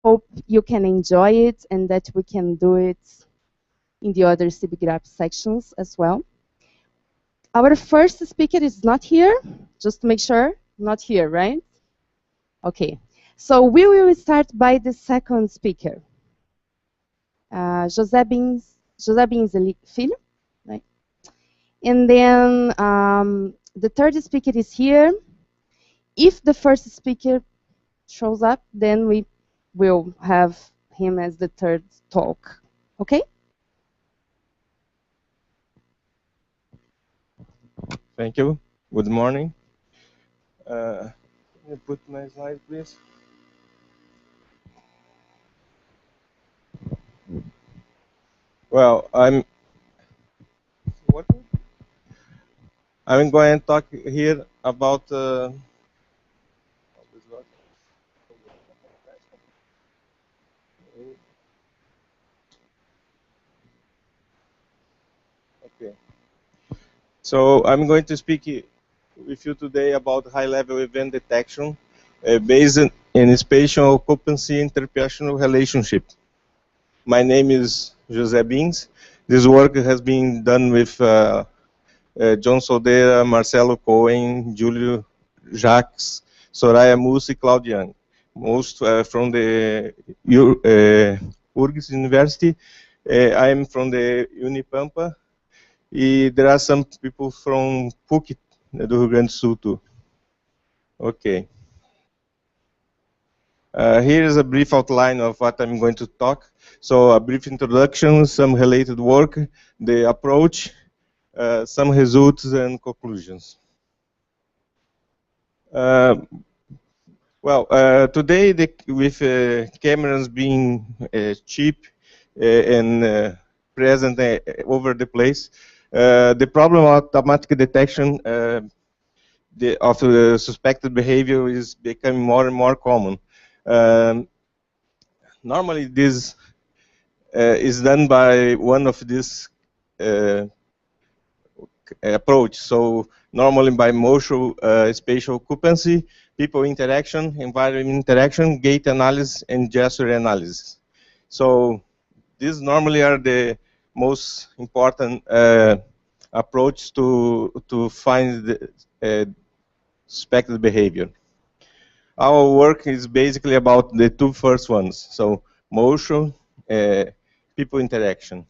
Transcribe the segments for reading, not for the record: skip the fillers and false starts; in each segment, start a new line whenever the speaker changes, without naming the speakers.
Hope you can enjoy it and that we can do it in the other CBGRAPH sections as well. Our first speaker is not here, just to make sure, not here, right? Okay, so we will start by the second speaker, José Bins Filho, right? And then the third speaker is here. If the first speaker shows up, then we will have him as the third talk, okay?
Thank you. Good morning. Can you put my slide, please? Well, I'm going to talk here about okay. So I'm going to speak with you today about high-level event detection based in spatial occupancy interpersonal relationship. My name is José Bins. This work has been done with John Soldeira, Marcelo Cohen, Julio Jacques, Soraya Mussi, Claude Young. Most from the URGS University. I am from the Unipampa. There are some people from PUC, do Rio Grande do Sul too. Okay. Here is a brief outline of what I'm going to talk. So a brief introduction, some related work, the approach, some results and conclusions. Well, today with cameras being cheap and present over the place, the problem of automatic detection of suspected behavior is becoming more and more common. Normally, this is done by one of these approach. So normally by motion, spatial occupancy, people interaction, environment interaction, gait analysis, and gesture analysis. So these normally are the most important approach to find the suspected behavior. Our work is basically about the two first ones. So motion, people interaction.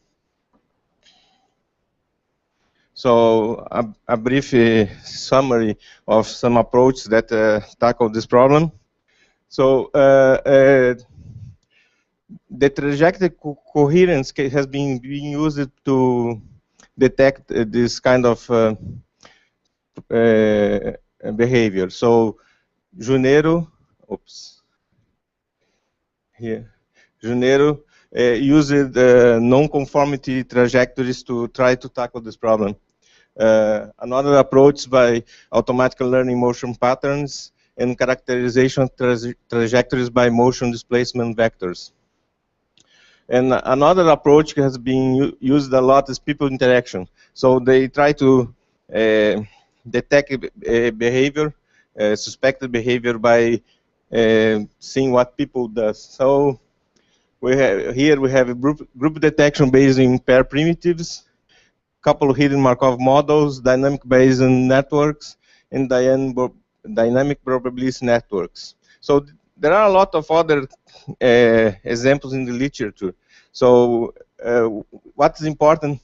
So a brief summary of some approaches that tackle this problem. So the trajectory coherence has been used to detect this kind of behavior. So Junero, oops, here, Junero used non-conformity trajectories to try to tackle this problem. Another approach by automatic learning motion patterns and characterization trajectories by motion displacement vectors. And another approach has been used a lot is people interaction. So they try to detect behavior, suspected behavior by seeing what people do. So here we have a group detection based in pair primitives, couple of hidden Markov models, dynamic Bayesian networks, and dynamic probability networks. So there are a lot of other examples in the literature. So what is important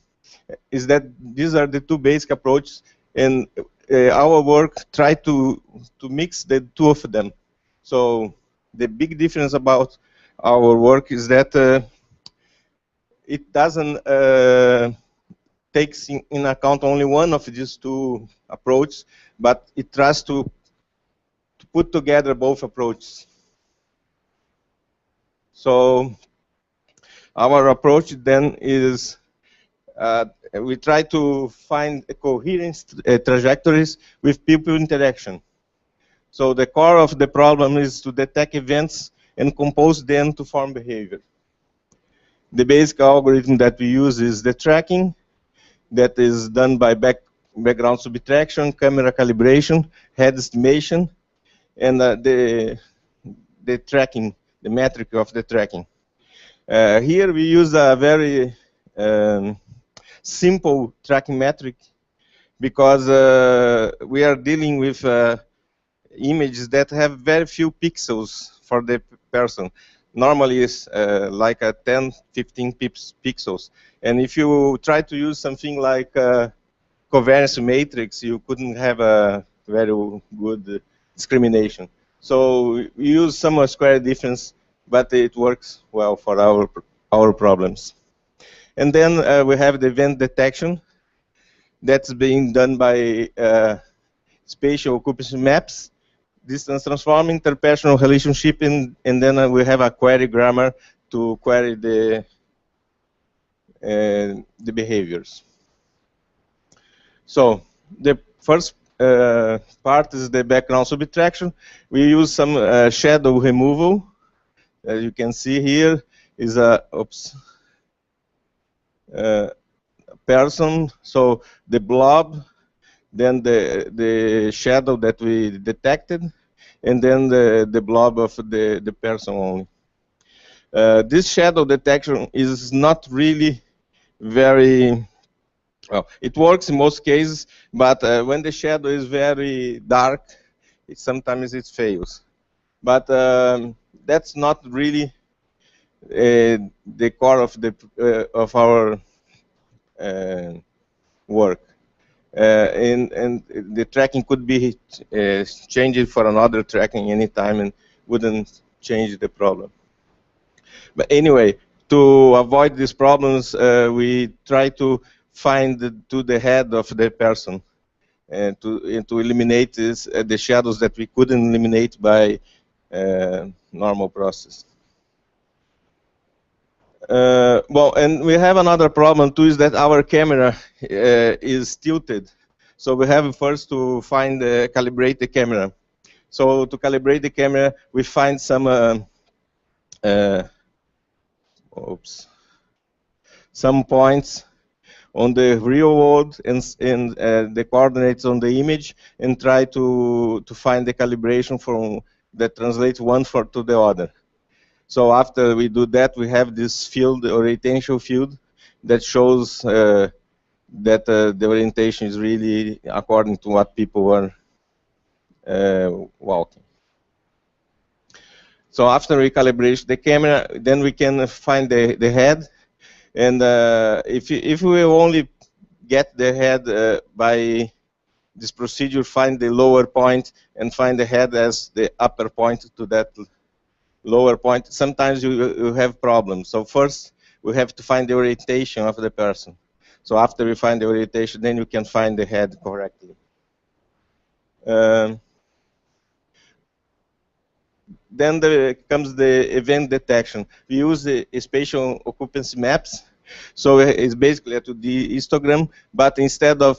is that these are the two basic approaches, and our work try to mix the two of them. So the big difference about our work is that it doesn't takes in account only one of these two approaches, but it tries to put together both approaches. So our approach then is we try to find a coherent trajectories with people interaction. So the core of the problem is to detect events and compose them to form behavior. The basic algorithm that we use is the tracking, that is done by background subtraction, camera calibration, head estimation, and the tracking the metric of the tracking. Here we use a very simple tracking metric because we are dealing with images that have very few pixels for the person. Normally it's like a 10, 15 pixels. And if you try to use something like covariance matrix, you couldn't have a very good discrimination. So we use some square difference, but it works well for our problems. And then we have the event detection that's being done by spatial occupancy maps, distance transform, interpersonal relationship, and then we have a query grammar to query the behaviors. So the first part is the background subtraction. We use some shadow removal. As you can see here is a person. So the blob, then the shadow that we detected, and then the blob of the person only. This shadow detection is not really very well. It works in most cases, but when the shadow is very dark, sometimes it fails. But that's not really the core of our work. And the tracking could be changed for another tracking anytime and wouldn't change the problem. But anyway, to avoid these problems, we try to find to the head of the person and to eliminate the shadows that we couldn't eliminate by normal process. Well, and we have another problem too, is that our camera is tilted. So we have first to calibrate the camera. So to calibrate the camera, we find some some points on the real world and the coordinates on the image, and try to find the calibration from that translates one to the other. So after we do that, we have this field, orientation field, that shows that the orientation is really according to what people were walking. So after we calibrate the camera, then we can find the head. And if we only get the head by this procedure, find the lower point and find the head as the upper point to that lower point, sometimes you have problems. So first, we have to find the orientation of the person. So after we find the orientation, then you can find the head correctly. Then comes the event detection. We use the spatial occupancy maps. So it's basically a 2D histogram, but instead of,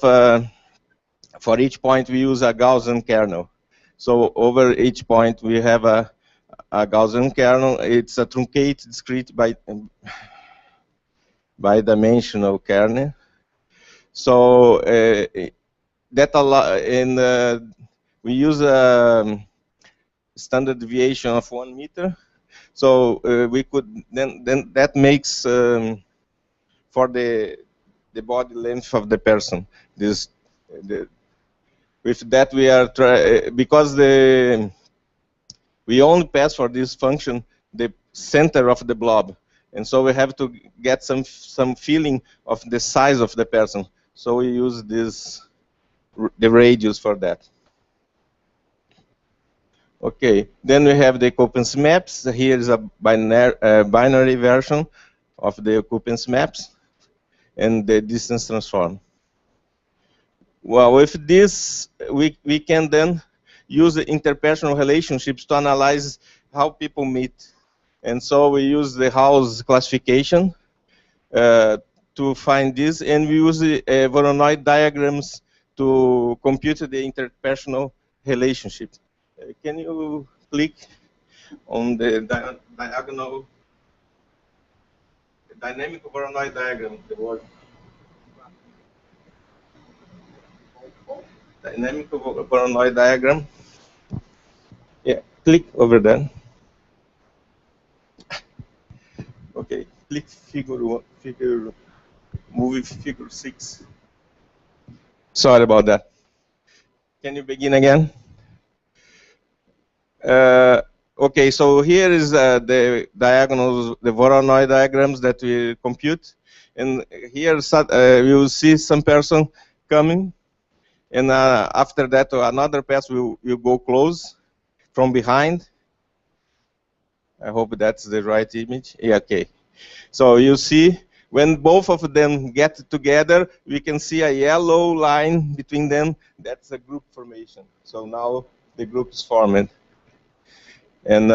for each point, we use a Gaussian kernel. So over each point, we have a Gaussian kernel. It's a truncated discrete bidimensional kernel. So that we use a standard deviation of 1 meter. So we could then that makes for the body length of the person. With that we are because we only pass for this function the center of the blob, and so we have to get some feeling of the size of the person. So we use the radius for that. Okay, then we have the occupancy maps. Here is a binary version of the occupancy maps and the distance transform. Well, with this, we can then use the interpersonal relationships to analyze how people meet. And so we use the House classification to find this, and we use the Voronoi diagrams to compute the interpersonal relationship. Can you click on the diagonal, dynamic Voronoi diagram, the word? Dynamic Voronoi diagram. Yeah, click over there. Okay, click movie figure 6. Sorry about that. Can you begin again? Okay, so here is the diagonals, the Voronoi diagrams that we compute. And here you will see some person coming. And after that, another pass will go close from behind. I hope that's the right image. Yeah, okay. So you see, when both of them get together, we can see a yellow line between them. That's a group formation. So now the group is formed. And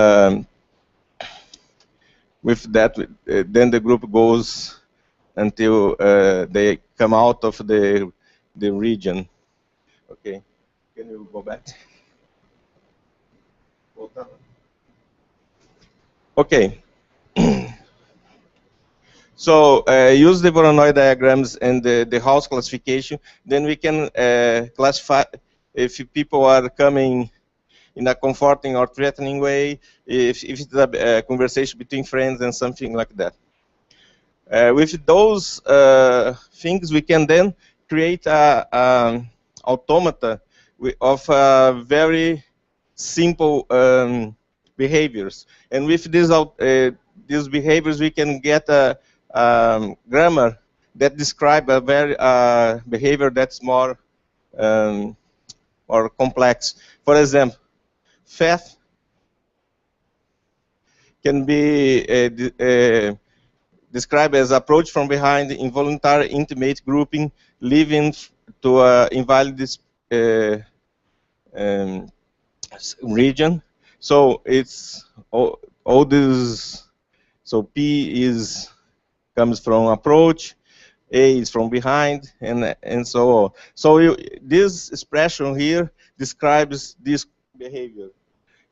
with that, then the group goes until they come out of the region. Okay, can you go back? Okay. So use the Voronoi diagrams and the house classification. Then we can classify if people are coming in a comforting or threatening way, if it's a conversation between friends and something like that. With those things, we can then create a automata of very simple behaviors. And with these behaviors, we can get a grammar that describe a very behavior that's more complex. For example, theft can be described as approach from behind, involuntary intimate grouping, leaving to invalid region. So it's all this. So P comes from approach, A is from behind, and so on. So this expression here describes this behavior.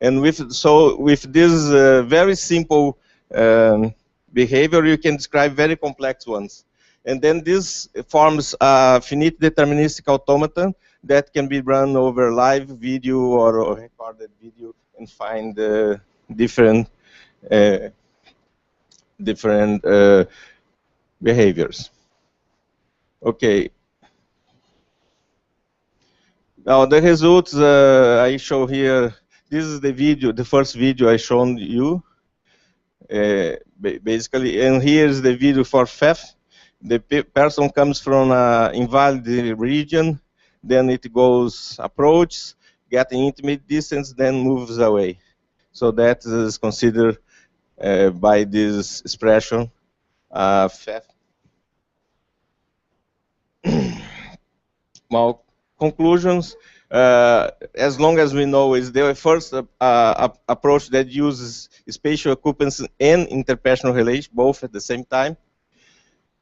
And with this very simple behavior, you can describe very complex ones. And then this forms a finite deterministic automaton that can be run over live video or recorded video and find different behaviors. Okay. Now the results I show here. This is the video, the first video I shown you. Basically, and here's the video for theft. The person comes from an invalid region, then it goes approach, getting intimate distance, then moves away. So that is considered by this expression theft. Well, conclusions. As long as we know, is the first approach that uses spatial occupancy and interpersonal relation both at the same time.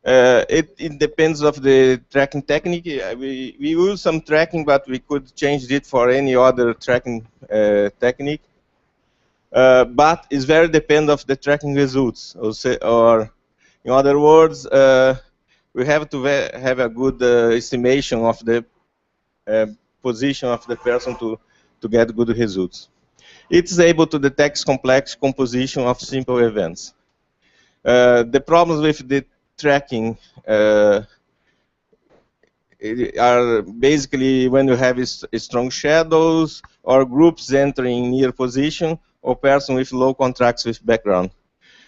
It depends of the tracking technique. We use some tracking, but we could change it for any other tracking technique. But it's very dependent of the tracking results. Or in other words, we have to have a good estimation of the position of the person to get good results. It's able to detect complex composition of simple events. The problems with the tracking are basically when you have strong shadows or groups entering near position or person with low contracts with background.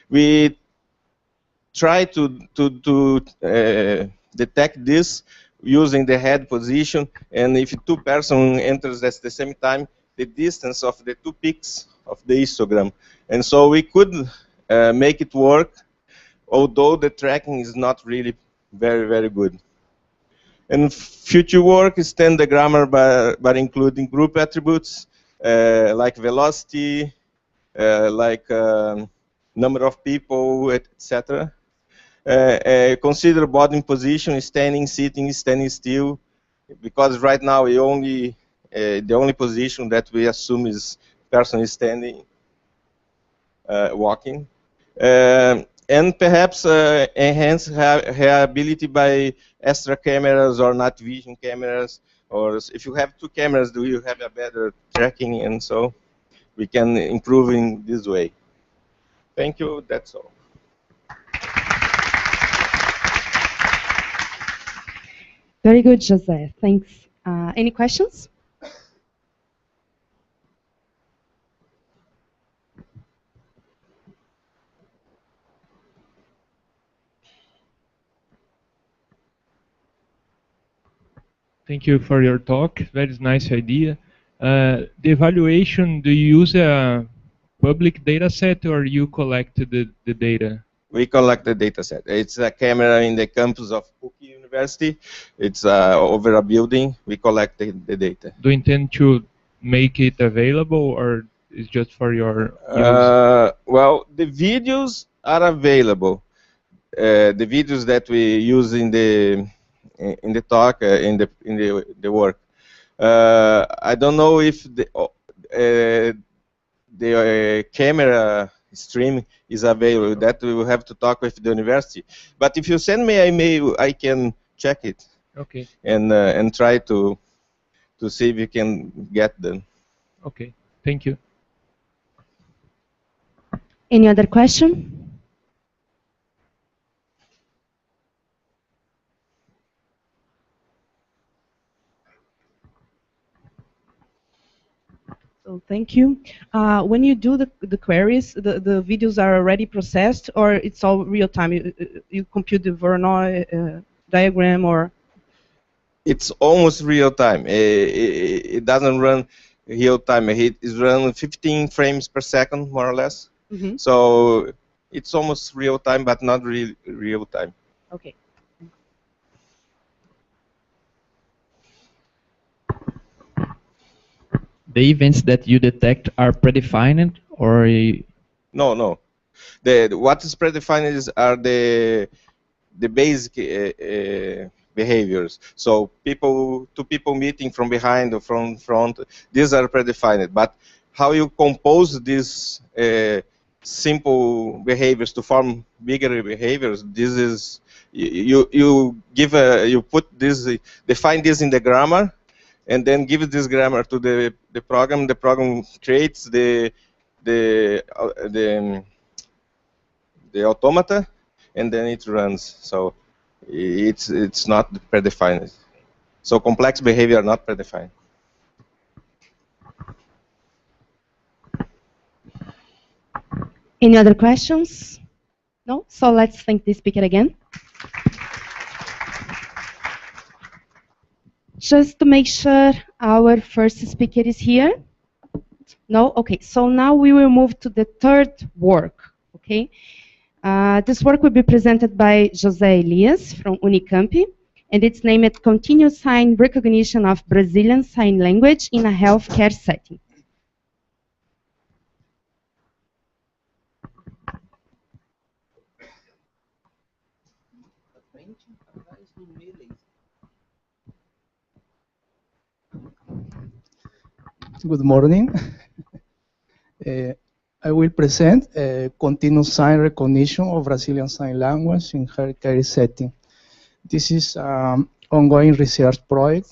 We try to detect this using the head position, and if two persons enters at the same time, the distance of the two peaks of the histogram. And so we could make it work, although the tracking is not really very, very good. And future work is extend the grammar by including group attributes like velocity, like number of people, etc. Consider body position, standing, sitting, standing still, because right now we only the only position that we assume is person is standing, walking, and perhaps enhance reliability by extra cameras or night vision cameras, or if you have two cameras, do you have a better tracking, and so we can improve in this way. Thank you. That's all.
Very good, Jose. Thanks. Any questions?
Thank you for your talk. Very nice idea. The evaluation, do you use a public data set or you collect the data?
We collect the data set. It's a camera in the campus of Cook University. It's over a building. We collect the data.
Do you intend to make it available or is just for your use?
Well, the videos are available. The videos that we use in the talk, in the work. I don't know if the camera stream is available. That we will have to talk with the university. But if you send me an email, I can check it.
Okay.
And try to see if you can get them.
Okay. Thank you.
Any other question?
So thank you. When you do the queries, the videos are already processed, or it's all real time? You compute the Voronoi diagram, or?
It's almost real time. It doesn't run real time. It is run 15 frames per second, more or less.
Mm-hmm.
So it's almost real time, but not really real time.
Okay.
The events that you detect are predefined, or
no. What is predefined are the basic behaviors. So two people meeting from behind or from front, these are predefined. But how you compose these simple behaviors to form bigger behaviors, this is you put this, define this in the grammar, and then give this grammar to the program. The program creates the automata, and then it runs. So it's not predefined. So complex behavior are not predefined.
Any other questions? No? So let's thank the speaker again. Just to make sure our first speaker is here. No? Okay, so now we will move to the third work. Okay, this work will be presented by José Elias from Unicamp, and it's named Continuous Sign Recognition of Brazilian Sign Language in a Healthcare Setting.
Good morning. I will present continuous sign recognition of Brazilian Sign Language in healthcare setting. This is an ongoing research project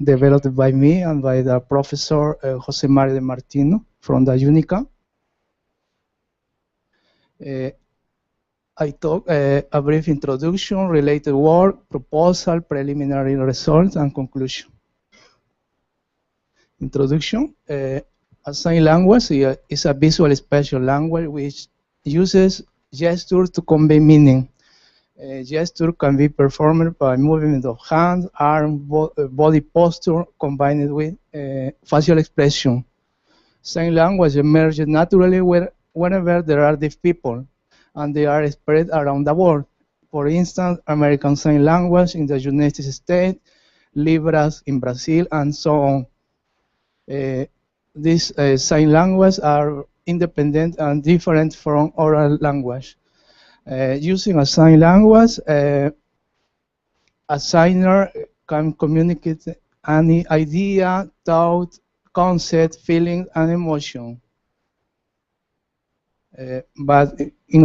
developed by me and by the professor José Mario de Martino from the Unicamp. I talk a brief introduction, related work, proposal, preliminary results, and conclusion. Introduction. A sign language is a visual spatial language which uses gestures to convey meaning. Gesture can be performed by movement of hands, arm, body posture combined with facial expression. Sign language emerges naturally whenever there are deaf people, and they are spread around the world. For instance, American Sign Language in the United States, Libras in Brazil, and so on. These sign languages are independent and different from oral language. Using a sign language, a signer can communicate any idea, thought, concept, feeling, and emotion. But in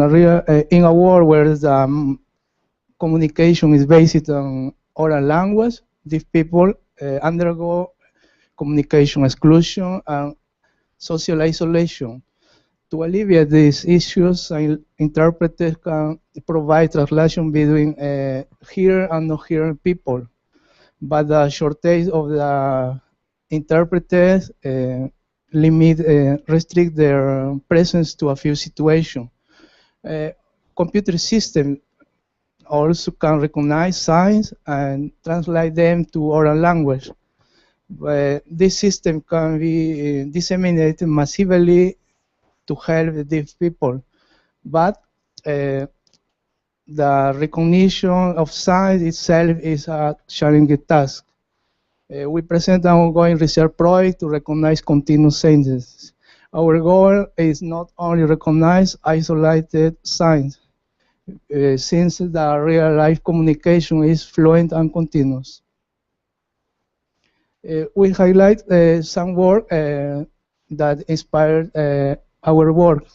a world where the communication is based on oral language, these people undergo communication exclusion and social isolation. To alleviate these issues, interpreters can provide translation between hearing and not hearing people. But the shortage of the interpreters restrict their presence to a few situations. Computer system also can recognize signs and translate them to oral language. But this system can be disseminated massively to help deaf people. But the recognition of signs itself is a challenging task. We present an ongoing research project to recognize continuous sentences. Our goal is not only recognize isolated signs, since the real-life communication is fluent and continuous. We highlight some work that inspired our work.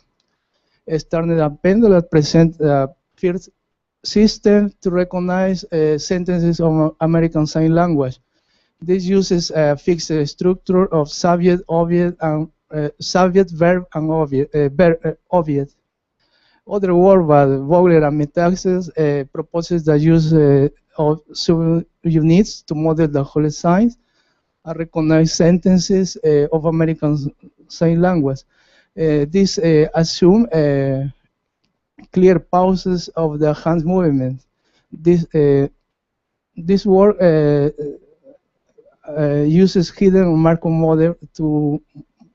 Started a pendulum that presents the first system to recognize sentences of American Sign Language. This uses a fixed structure of subject, object, and subject, verb, and object. Other work by Vogler and Metaxas proposes the use of subunits to model the whole signs and recognize sentences of American Sign Language. This assume clear pauses of the hand movement. This work uses hidden Markov model to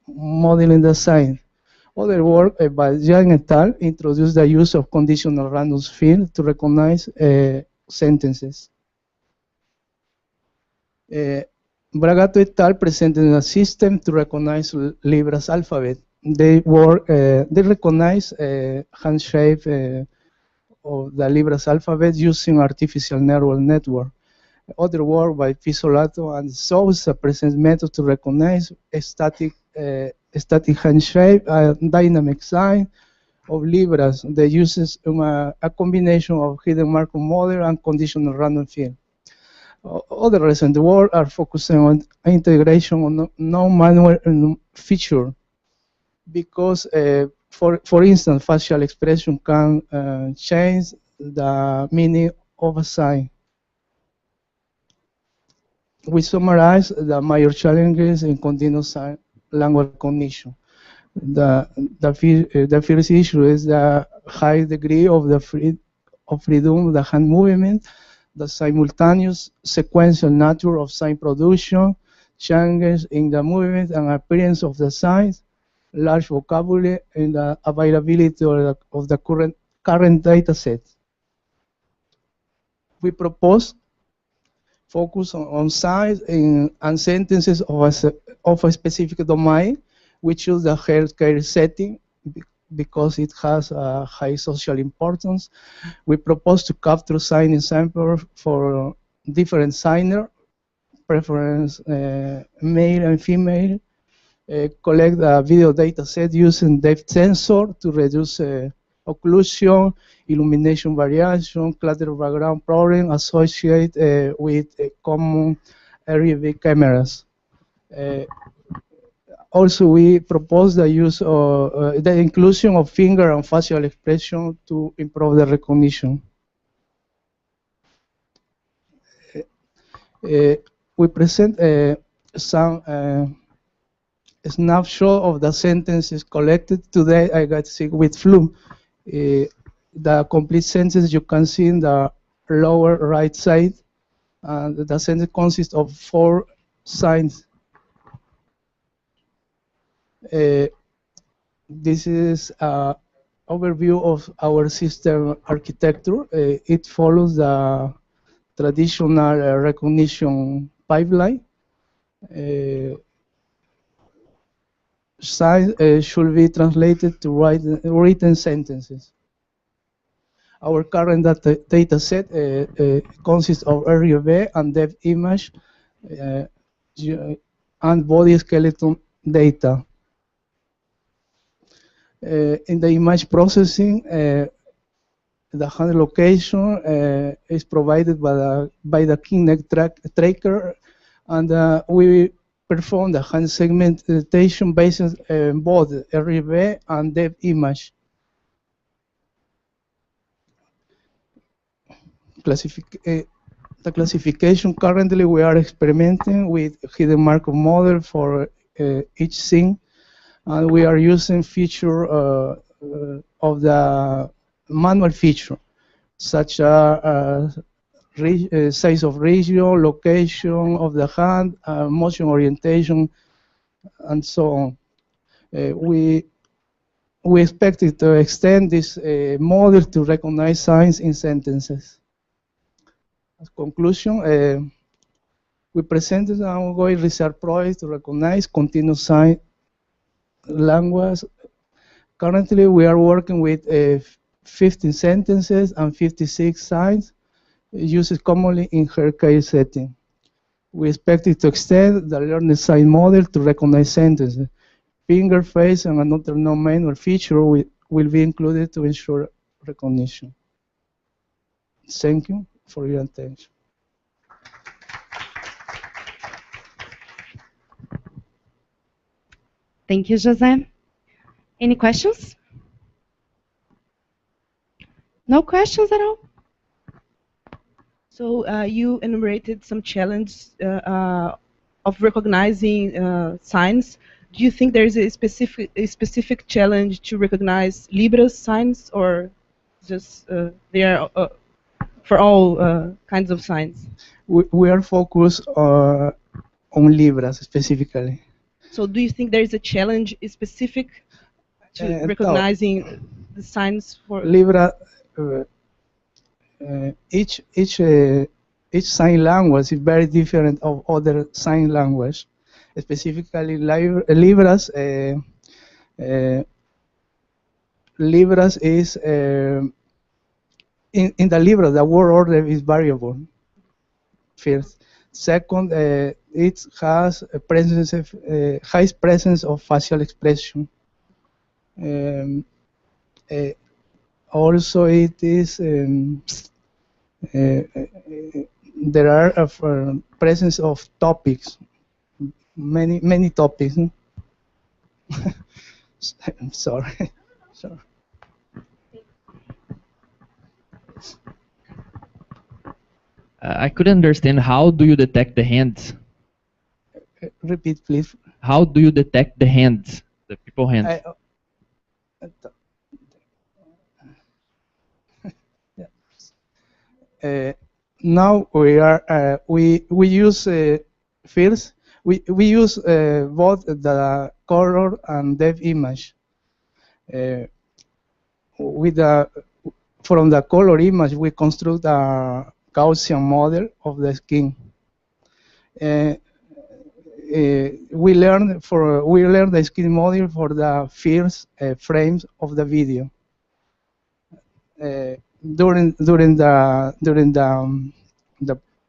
modeling the sign. Other work by Yang et al. Introduced the use of conditional random field to recognize sentences. Bragato et al. Presented a system to recognize Libras alphabet. They recognize hand shape of the Libras alphabet using artificial neural network. Other work by Pisolato and Sousa presents methods to recognize static hand shape and dynamic sign of Libras that uses a combination of hidden Markov model and conditional random field. Other recent work are focusing on integration of non-manual feature because, for instance, facial expression can change the meaning of a sign. We summarize the major challenges in continuous sign language recognition. The first issue is the high degree of freedom of the hand movement, the simultaneous sequential nature of sign production, changes in the movement and appearance of the signs, large vocabulary, and the availability of the current data set. We propose focus on signs and sentences of a specific domain. We choose the healthcare setting because it has a high social importance. We propose to capture sign samples for different signer, preference male and female, collect a video data set using depth sensor to reduce occlusion, illumination variation, clutter background problem associated with common RGB cameras. Also, we propose the use of the inclusion of finger and facial expression to improve the recognition. We present some snapshot of the sentences collected. Today I got sick with flu. The complete sentence you can see in the lower right side. The sentence consists of 4 signs. This is an overview of our system architecture. It follows the traditional recognition pipeline. Signs should be translated to written sentences. Our current data set consists of RGB and depth image and body skeleton data. In the image processing, the hand location is provided by the Kinect tracker, and we perform the hand segmentation based on both RGB and depth image. The classification, currently we are experimenting with hidden Markov model for each scene, and we are using feature of the manual feature, such as size of region, location of the hand, motion orientation, and so on. We expected to extend this model to recognize signs in sentences. As conclusion, we presented an ongoing research project to recognize continuous sign language. Currently, we are working with 15 sentences and 56 signs used commonly in healthcare setting. We expected to extend the learned sign model to recognize sentences. Finger, face, and another non-manual feature will be included to ensure recognition. Thank you for your attention.
Thank you, José. Any questions? No questions at all?
So you enumerated some challenges of recognizing signs. Do you think there is a specific challenge to recognize Libras signs, or just they are for all kinds of signs?
We are focused on Libras specifically.
So do you think there is a challenge specific to recognizing the signs for
Libra? Each sign language is very different of other sign language. Specifically, Libras. Libras is in the Libra, the word order is variable. First, second, it has a presence of high presence of facial expression. Also, it is there are presence of topics, many topics. I'm sorry. Sorry.
I couldn't understand. How do you detect the hands?
Repeat, please.
How do you detect the hands, the people hands?
Now we use first we use both the color and depth image. From the color image, we construct a Gaussian model of the skin. We learn the skin model for the first frames of the video. During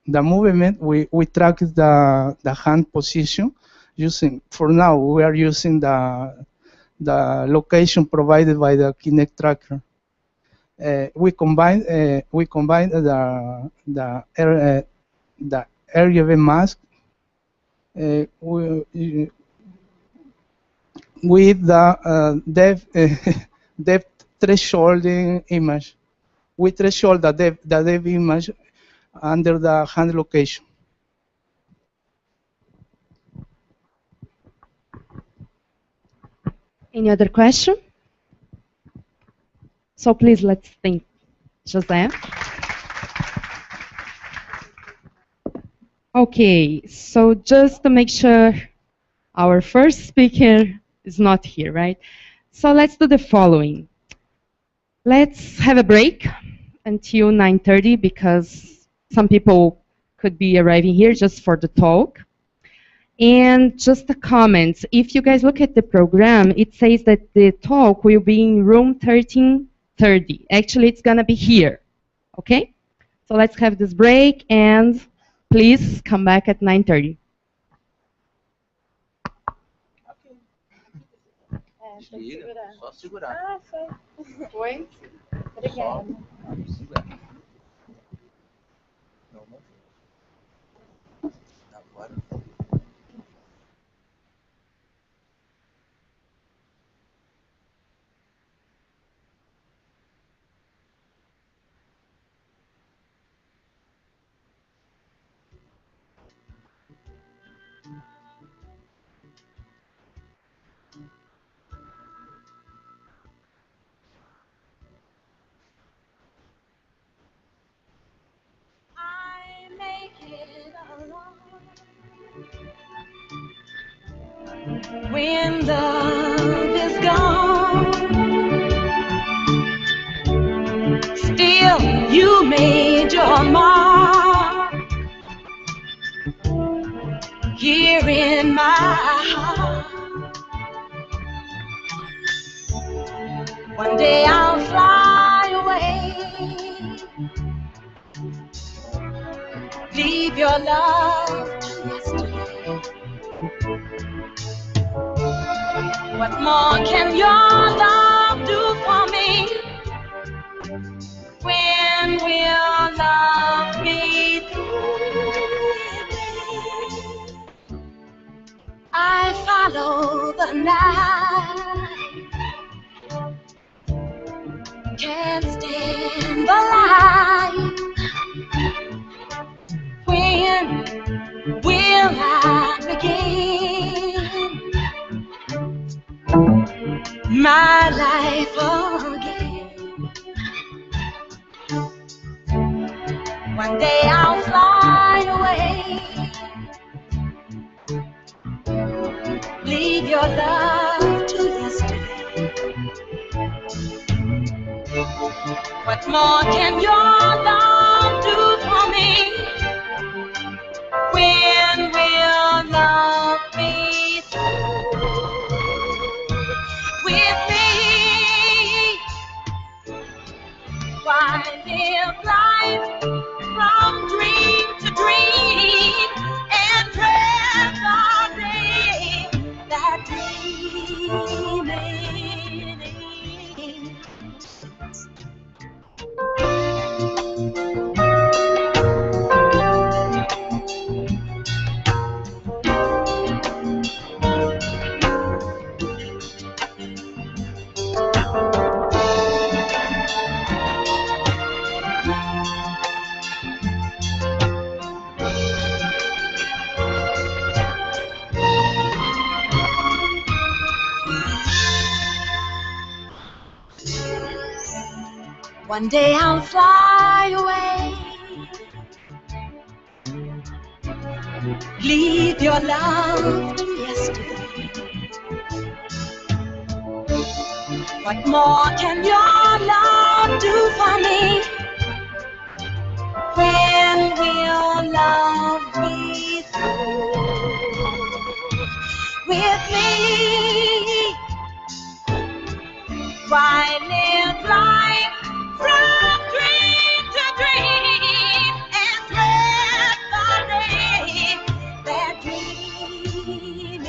the movement, we track the hand position using. For now, we are using the location provided by the Kinect tracker. We combine the RGB mask with the depth thresholding image. We threshold the depth image under the hand location.
Any other question? So please, let's think. José? Okay, so just to make sure our first speaker is not here, right? So let's do the following. Let's have a break until 9:30 because some people could be arriving here just for the talk. And just a comment, if you guys look at the program, it says that the talk will be in room 1330. Actually, it's going to be here, okay? So let's have this break, and please come back at 9:30.
Só segurar.
Ah, foi. Foi? Obrigada.
Não, não. Agora.
when love is gone. Still, you made your mark here in my heart. One day I'll fly away, leave your love to yesterday. What more can your love do for me? When will love be through? I follow the night, can't stand the light. When will I begin my life again? One day I'll fly away, leave your love to yesterday. What more can your love do for me? When will love be through with me? Why live life from dream to dream and dread the day that dreaming One day I'll fly away, leave your love to yesterday. What more can your love do for me? When will love be through with me? Why live life from dream to dream and dread the day that dreaming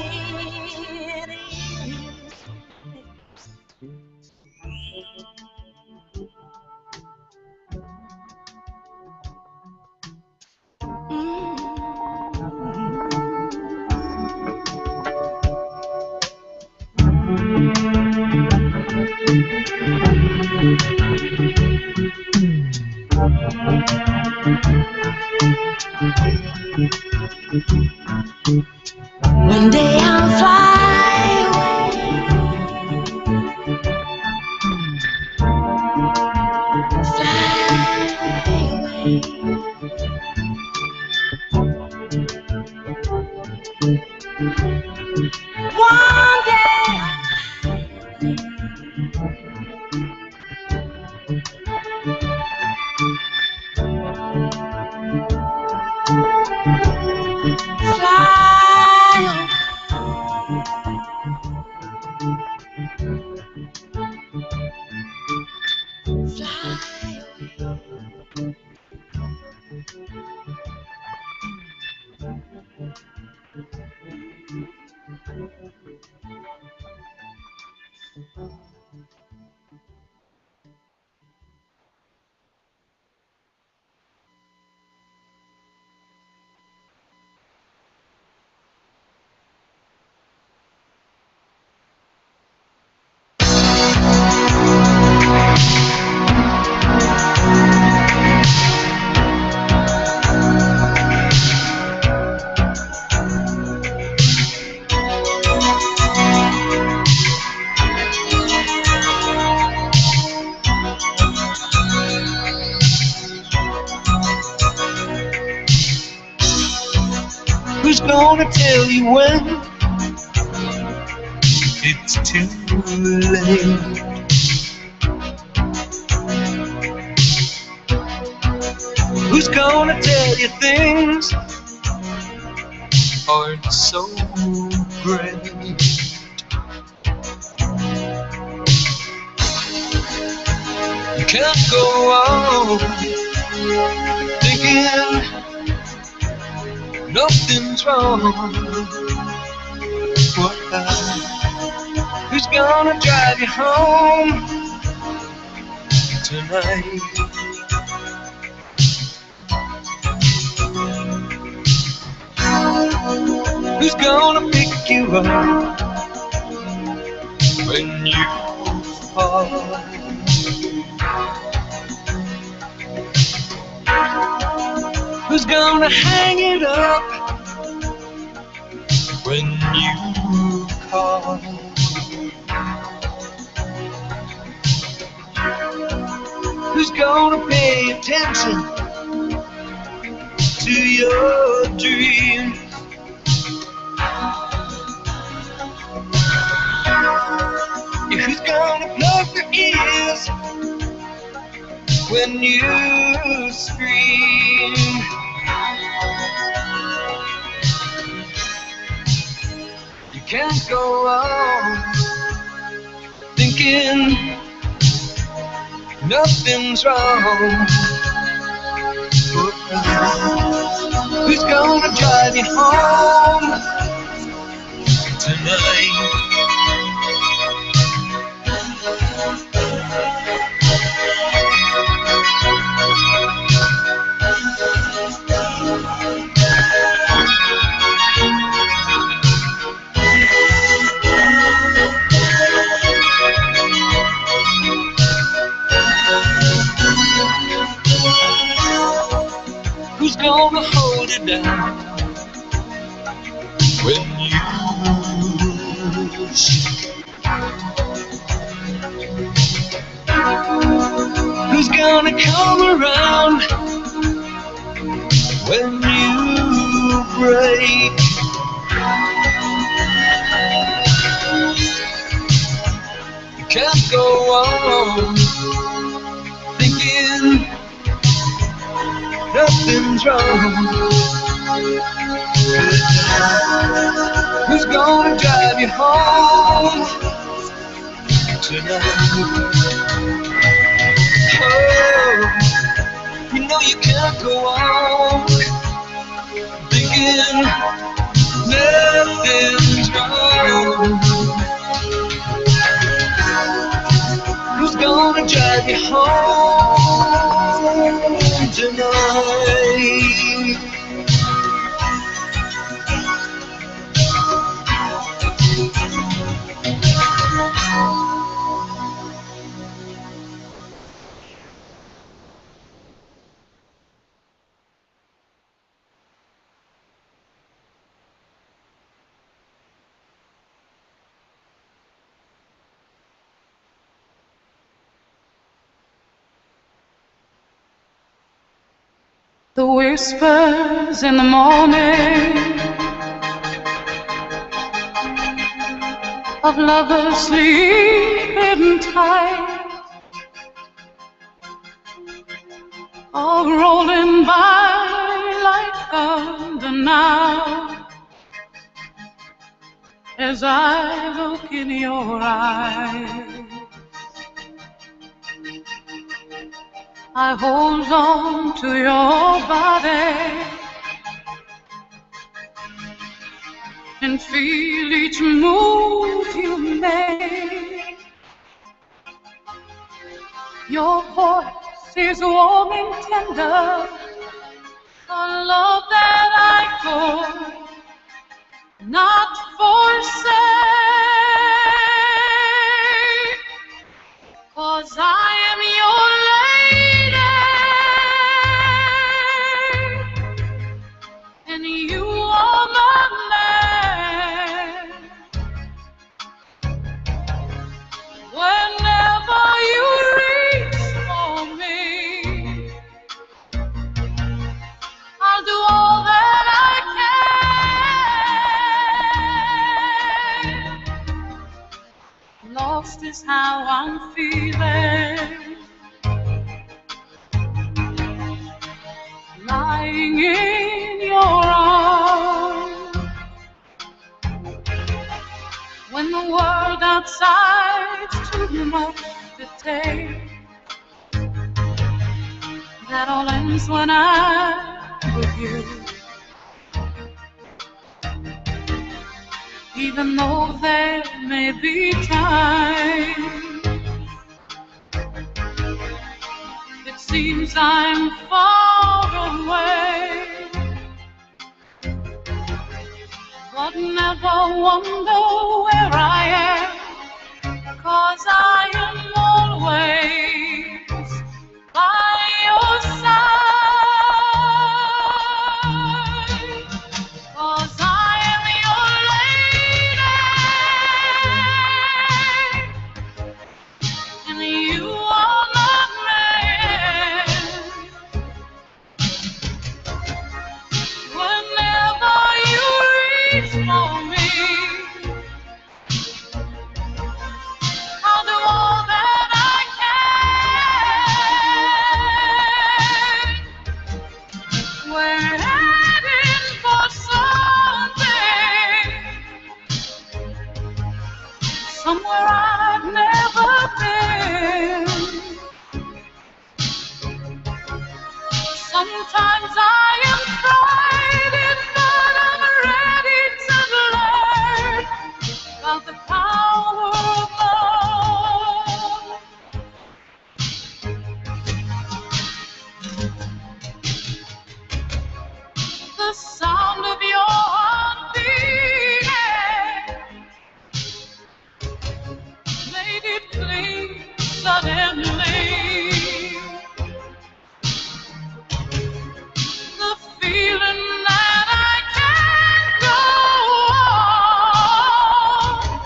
One day I'll fly away, fly away. One day
Who's gonna tell you when it's too late. Who's gonna tell you things aren't so great? You can't go on thinking nothing's wrong. Who's gonna drive you home tonight? Who's gonna pick you up when you fall? Who's gonna hang it up when you call? Who's gonna pay attention to your dreams? Who's gonna plug their ears when you scream? You can't go on thinking nothing's wrong. Who's gonna drive you home tonight? Who's gonna hold it down when you shake? Who's gonna come around when you break? You can't go on thinking nothing's wrong. Who's gonna drive you home tonight? Oh, you know you can't go on thinking nothing's wrong. Who's gonna drive you home tonight?
The whispers in the morning of lovers sleeping tight are rolling by like thunder now as I look in your eyes. I hold on to your body and feel each move you make. Your voice is warm and tender, a love that I could not forsake. 'Cause I am your lady, and you are my man. Whenever you reach for me, I'll do all that I can outside's too much to take. That all ends when I'm with you. Even though there may be times it seems I'm far away, but never wonder where I am, 'cause I am always by your side, 'cause I am your lady, and you are my man. Whenever you reach for me, I'll do all that I can. We're heading for something, somewhere I've never been. Sometimes I am frightened, but I'm ready to learn about the power of love. The sound of your heart beating made it clear suddenly. The feeling that I can't go on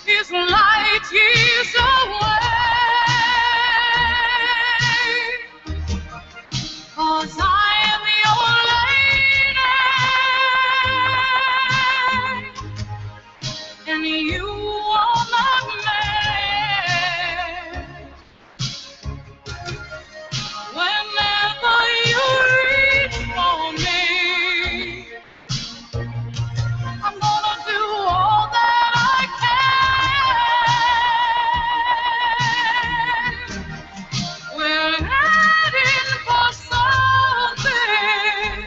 is light years away, 'cause I am your lady, and you are my man. Whenever you reach for me, I'm gonna do all that I can. We're heading for something,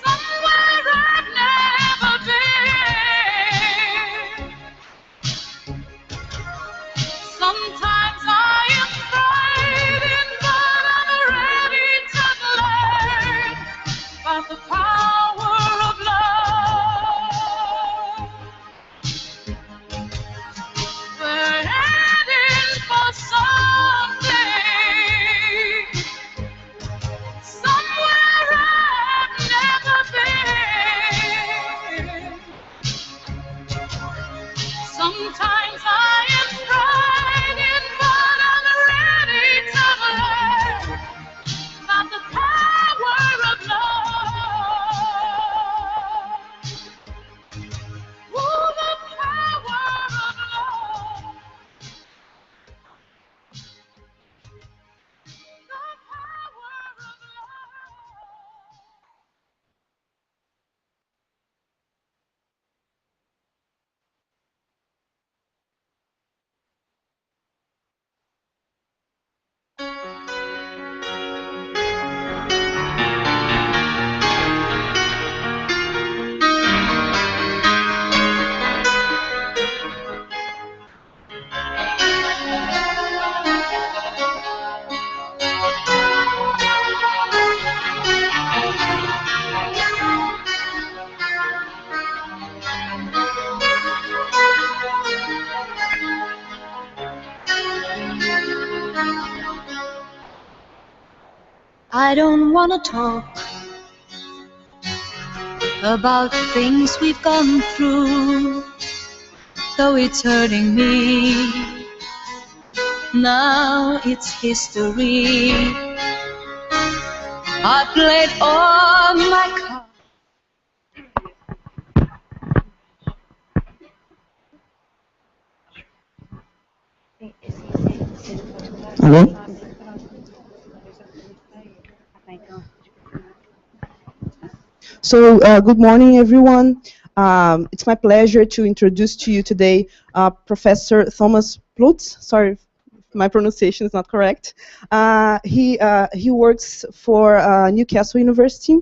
somewhere I've never been. Sometimes I am frightened, but I'm ready to learn about the power of love. We're heading for something, somewhere I've never been. Sometimes I am frightened, but I'm ready to learn about the power of love. Ooh, the power of love. The power of love. I don't wanna talk about the things we've gone through, though it's hurting me. Now it's history. I played all my cards.
Hello? So, good morning, everyone.
It's my pleasure to introduce to you today Professor Thomas Plutz. Sorry if my pronunciation is not correct. He works for Newcastle University.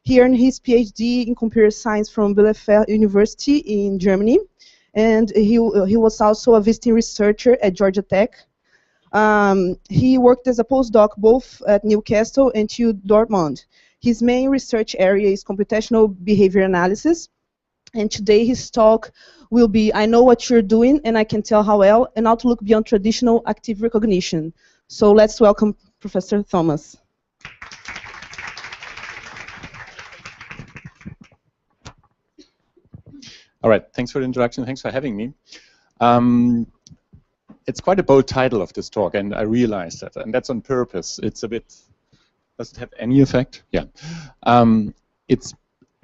He earned his PhD in computer science from Bielefeld University in Germany, and he was also a visiting researcher at Georgia Tech. He worked as a postdoc both at Newcastle and TU Dortmund. His main research area is computational behavior analysis, and today his talk will be I know what you're doing and I can tell how well, and how to look beyond traditional active recognition. So let's welcome Professor Thomas.
All right, thanks for the introduction, thanks for having me. It's quite a bold title of this talk, and I realize that, and that's on purpose. It's a bit, does it have any effect? Yeah.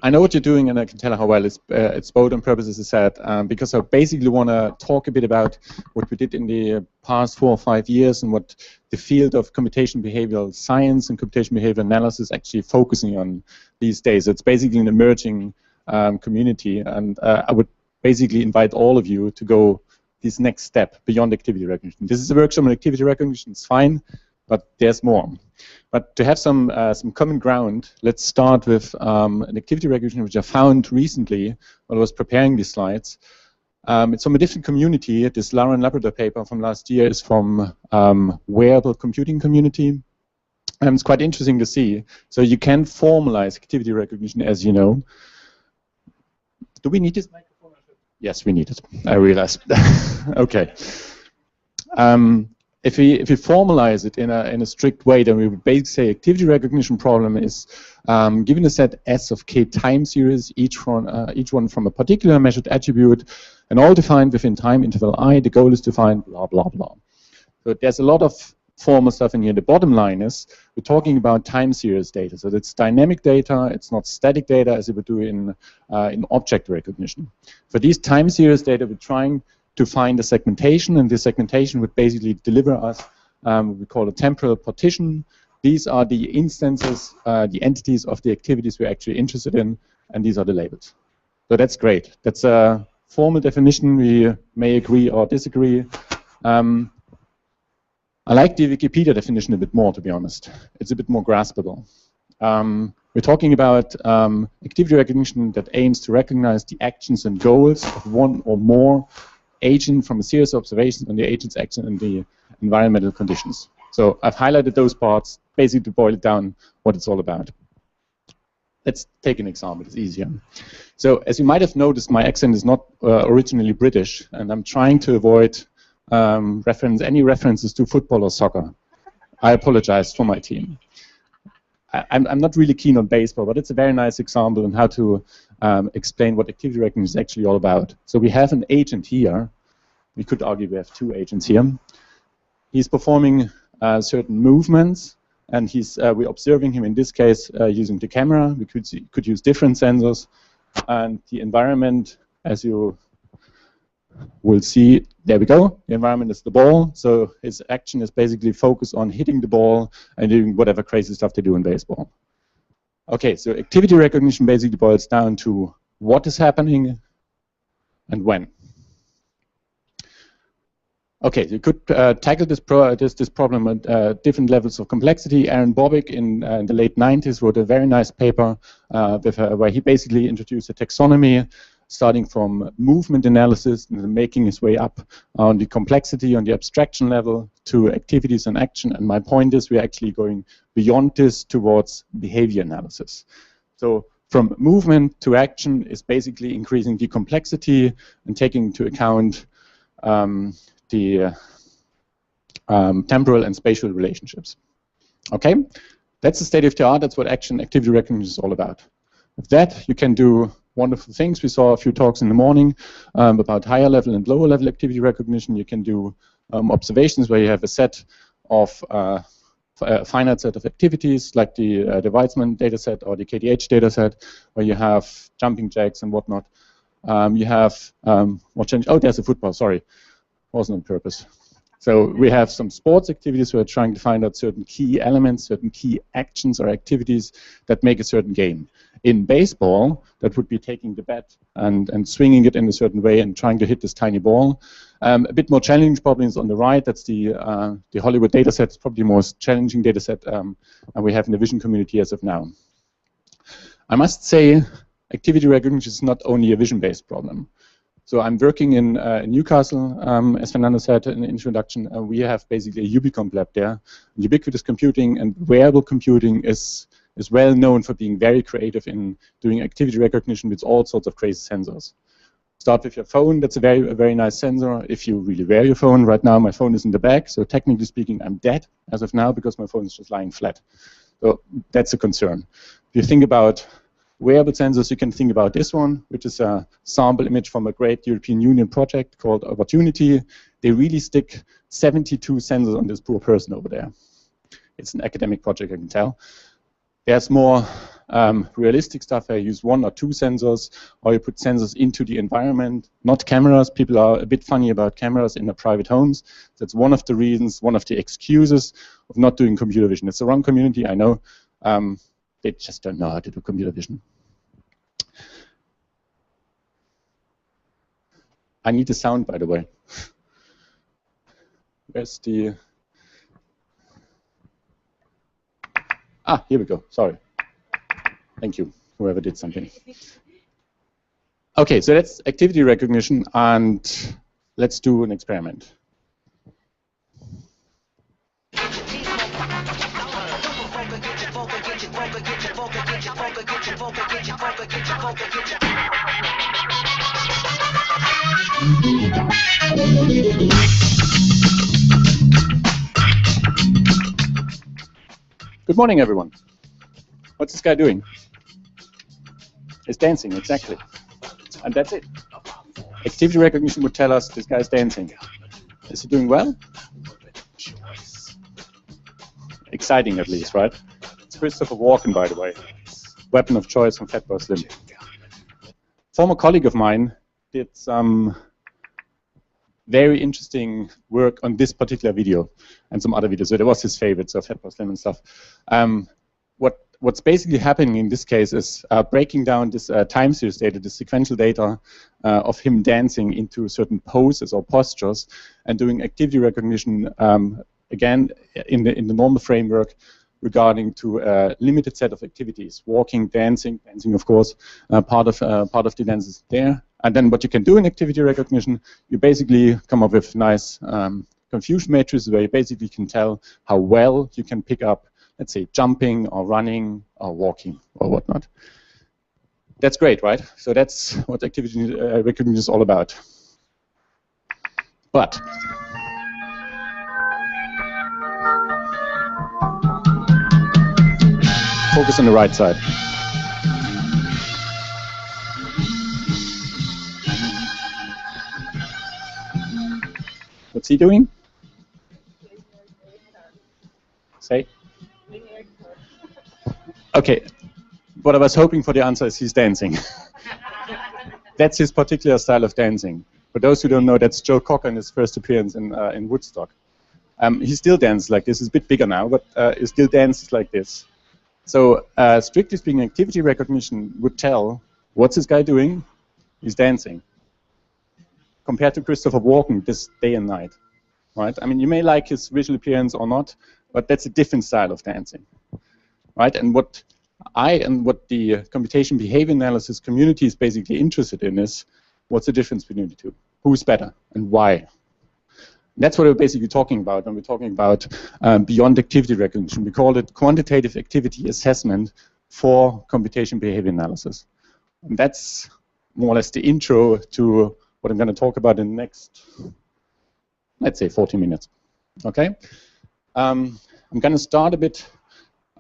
I know what you're doing, and I can tell how well. It's bold on purpose, as I said, because I basically want to talk a bit about what we did in the past 4 or 5 years and what the field of computational behavioral science and computational behavioral analysis actually focusing on these days. It's basically an emerging community, and I would basically invite all of you to go this next step beyond activity recognition. This is a workshop on activity recognition, it's fine, but there's more. But to have some common ground, let's start with an activity recognition which I found recently when I was preparing these slides. It's from a different community. This Lara and Labrador paper from last year is from wearable computing community. And it's quite interesting to see. So you can formalize activity recognition, as you know. Do we need this microphone? Yes, we need it. I realize. Okay. If we formalize it in a strict way, then we would basically say activity recognition problem is given a set S of k time series, each one from a particular measured attribute, and all defined within time interval I. The goal is to find blah blah blah. So there's a lot of formal stuff in here. The bottom line is we're talking about time series data. So it's dynamic data. It's not static data as you would do in object recognition. For these time series data, we're trying to find a segmentation, and this segmentation would basically deliver us what we call a temporal partition. These are the instances, the entities of the activities we're actually interested in, and these are the labels. So that's great. That's a formal definition. We may agree or disagree. I like the Wikipedia definition a bit more, to be honest. It's a bit more graspable. We're talking about activity recognition that aims to recognize the actions and goals of one or more agent from a series of observations on the agent's action and the environmental conditions. So I've highlighted those parts, basically to boil it down what it's all about. Let's take an example, it's easier. So as you might have noticed, my accent is not originally British, and I'm trying to avoid any references to football or soccer. I apologize for my team. I'm not really keen on baseball, but it's a very nice example on how to explain what activity recognition is actually all about. So we have an agent here. We could argue we have 2 agents here. He's performing certain movements, and we're observing him in this case using the camera. We could use different sensors, and the environment, as you will see, there we go. The environment is the ball, so his action is basically focused on hitting the ball and doing whatever crazy stuff they do in baseball. Okay, so activity recognition basically boils down to what is happening and when. Okay, you could tackle this problem at different levels of complexity. Aaron Bobick in the late 90s wrote a very nice paper where he basically introduced a taxonomy starting from movement analysis and making his way up on the complexity, on the abstraction level, to activities and action. And my point is we're actually going beyond this towards behavior analysis. So from movement to action is basically increasing the complexity and taking into account the temporal and spatial relationships. Okay, that's the state of the art. That's what activity recognition is all about. With that, you can do wonderful things. We saw a few talks in the morning about higher level and lower level activity recognition. You can do observations where you have a set of a finite set of activities, like the Weizmann data set or the KDH data set, where you have jumping jacks and whatnot. You have what change? Oh, there's a football. Sorry, wasn't on purpose. So we have some sports activities where we're trying to find out certain key elements, certain key actions or activities that make a certain game. In baseball, that would be taking the bat and swinging it in a certain way and trying to hit this tiny ball. A bit more challenging probably is on the right. That's the Hollywood data set. It's probably the most challenging data set and we have in the vision community as of now. I must say, activity recognition is not only a vision-based problem. So I'm working in Newcastle, as Fernando said in the introduction. We have basically a Ubicomp lab there. Ubiquitous computing and wearable computing is well known for being very creative in doing activity recognition with all sorts of crazy sensors. Start with your phone. That's a very nice sensor. If you really wear your phone, right now my phone is in the bag, so technically speaking, I'm dead as of now because my phone is just lying flat. So that's a concern. If you think about wearable sensors, you can think about this one, which is a sample image from a great European Union project called Opportunity. They really stick 72 sensors on this poor person over there. It's an academic project, I can tell. There's more realistic stuff where you use 1 or 2 sensors, or you put sensors into the environment, not cameras. People are a bit funny about cameras in their private homes. That's one of the reasons, one of the excuses of not doing computer vision. It's the wrong community, I know. They just don't know how to do computer vision. I need the sound, by the way. Where's the... Ah, here we go. Sorry. Thank you, whoever did something. Okay, so that's activity recognition, and let's do an experiment. Good morning, everyone. What's this guy doing? He's dancing, exactly. And that's it. Activity recognition would tell us this guy's dancing. Is he doing well? Exciting, at least, right? It's Christopher Walken, by the way. Weapon of choice from Fatboy Slim. Former colleague of mine did some very interesting work on this particular video and some other videos. So there was his favorite, so Fatboy Slim and stuff. What's basically happening in this case is breaking down this time series data, the sequential data of him dancing into certain poses or postures, and doing activity recognition again in the normal framework regarding to a limited set of activities: walking, dancing of course, part of the dances there. And then what you can do in activity recognition, you basically come up with nice confusion matrices where you basically can tell how well you can pick up, let's say, jumping or running or walking or whatnot. That's great, right? So that's what activity recognition is all about. But focus on the right side. What's he doing? Say? Okay, what I was hoping for the answer is he's dancing. That's his particular style of dancing. For those who don't know, that's Joe Cocker in his first appearance in Woodstock. He still dances like this. He's a bit bigger now, but he still dances like this. So strictly speaking, activity recognition would tell, what's this guy doing? He's dancing. Compared to Christopher Walken, this day and night, right? I mean, you may like his visual appearance or not, but that's a different style of dancing, right? And what the computation behavior analysis community is basically interested in is, what's the difference between the two? Who's better and why? That's what we're basically talking about when we're talking about beyond activity recognition. We call it quantitative activity assessment for computation behavior analysis. And that's more or less the intro to what I'm going to talk about in the next, let's say, 40 minutes. Okay? I'm going to start a bit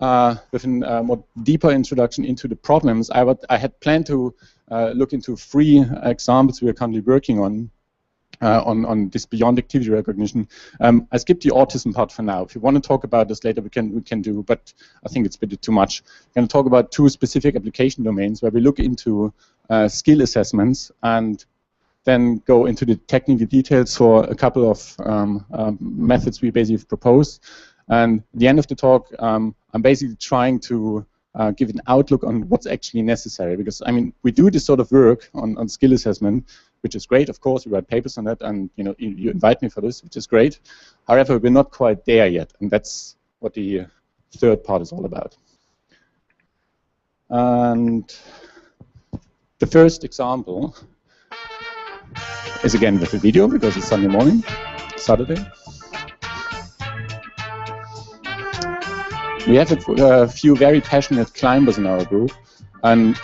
with a more deeper introduction into the problems. I had planned to look into 3 examples we are currently working on this beyond activity recognition. I skipped the autism part for now. If you want to talk about this later, we can do, but I think it's a bit too much. I'm going to talk about 2 specific application domains where we look into skill assessments and then go into the technical details for a couple of methods we basically propose. And at the end of the talk, I'm basically trying to give an outlook on what's actually necessary. Because, I mean, we do this sort of work on skill assessment, which is great, of course. We write papers on that, and you invite me for this, which is great. However, we're not quite there yet, and that's what the third part is all about. And the first example is again with a video, because it's Sunday morning, Saturday. We have a few very passionate climbers in our group, and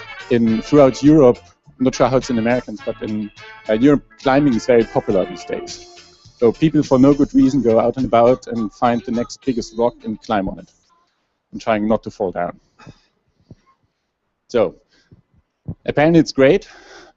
throughout Europe, I'm not sure how it's in Americans, but in Europe, climbing is very popular these days. So people, for no good reason, go out and about and find the next biggest rock and climb on it, and trying not to fall down. So apparently it's great.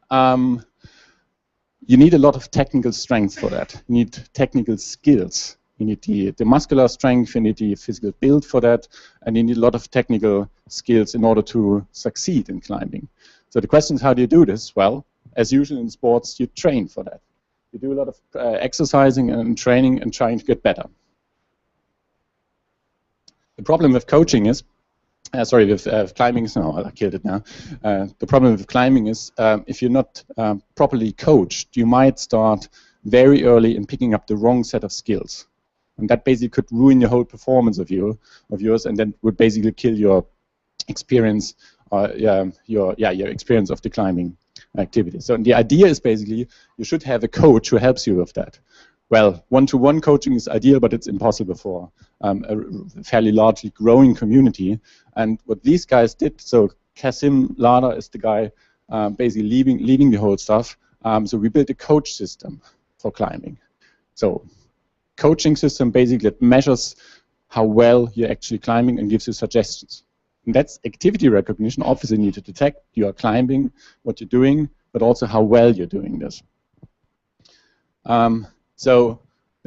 You need a lot of technical strength for that. You need technical skills. You need the muscular strength, you need the physical build for that, and you need a lot of technical skills in order to succeed in climbing. So the question is, how do you do this? Well, as usual in sports, you train for that. You do a lot of exercising and training and trying to get better. The problem with coaching is, with climbing is, no, I killed it now. The problem with climbing is, if you're not properly coached, you might start very early in picking up the wrong set of skills. And that basically could ruin your whole performance of yours, and then would basically kill your experience, your experience of the climbing activity. So the idea is basically you should have a coach who helps you with that. Well, one-to-one coaching is ideal, but it's impossible for a fairly largely growing community. And what these guys did, so Kasim Lada is the guy basically leading the whole stuff. So we built a coach system for climbing. So coaching system basically that measures how well you're actually climbing and gives you suggestions. And that's activity recognition. Obviously, you need to detect you are climbing, what you're doing, but also how well you're doing this. So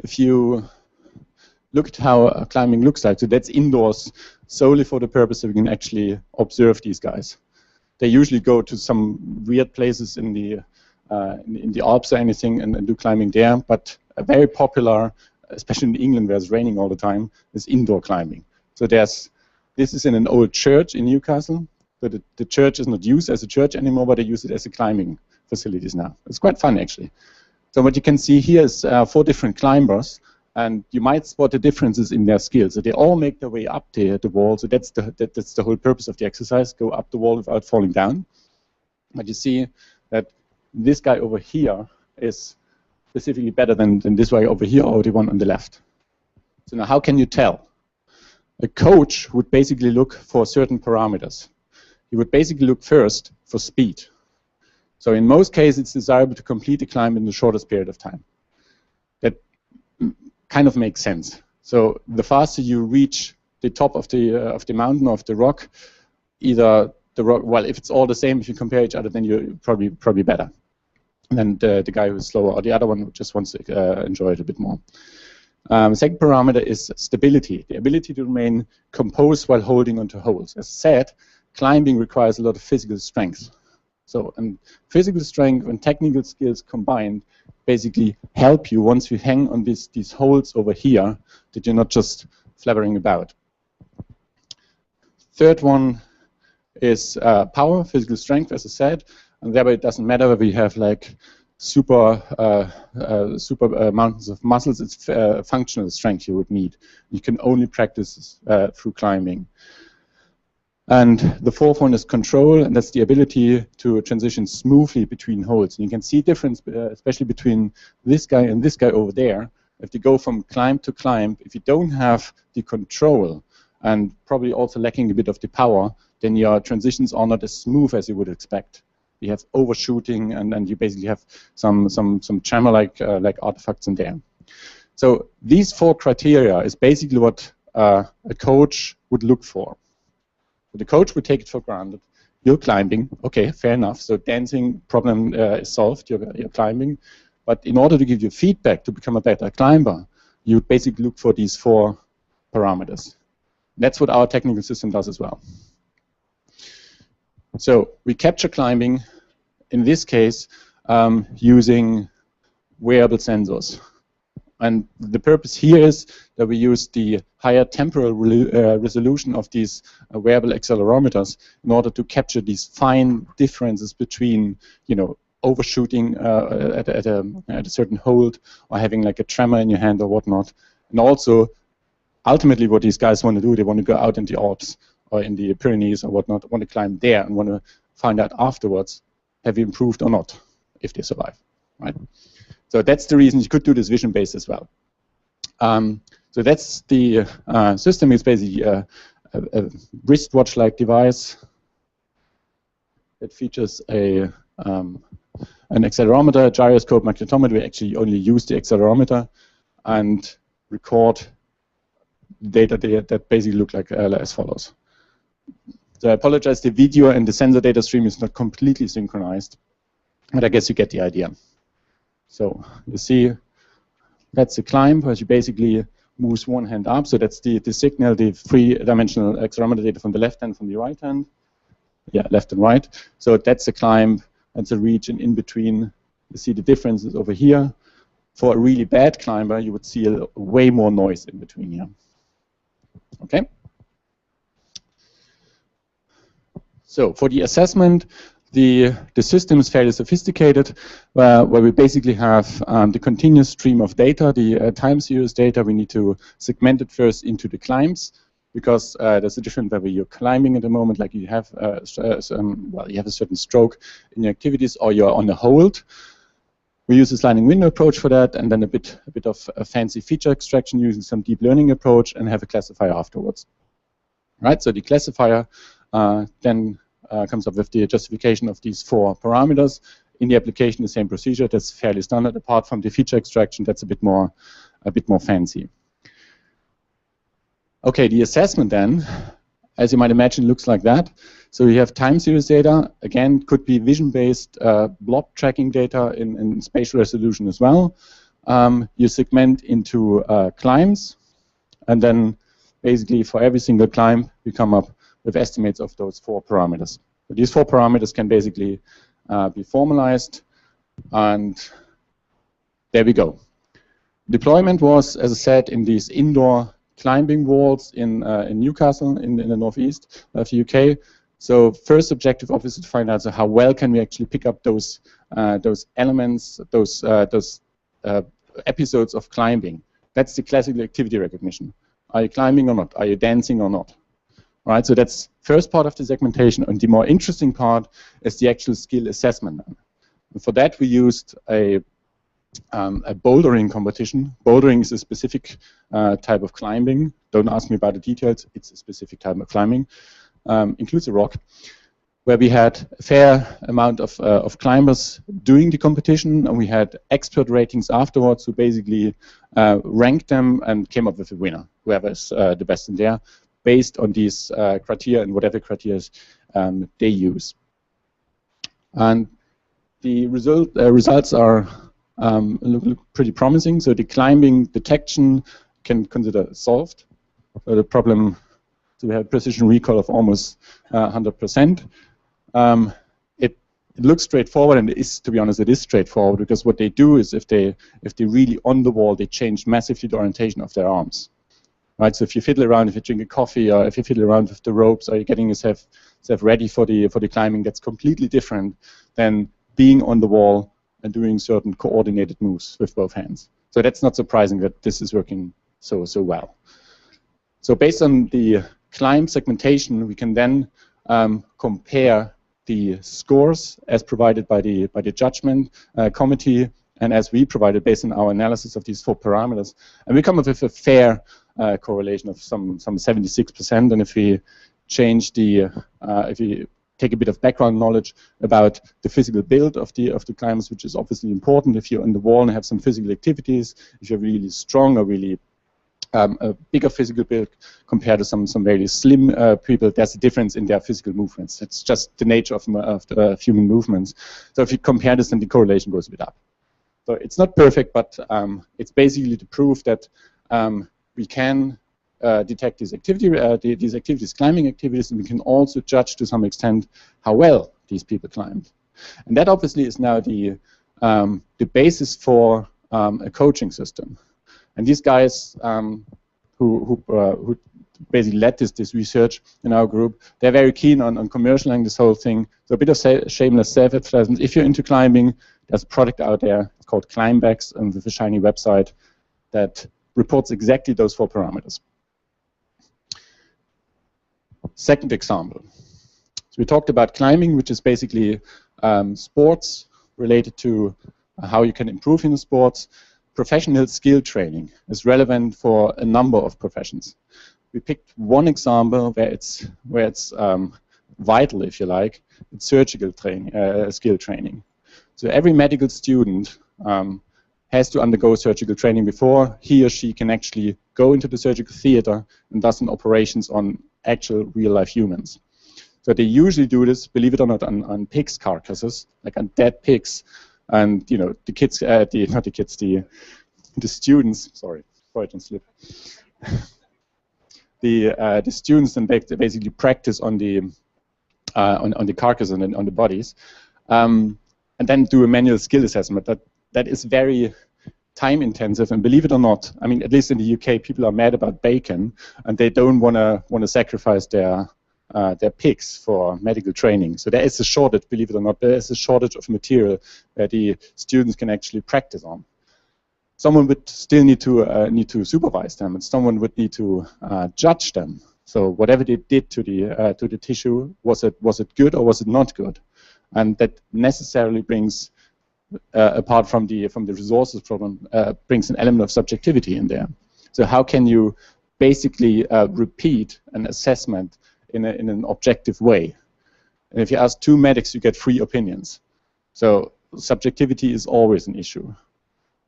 if you look at how climbing looks like, so that's indoors solely for the purpose that we can actually observe these guys. They usually go to some weird places in the Alps or anything and do climbing there, but a very popular, especially in England where it's raining all the time, is indoor climbing. So this is in an old church in Newcastle. So the church is not used as a church anymore, but they use it as a climbing facilities now. It's quite fun, actually. So what you can see here is 4 different climbers, and you might spot the differences in their skills. So they all make their way up the wall. So that's the whole purpose of the exercise: go up the wall without falling down. But you see that this guy over here is specifically better than this guy over here or the one on the left. So now, how can you tell? A coach would basically look for certain parameters. He would basically look first for speed. So in most cases, it's desirable to complete the climb in the shortest period of time. That kind of makes sense. So the faster you reach the top of the mountain or of the rock, either the rock, well, if it's all the same, if you compare each other, then you're probably better than the guy who's slower, or the other one who just wants to enjoy it a bit more. Second parameter is stability, the ability to remain composed while holding onto holds. As said, climbing requires a lot of physical strength. So, and physical strength and technical skills combined basically help you once you hang on these holds over here, that you're not just flapping about. Third one is power, physical strength, as I said, and thereby it doesn't matter whether you have like super mountains of muscles. It's functional strength you would need. You can only practice through climbing. And the fourth one is control, and that's the ability to transition smoothly between holds. And you can see difference, especially between this guy and this guy over there. If you go from climb to climb, if you don't have the control and probably also lacking a bit of the power, then your transitions are not as smooth as you would expect. You have overshooting, and you basically have some tremor-like artifacts in there. So these 4 criteria is basically what a coach would look for. The coach would take it for granted. You're climbing, okay, fair enough. So dancing problem is solved. You're climbing, but in order to give you feedback to become a better climber, you basically look for these 4 parameters. That's what our technical system does as well. So we capture climbing. In this case, using wearable sensors. And the purpose here is that we use the higher temporal resolution of these wearable accelerometers in order to capture these fine differences between, you know, overshooting at a certain hold, or having like a tremor in your hand or whatnot. And also, ultimately, what these guys want to do, they want to go out in the Alps or in the Pyrenees or whatnot, want to climb there and want to find out afterwards, have you improved or not, if they survive, right? So that's the reason you could do this vision-based as well. So that's the system. It's basically a wristwatch-like device that features an accelerometer, gyroscope, magnetometer. We actually only use the accelerometer and record data that basically look like as follows. So I apologize, the video and the sensor data stream is not completely synchronized, but I guess you get the idea. So you see, that's the climb, where you basically moves one hand up. So that's the signal, the three-dimensional accelerometer data from the left hand, from the right hand. Yeah, left and right. So that's the climb. That's a region in between. You see the differences over here. For a really bad climber, you would see way more noise in between here. Okay. So for the assessment, the system is fairly sophisticated, where we basically have the continuous stream of data, the time series data. We need to segment it first into the climbs, because there's a different whether you're climbing at the moment, like you have well, you have a certain stroke in your activities, or you're on a hold. We use a sliding window approach for that, and then a bit of a fancy feature extraction using some deep learning approach, and have a classifier afterwards. Right. So the classifier then comes up with the justification of these 4 parameters. In the application, the same procedure. That's fairly standard. Apart from the feature extraction, that's a bit more fancy. Okay, the assessment then, as you might imagine, looks like that. So you have time series data. Again, could be vision-based blob tracking data in spatial resolution as well. You segment into climbs, and then basically for every single climb, we come up with estimates of those 4 parameters. So these 4 parameters can basically be formalized, and there we go. Deployment was, as I said, in these indoor climbing walls in Newcastle in the northeast of the UK. So first objective, obviously, to find out how well can we actually pick up those elements, those episodes of climbing. That's the classical activity recognition. Are you climbing or not? Are you dancing or not? All right, so that's first part of the segmentation, and the more interesting part is the actual skill assessment. And for that, we used a bouldering competition. Bouldering is a specific type of climbing. Don't ask me about the details. It's a specific type of climbing. Includes a rock, where we had a fair amount of climbers doing the competition, and we had expert ratings afterwards who basically ranked them and came up with a winner, whoever's the best in there, based on these criteria and whatever criteria they use. And the results are look pretty promising. So the climbing detection can consider solved. So the problem, so we have precision recall of almost 100%. It looks straightforward, and it is, to be honest, it is straightforward, because what they do is if they're really on the wall, they change massively the orientation of their arms. Right, so if you fiddle around, if you drink a coffee, or if you fiddle around with the ropes, or you're getting yourself ready for the climbing, that's completely different than being on the wall and doing certain coordinated moves with both hands. So that's not surprising that this is working so well. So based on the climb segmentation, we can then compare the scores as provided by the judgment committee, and as we provided based on our analysis of these 4 parameters, and we come up with a fair correlation of some 76%. And if we change the, if we take a bit of background knowledge about the physical build of the climbers, which is obviously important. If you're on the wall and have some physical activities, if you're really strong or really a bigger physical build compared to some very slim people, there's a difference in their physical movements. It's just the nature of human movements. So if you compare this, then the correlation goes a bit up. So it's not perfect, but it's basically to prove that we can detect these activities, climbing activities, and we can also judge to some extent how well these people climbed. And that obviously is now the the basis for a coaching system. And these guys who basically led this research in our group, they're very keen on commercializing this whole thing. So a bit of shameless self-advertisement. If you're into climbing, there's a product out there called Climbx, and with a shiny website that reports exactly those 4 parameters. Second example. So we talked about climbing, which is basically sports related to how you can improve in the sports. Professional skill training is relevant for a number of professions. We picked one example where it's vital, if you like. It's surgical skill training. So every medical student has to undergo surgical training before he or she can actually go into the surgical theater and do some operations on actual real-life humans. So they usually do this, believe it or not, on pigs' carcasses, like on dead pigs. And you know, the kids, the students. Sorry, Freudian slip. The students then basically practice on the carcass and on the bodies, and then do a manual skill assessment. That is very time intensive, and believe it or not, I mean, at least in the UK, people are mad about bacon, and they don't want to sacrifice their pigs for medical training. So there is a shortage, believe it or not, there is a shortage of material that the students can actually practice on. Someone would still need to supervise them, and someone would need to judge them. So whatever they did to the tissue, was it good or was it not good? And that necessarily brings, apart from the resources problem, brings an element of subjectivity in there. So how can you basically repeat an assessment in an objective way? And if you ask 2 medics, you get 3 opinions. So subjectivity is always an issue.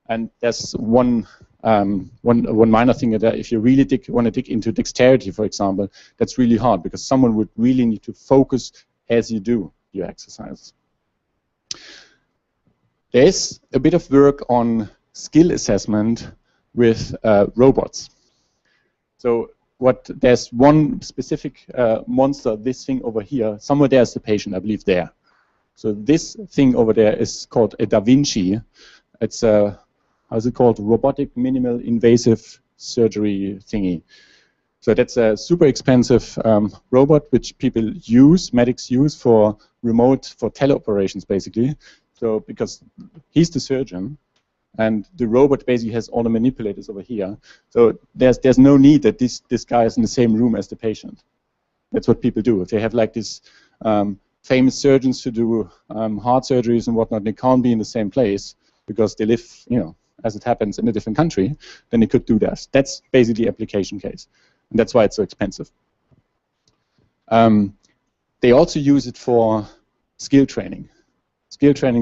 And there's one minor thing that if you really want to dig into dexterity, for example, that's really hard because someone would really need to focus as you do your exercises. There is a bit of work on skill assessment with robots. So there's one specific monster, this thing over here. Somewhere there's the patient, I believe, there. So this thing over there is called a Da Vinci. It's a, how's it called? Robotic minimal invasive surgery thingy. So that's a super expensive robot which medics use for teleoperations, basically. So because he's the surgeon, and the robot basically has all the manipulators over here. So there's no need that this guy is in the same room as the patient. That's what people do. If they have like these famous surgeons who do heart surgeries and whatnot, they can't be in the same place because they live, you know, as it happens, in a different country, then they could do that. That's basically the application case. And that's why it's so expensive. They also use it for skill training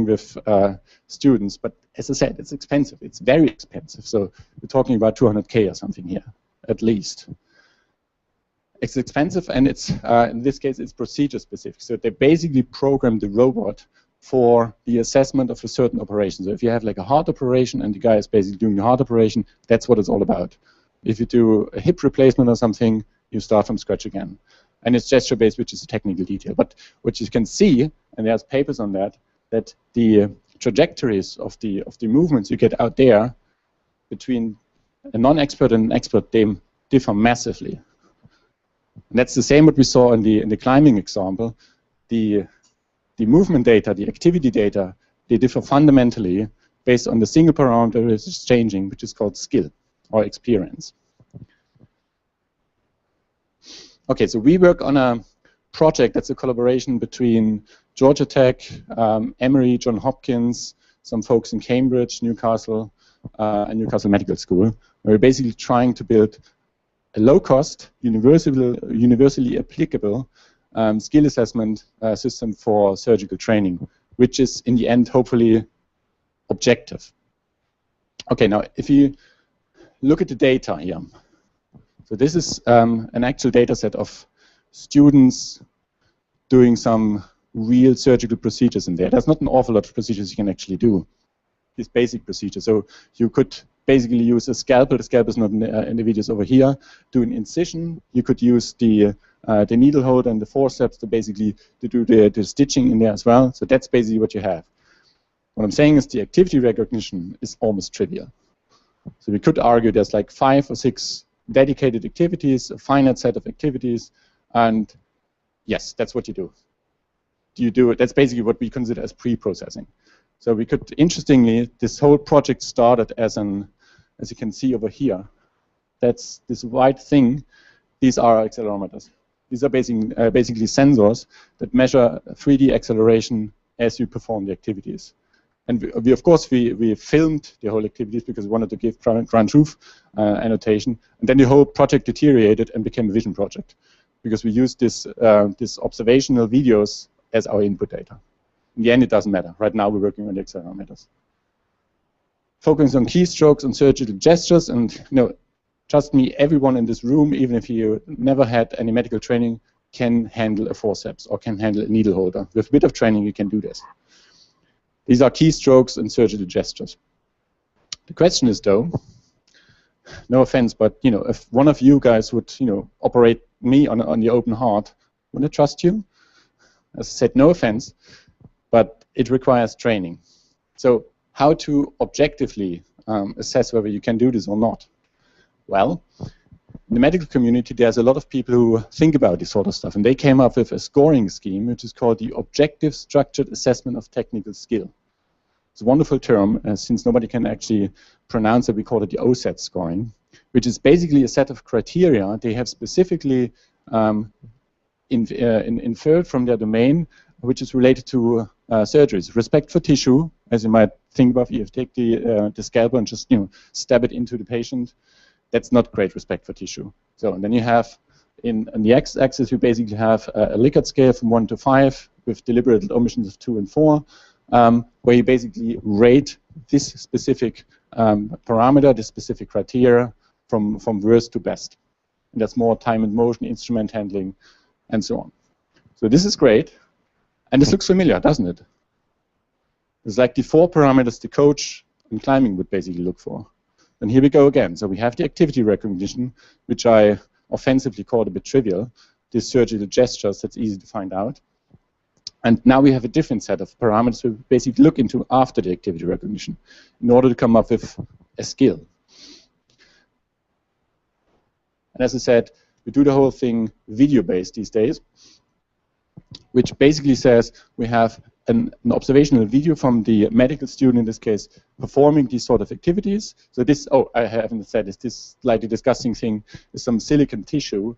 with students. But as I said, it's expensive. It's very expensive. So we're talking about 200K or something here, at least. It's expensive, and it's in this case, it's procedure specific. So they basically program the robot for the assessment of a certain operation. So if you have like a heart operation and the guy is basically doing the heart operation, that's what it's all about. If you do a hip replacement or something, you start from scratch again. And it's gesture-based, which is a technical detail. But what you can see, and there's papers on that the trajectories of the movements you get out there between a non-expert and an expert, they differ massively. And that's the same what we saw in the climbing example. The movement data, the activity data, they differ fundamentally based on the single parameter that is changing, which is called skill or experience. Okay, so we work on a project that's a collaboration between Georgia Tech, Emory, Johns Hopkins, some folks in Cambridge, Newcastle, and Newcastle Medical School. We're basically trying to build a low-cost, universally applicable skill assessment system for surgical training, which is, in the end, hopefully objective. Okay, now, if you look at the data here, so this is an actual data set of students doing some real surgical procedures in there. There's not an awful lot of procedures you can actually do, these basic procedures. So you could basically use a scalpel. The scalpel is not in the videos over here. Do an incision. You could use the needle hold and the forceps to basically do the stitching in there as well. So that's basically what you have. What I'm saying is the activity recognition is almost trivial. So we could argue there's like 5 or 6 dedicated activities, a finite set of activities, and yes, that's what you do. That's basically what we consider as pre-processing. So we could, interestingly, this whole project started as you can see over here, that's this white thing. These are accelerometers. These are basically sensors that measure 3D acceleration as you perform the activities. And we of course, we filmed the whole activities because we wanted to give ground truth annotation. And then the whole project deteriorated and became a vision project because we used this observational videos as our input data. In the end, it doesn't matter. Right now, we're working on the accelerometers. Focusing on keystrokes and surgical gestures, and trust me, everyone in this room, even if you never had any medical training, can handle a forceps or can handle a needle holder. With a bit of training, you can do this. These are keystrokes and surgical gestures. The question is, though, no offense, but if one of you guys would, operate me on the open heart, would I trust you? As I said, no offense, but it requires training. So how to objectively assess whether you can do this or not? Well, in the medical community, there's a lot of people who think about this sort of stuff, and they came up with a scoring scheme, which is called the Objective Structured Assessment of Technical Skill. It's a wonderful term, since nobody can actually pronounce it, we call it the OSAT scoring, which is basically a set of criteria they have specifically inferred from their domain, which is related to surgeries. Respect for tissue, as you might think about, if you take the scalpel and just stab it into the patient, that's not great respect for tissue. So, and then you have, on the x-axis, we basically have a Likert scale from 1 to 5 with deliberate omissions of 2 and 4, where you basically rate this specific parameter, this specific criteria, from worst to best. And that's more time and motion, instrument handling, and so on. So this is great, and this looks familiar, doesn't it? It's like the 4 parameters the coach in climbing would basically look for. And here we go again. So we have the activity recognition, which I offensively called a bit trivial. These surgical gestures, that's easy to find out. And now we have a different set of parameters we basically look into after the activity recognition in order to come up with a skill. And as I said, we do the whole thing video-based these days, which basically says we have an observational video from the medical student, in this case, performing these sort of activities. So this, I haven't said this slightly disgusting thing is some silicon tissue,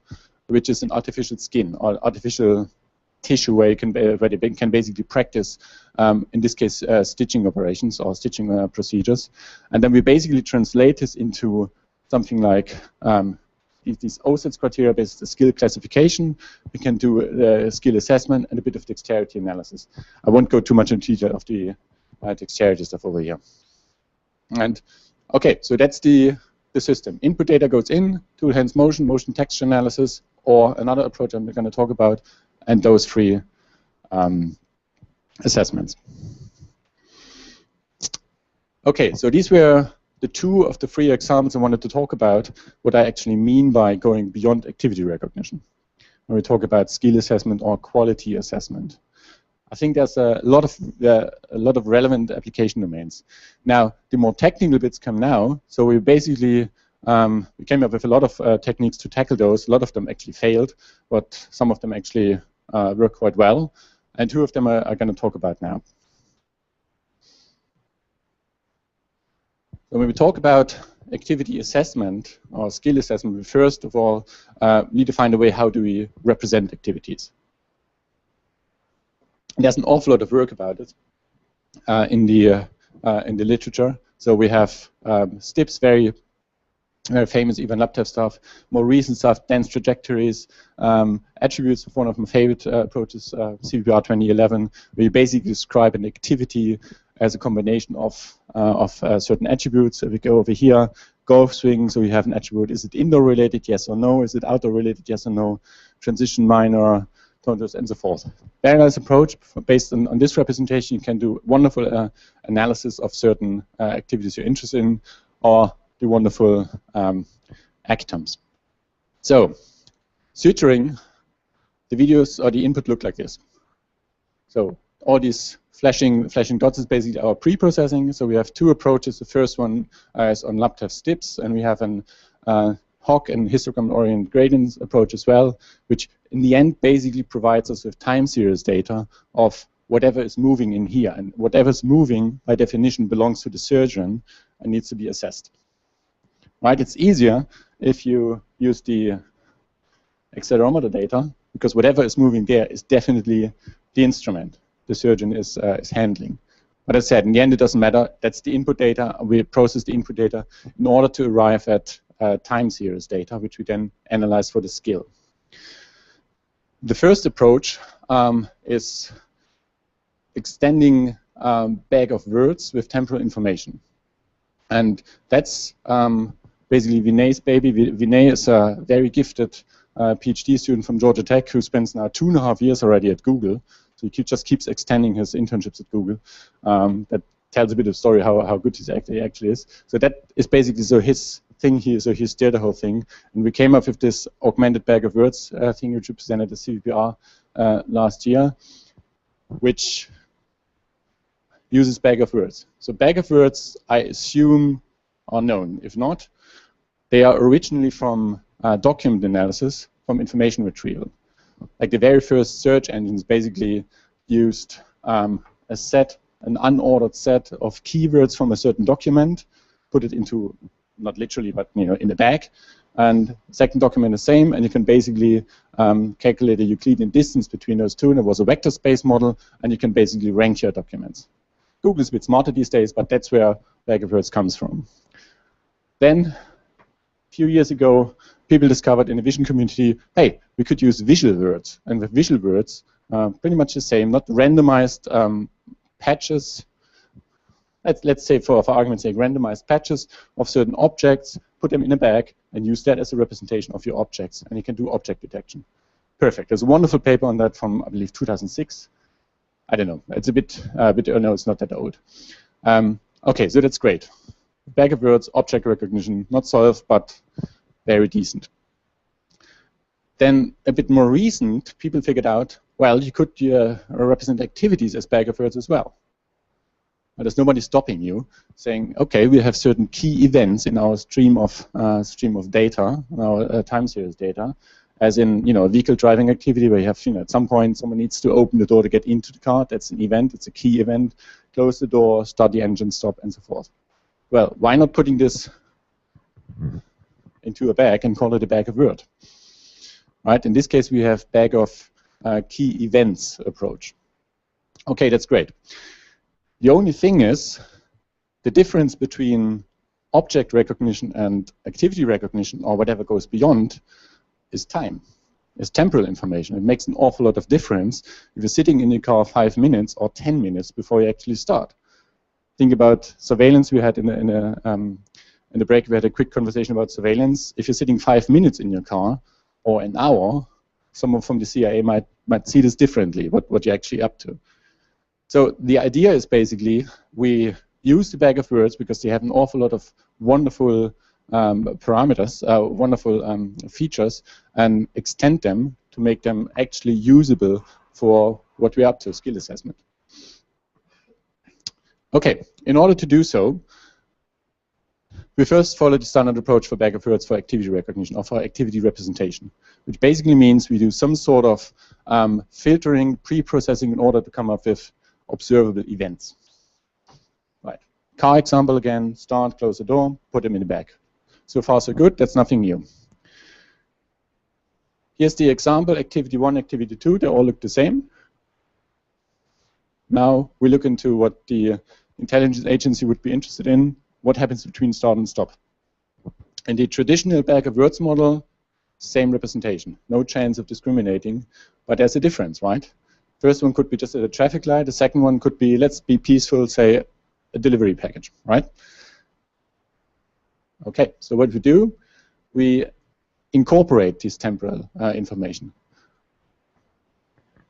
which is an artificial skin or artificial tissue where they can basically practice, in this case, stitching operations or stitching procedures. And then we basically translate this into something like these OSAT criteria based skill classification. We can do a skill assessment and a bit of dexterity analysis. I won't go too much into detail of the dexterity stuff over here. And okay, so that's the system. Input data goes in, tool hands motion, motion texture analysis, or another approach I'm going to talk about, and those 3 assessments. Okay, so these were the 2 of the 3 examples I wanted to talk about, what I actually mean by going beyond activity recognition when we talk about skill assessment or quality assessment. I think there's a lot of relevant application domains. Now, the more technical bits come now, so we basically we came up with a lot of techniques to tackle those. A lot of them actually failed, but some of them actually work quite well, and 2 of them are going to talk about now. So when we talk about activity assessment or skill assessment, we first of all need to find a way how do we represent activities. And there's an awful lot of work about it in the literature. So we have STIPS, very famous Ivan Laptev stuff, more recent stuff, dense trajectories, attributes of one of my favorite approaches, CVPR 2011, where you basically describe an activity as a combination of certain attributes. So we go over here, golf swing, so we have an attribute, is it indoor related, yes or no, is it outdoor related, yes or no, transition minor, tonsils, and so forth. Very nice approach. Based on this representation, you can do wonderful analysis of certain activities you're interested in, or do wonderful ACTOMs. So, suturing, the videos or the input look like this. So, all these flashing dots is basically our pre-processing. So we have two approaches. The first one is on LabTEV STIPs, and we have an HOG and histogram-oriented gradients approach as well, which in the end basically provides us with time series data of whatever is moving in here. And whatever is moving, by definition, belongs to the surgeon and needs to be assessed. Right? It's easier if you use the accelerometer data, because whatever is moving there is definitely the instrument the surgeon is handling. But as I said, in the end, it doesn't matter. That's the input data. We process the input data in order to arrive at time series data, which we then analyze for the skill. The first approach is extending bag of words with temporal information. And that's basically Vinay's baby. Vinay is a very gifted PhD student from Georgia Tech who spends now 2.5 years already at Google. So he just keeps extending his internships at Google. That tells a bit of story how good he actually is. So that is basically his thing here. So he steered the whole thing. And we came up with this augmented bag of words thing which we presented at CVPR last year, which uses bag of words. So bag of words, I assume, are known. If not, they are originally from document analysis, from information retrieval. Like the very first search engines basically used an unordered set of keywords from a certain document, put it into, not literally, but in a bag, and the second document the same, and you can basically calculate a Euclidean distance between those two, and it was a vector space model, and you can basically rank your documents. Google is a bit smarter these days, but that's where bag of words comes from. Then, a few years ago, people discovered in the vision community, hey, we could use visual words. And with visual words, pretty much the same, not randomized patches. Let's say, for argument's sake, randomized patches of certain objects, put them in a bag, and use that as a representation of your objects. And you can do object detection. Perfect. There's a wonderful paper on that from, I believe, 2006. I don't know. It's a bit no, it's not that old. Okay, so that's great. Bag of words, object recognition, not solved, but very decent. Then, a bit more recent, people figured out, well, you could represent activities as bag of words as well. But there's nobody stopping you, saying, okay, we have certain key events in our stream of data, our time series data, as in, a vehicle driving activity where you have, at some point someone needs to open the door to get into the car. That's an event. It's a key event. Close the door, start the engine, stop, and so forth. Well, why not putting this into a bag and call it a bag of words? Right? In this case, we have bag of key events approach. Okay, that's great. The only thing is, the difference between object recognition and activity recognition, or whatever goes beyond, is time. It's temporal information. It makes an awful lot of difference if you're sitting in your car 5 minutes or 10 minutes before you actually start. Think about surveillance. We had in the break, we had a quick conversation about surveillance. If you're sitting 5 minutes in your car or an hour, someone from the CIA might see this differently, what you're actually up to. So the idea is basically we use the bag of words because they have an awful lot of wonderful parameters, wonderful features, and extend them to make them actually usable for what we're up to, skill assessment. Okay, in order to do so, we first follow the standard approach for bag of words for activity recognition, or for activity representation, which basically means we do some sort of filtering, pre-processing in order to come up with observable events. Right. Car example again, start, close the door, put them in the bag. So far so good, that's nothing new. Here's the example, activity 1, activity 2, they all look the same. Now we look into what the intelligence agency would be interested in, what happens between start and stop. In the traditional bag of words model, same representation, no chance of discriminating, but there's a difference, right? First one could be just at a traffic light, the second one could be, let's be peaceful, say a delivery package, right? Okay, so what we do, we incorporate this temporal information.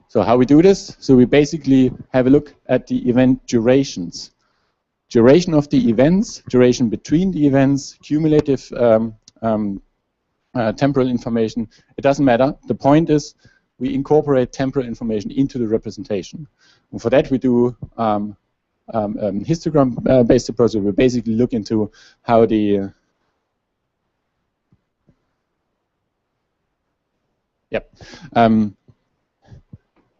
So how we do this? So we basically have a look at the event durations. Duration of the events, duration between the events, cumulative temporal information. It doesn't matter. The point is we incorporate temporal information into the representation. And for that, we do histogram-based approach. We basically look into how the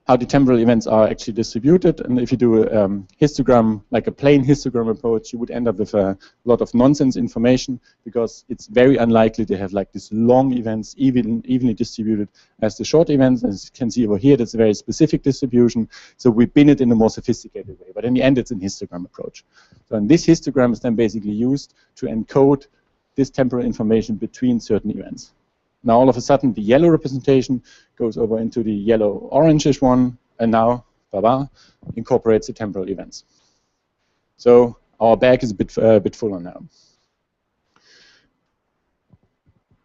how the temporal events are actually distributed. And if you do a histogram, like a plain histogram approach, you would end up with a lot of nonsense information, because it's very unlikely to have like these long events evenly distributed as the short events. As you can see over here, that's a very specific distribution. So we bin it in a more sophisticated way. But in the end, it's an histogram approach. So and this histogram is then basically used to encode this temporal information between certain events. Now all of a sudden the yellow representation goes over into the yellow-orangish one, and now baba incorporates the temporal events. So our bag is a bit fuller now.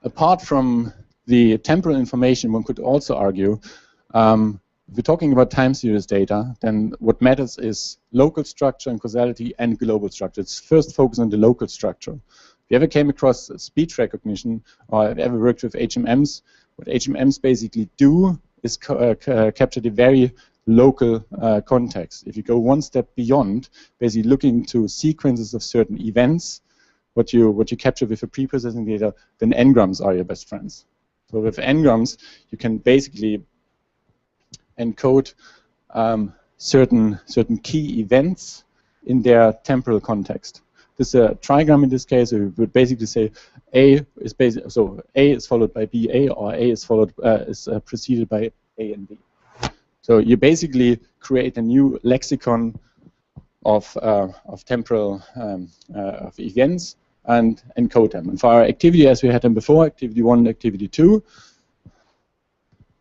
Apart from the temporal information, one could also argue, if we're talking about time series data, then what matters is local structure and causality and global structure. It's first focus on the local structure. If you ever came across speech recognition or have ever worked with HMMs, what HMMs basically do is capture the very local context. If you go one step beyond, basically looking to sequences of certain events, what you capture with a pre-processing data, then n-grams are your best friends. So with n-grams, you can basically encode certain key events in their temporal context. This is a trigram in this case. So we would basically say A is followed by BA, or A is preceded by A and B. So you basically create a new lexicon of temporal of events and encode them. And for our activity, as we had them before, activity 1 and activity 2,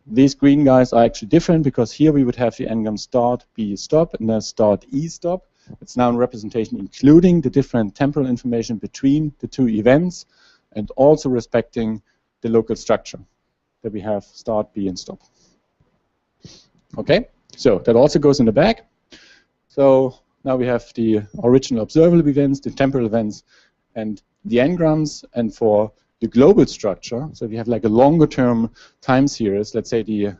these green guys are actually different, because here we would have the n-gram start, B stop, and then start, E stop. It's now a representation including the different temporal information between the two events, and also respecting the local structure that we have start, B, and stop. Okay, so that also goes in the back. So now we have the original observable events, the temporal events, and the n-grams. And for the global structure, so if you have like a longer term time series, let's say the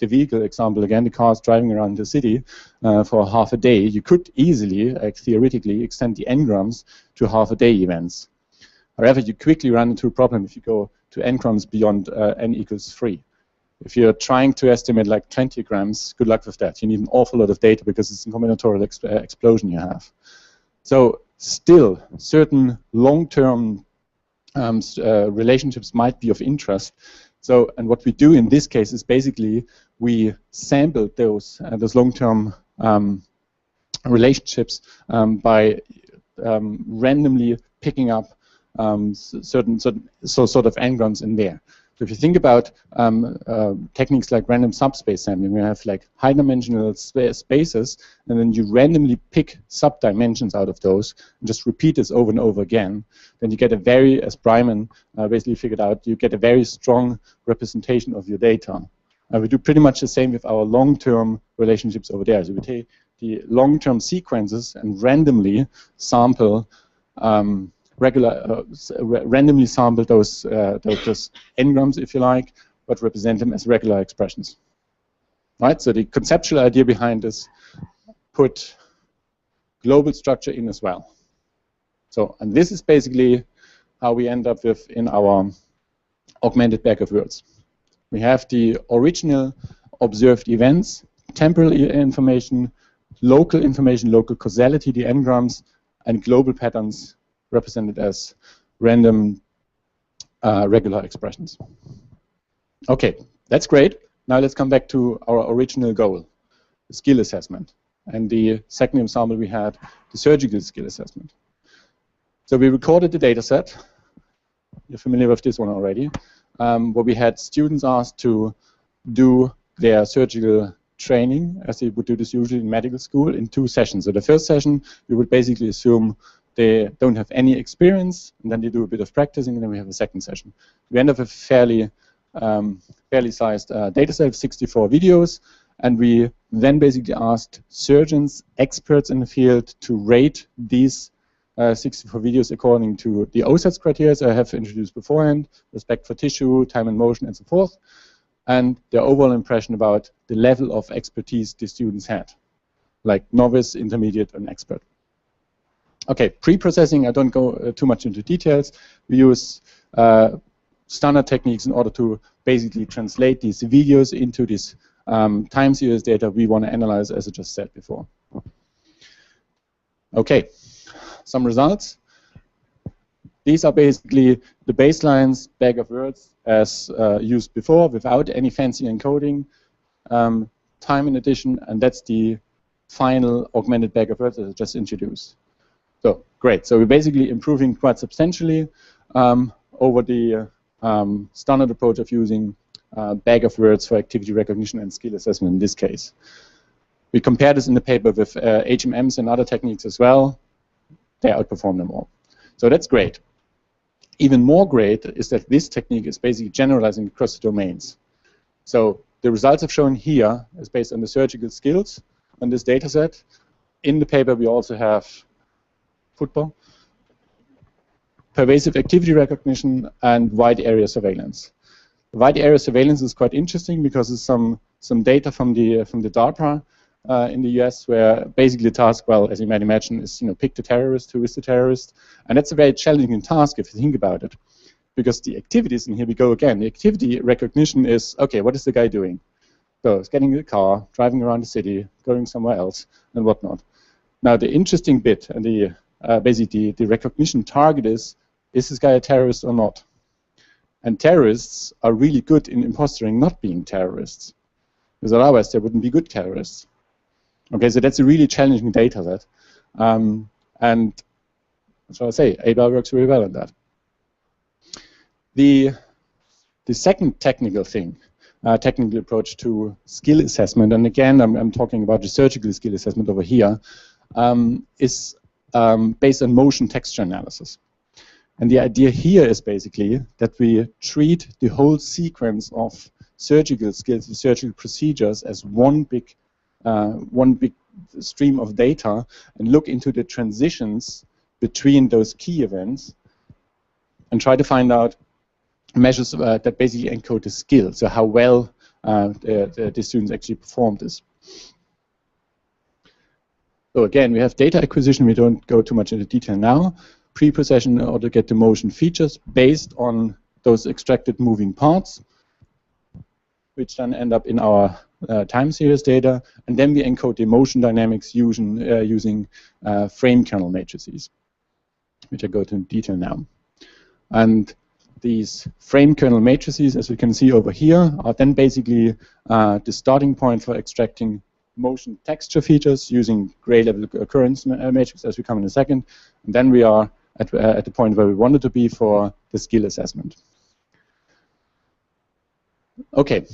vehicle example again, the cars driving around the city for half a day, you could easily, theoretically, extend the n-grams to half a day events. However, you quickly run into a problem if you go to n-grams beyond n equals 3. If you're trying to estimate like 20 grams, good luck with that. You need an awful lot of data, because it's a combinatorial explosion you have. So still, certain long-term relationships might be of interest. So, and what we do in this case is basically we sample those long-term relationships by randomly picking up certain sort of n-grams in there. So if you think about techniques like random subspace sampling, we have like high-dimensional spaces, and then you randomly pick subdimensions out of those and just repeat this over and over again. Then you get a very, as Bryman basically figured out, you get a very strong representation of your data. We do pretty much the same with our long-term relationships over there. So we take the long-term sequences and randomly sample randomly sample those n-grams, if you like, but represent them as regular expressions. Right? So the conceptual idea behind this, put global structure in as well. So, and this is basically how we end up with in our augmented bag of words. We have the original observed events, temporal information, local causality, the n-grams, and global patterns represented as random regular expressions. Okay, that's great. Now let's come back to our original goal, the skill assessment. And the second example we had, the surgical skill assessment. So we recorded the data set. You're familiar with this one already. Where we had students asked to do their surgical training, as they would do this usually in medical school, in 2 sessions. So the first session, we would basically assume they don't have any experience, and then they do a bit of practicing, and then we have a second session. We end up with a fairly sized data set of 64 videos, and we then basically asked surgeons, experts in the field, to rate these 64 videos according to the OSATS criteria I have introduced beforehand, respect for tissue, time and motion, and so forth. and their overall impression about the level of expertise the students had, like novice, intermediate, and expert. Okay, pre-processing, I don't go too much into details. We use standard techniques in order to basically translate these videos into this time series data we want to analyze, as I just said before. Okay, some results. These are basically the baselines, bag of words, as used before, without any fancy encoding, time in addition, and that's the final augmented bag of words that I just introduced. So, great. So we're basically improving quite substantially over the standard approach of using bag of words for activity recognition and skill assessment in this case. We compare this in the paper with HMMs and other techniques as well. They outperform them all. So that's great. Even more great is that this technique is basically generalizing across the domains. So the results I've shown here is based on the surgical skills on this data set. In the paper we also have football, pervasive activity recognition, and wide area surveillance. The wide area surveillance is quite interesting because it's some data from the DARPA in the US, where basically the task, well, as you might imagine, is pick the terrorist, who is the terrorist, and that's a very challenging task if you think about it, because the activities, and here we go again, the activity recognition is, okay, what is the guy doing? So it's getting in the car, driving around the city, going somewhere else, and whatnot. Now the interesting bit, and the basically the recognition target is this guy a terrorist or not? And terrorists are really good in impostering not being terrorists, because otherwise they wouldn't be good terrorists. Okay, so that's a really challenging data set. And what shall I say? ABAR works really well on that. The second technical thing, technical approach to skill assessment, and again, I'm talking about the surgical skill assessment over here, is based on motion texture analysis. And the idea here is basically that we treat the whole sequence of surgical skills, the surgical procedures, as one big stream of data, and look into the transitions between those key events and try to find out measures that basically encode the skill, so how well the students actually performed this. So again, we have data acquisition. We don't go too much into detail now. Pre-procession in order to get the motion features based on those extracted moving parts, which then end up in our time series data, and then we encode the motion dynamics using frame kernel matrices, which I go into detail now. And these frame kernel matrices, as we can see over here, are then basically the starting point for extracting motion texture features using gray level occurrence matrix, as we come in a second, and then we are at the point where we wanted to be for the skill assessment. Okay.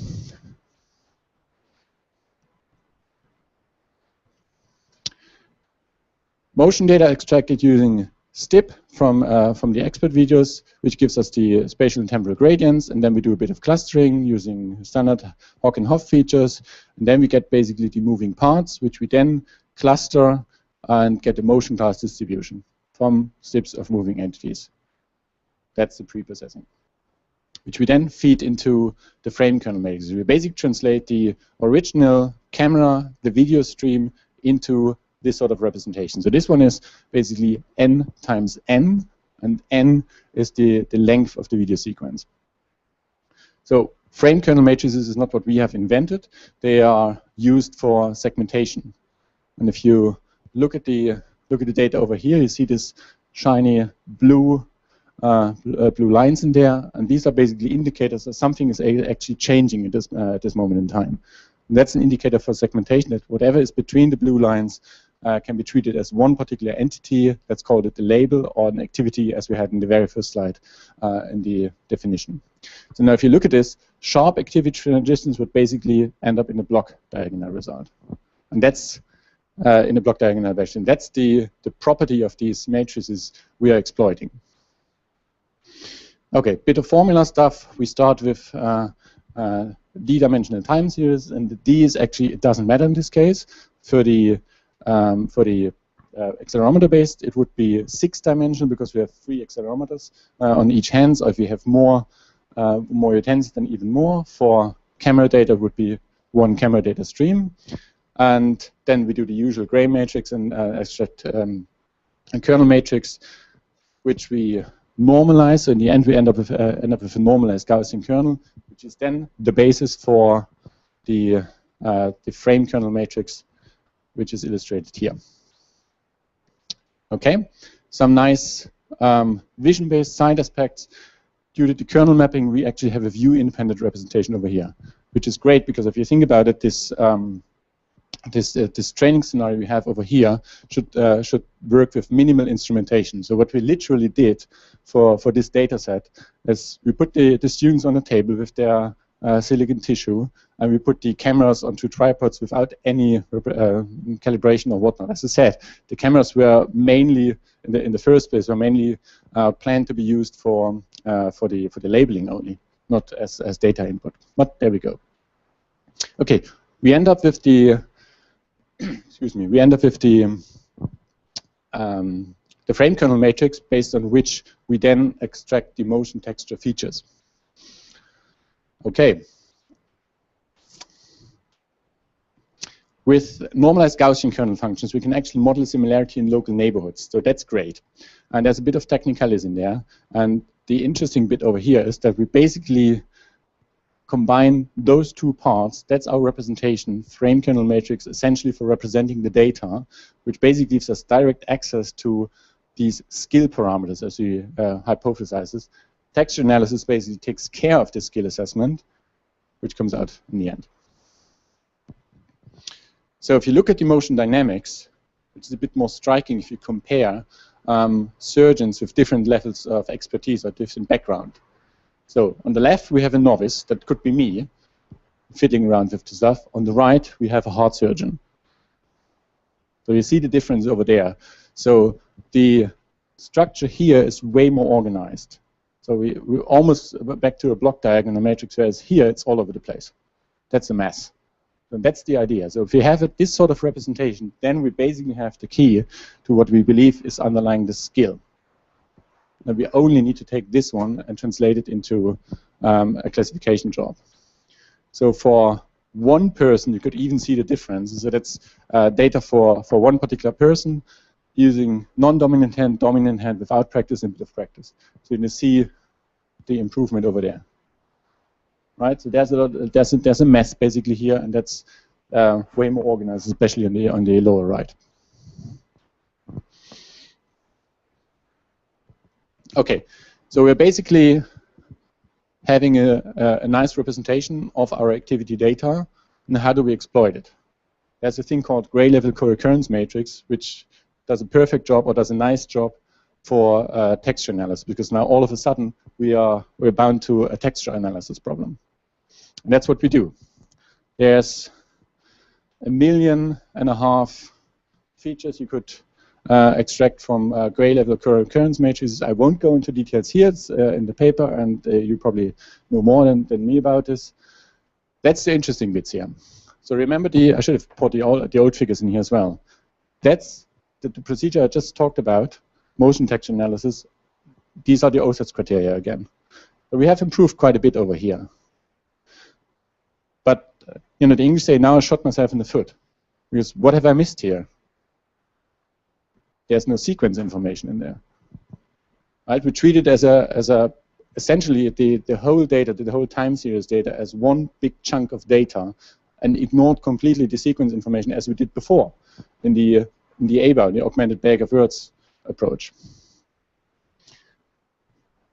Motion data extracted using STIP from the expert videos, which gives us the spatial and temporal gradients, and then we do a bit of clustering using standard Hock and Hopf features, and then we get basically the moving parts, which we then cluster and get the motion class distribution from STIPs of moving entities. That's the pre-processing, which we then feed into the frame kernel matrix. We basically translate the original camera, the video stream, into this sort of representation. So this one is basically n times n, and n is the length of the video sequence. So frame kernel matrices is not what we have invented. They are used for segmentation. And if you look at the data over here, you see this shiny blue lines in there, and these are basically indicators that something is actually changing at this moment in time. And that's an indicator for segmentation, that whatever is between the blue lines can be treated as one particular entity. Let's call it the label or an activity, as we had in the very first slide in the definition. So now if you look at this, sharp activity transitions would basically end up in a block diagonal result. And that's in a block diagonal version. That's the property of these matrices we are exploiting. Okay, bit of formula stuff. We start with d-dimensional time series, and the d is actually, it doesn't matter in this case. For the accelerometer based, it would be 6-dimensional because we have 3 accelerometers on each hand. So if we have more utensils, then even more. For camera data would be one camera data stream. And then we do the usual gray matrix and extract a kernel matrix, which we normalize. So in the end, we end up with a normalized Gaussian kernel, which is then the basis for the frame kernel matrix, which is illustrated here. Okay, some nice vision-based side aspects. Due to the kernel mapping, we actually have a view-independent representation over here, which is great because if you think about it, this training scenario we have over here should work with minimal instrumentation. So what we literally did for this data set is we put the students on a table with their silicon tissue, and we put the cameras onto tripods without any calibration or whatnot. As I said, the cameras were mainly in the first place were mainly planned to be used for the labeling only, not as data input. But there we go. Okay, we end up with the excuse me. We end up with the frame kernel matrix based on which we then extract the motion texture features. Okay. With normalized Gaussian kernel functions, we can actually model similarity in local neighborhoods. So that's great. And there's a bit of technicalism in there. And the interesting bit over here is that we basically combine those two parts. That's our representation, frame kernel matrix, essentially for representing the data, which basically gives us direct access to these skill parameters, as we hypothesizes. Texture analysis basically takes care of the skill assessment, which comes out in the end. So if you look at the motion dynamics, which is a bit more striking if you compare surgeons with different levels of expertise or different background. So on the left, we have a novice, that could be me, fiddling around with the stuff. On the right, we have a heart surgeon. So you see the difference over there. So the structure here is way more organized. So we're almost back to a block diagram, a matrix, whereas here it's all over the place. That's a mess. So that's the idea. So if we have this sort of representation, then we basically have the key to what we believe is underlying the skill. Now we only need to take this one and translate it into a classification job. So for one person, you could even see the difference. So that's data for one particular person using non-dominant hand, dominant hand without practice and with practice. So you can see the improvement over there. Right? So there's a mess basically here, and that's way more organized, especially on the lower right. Okay, so we're basically having a nice representation of our activity data, and how do we exploit it? There's a thing called gray level co-occurrence matrix, which does a perfect job or does a nice job for texture analysis, because now all of a sudden we're bound to a texture analysis problem. And that's what we do. There's 1.5 million features you could extract from gray level co-occurrence matrices. I won't go into details here. It's in the paper, and you probably know more than me about this. That's the interesting bits here. So remember I should have put the old figures in here as well. That's the procedure I just talked about, motion texture analysis. These are the OSATS criteria again. So we have improved quite a bit over here. But you know, the English say, now I shot myself in the foot. Because what have I missed here? There's no sequence information in there. Right? We treat it as essentially the whole data, the whole time series data, as one big chunk of data, and ignored completely the sequence information as we did before in the ABAW, the augmented bag of words approach.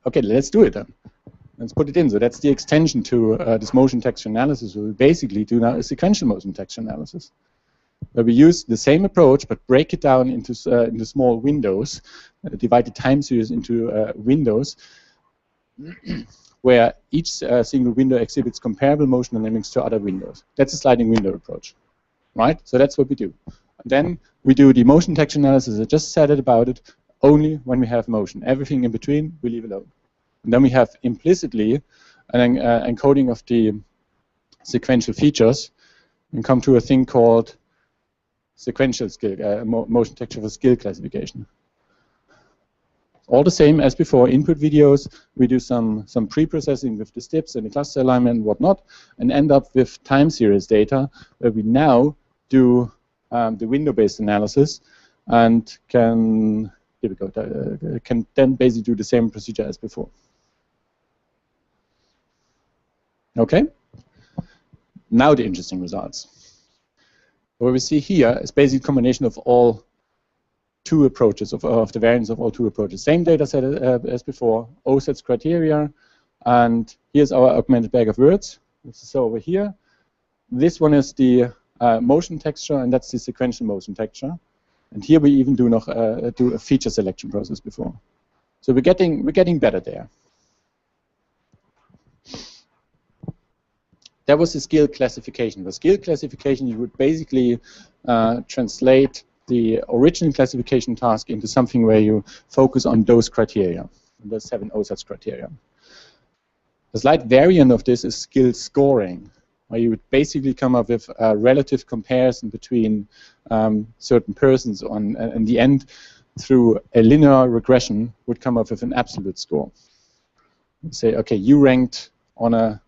Okay, let's do it then. Let's put it in. So that's the extension to this motion texture analysis. What we basically do now is sequential motion texture analysis, where we use the same approach but break it down into small windows, divide the time series into windows, where each single window exhibits comparable motion dynamics to other windows. That's a sliding window approach, right? So that's what we do. And then we do the motion texture analysis. I just said it about it, only when we have motion. Everything in between, we leave alone. And then we have implicitly an encoding of the sequential features and come to a thing called sequential skill, motion texture for skill classification. All the same as before, input videos, we do some pre-processing with the STIPs and the cluster alignment and whatnot, and end up with time series data, where we now do the window-based analysis and can, here we go, can then basically do the same procedure as before. Okay? Now the interesting results. What we see here is basically a combination of all two approaches, of the variance of all two approaches. Same data set as before, OSATS criteria, and here's our augmented bag of words. This is over here. This one is the motion texture, and that's the sequential motion texture. And here we even do a feature selection process before. So we're getting better there. That was the skill classification. The skill classification, you would basically translate the original classification task into something where you focus on those criteria, the 7 OSATS criteria. The slight variant of this is skill scoring, where you would basically come up with a relative comparison between certain persons and in the end, through a linear regression, would come up with an absolute score. Say, okay, you ranked on a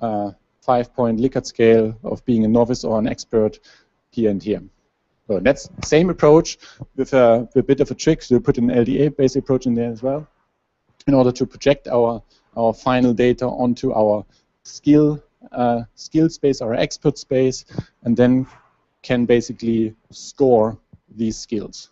5-point Likert scale of being a novice or an expert here and here. So that's the same approach with a bit of a trick. So we put an LDA-based approach in there as well, in order to project our final data onto our skill space, our expert space, and then can basically score these skills.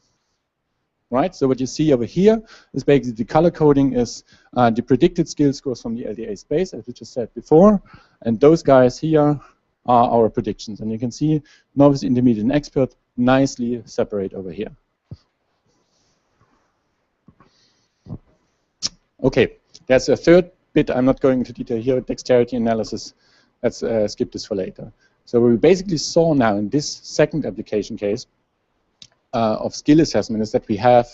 Right? So what you see over here is basically the color coding is the predicted skill scores from the LDA space, as we just said before, and those guys here are our predictions. And you can see novice, intermediate, and expert nicely separate over here. Okay, that's a third bit. I'm not going into detail here. Dexterity analysis. Let's skip this for later. So what we basically saw now in this second application case of skill assessment is that we have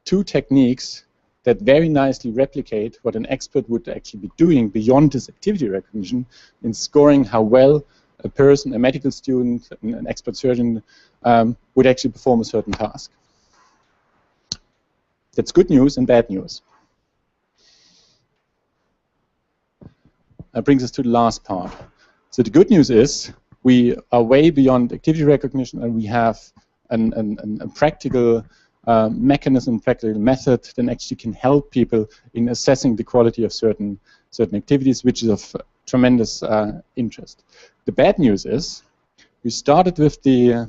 two techniques that very nicely replicate what an expert would actually be doing beyond this activity recognition in scoring how well a person, a medical student, an expert surgeon would actually perform a certain task. That's good news and bad news. That brings us to the last part. So the good news is we are way beyond activity recognition, and we have a practical mechanism, practical method that actually can help people in assessing the quality of certain activities, which is of tremendous interest. The bad news is we started with the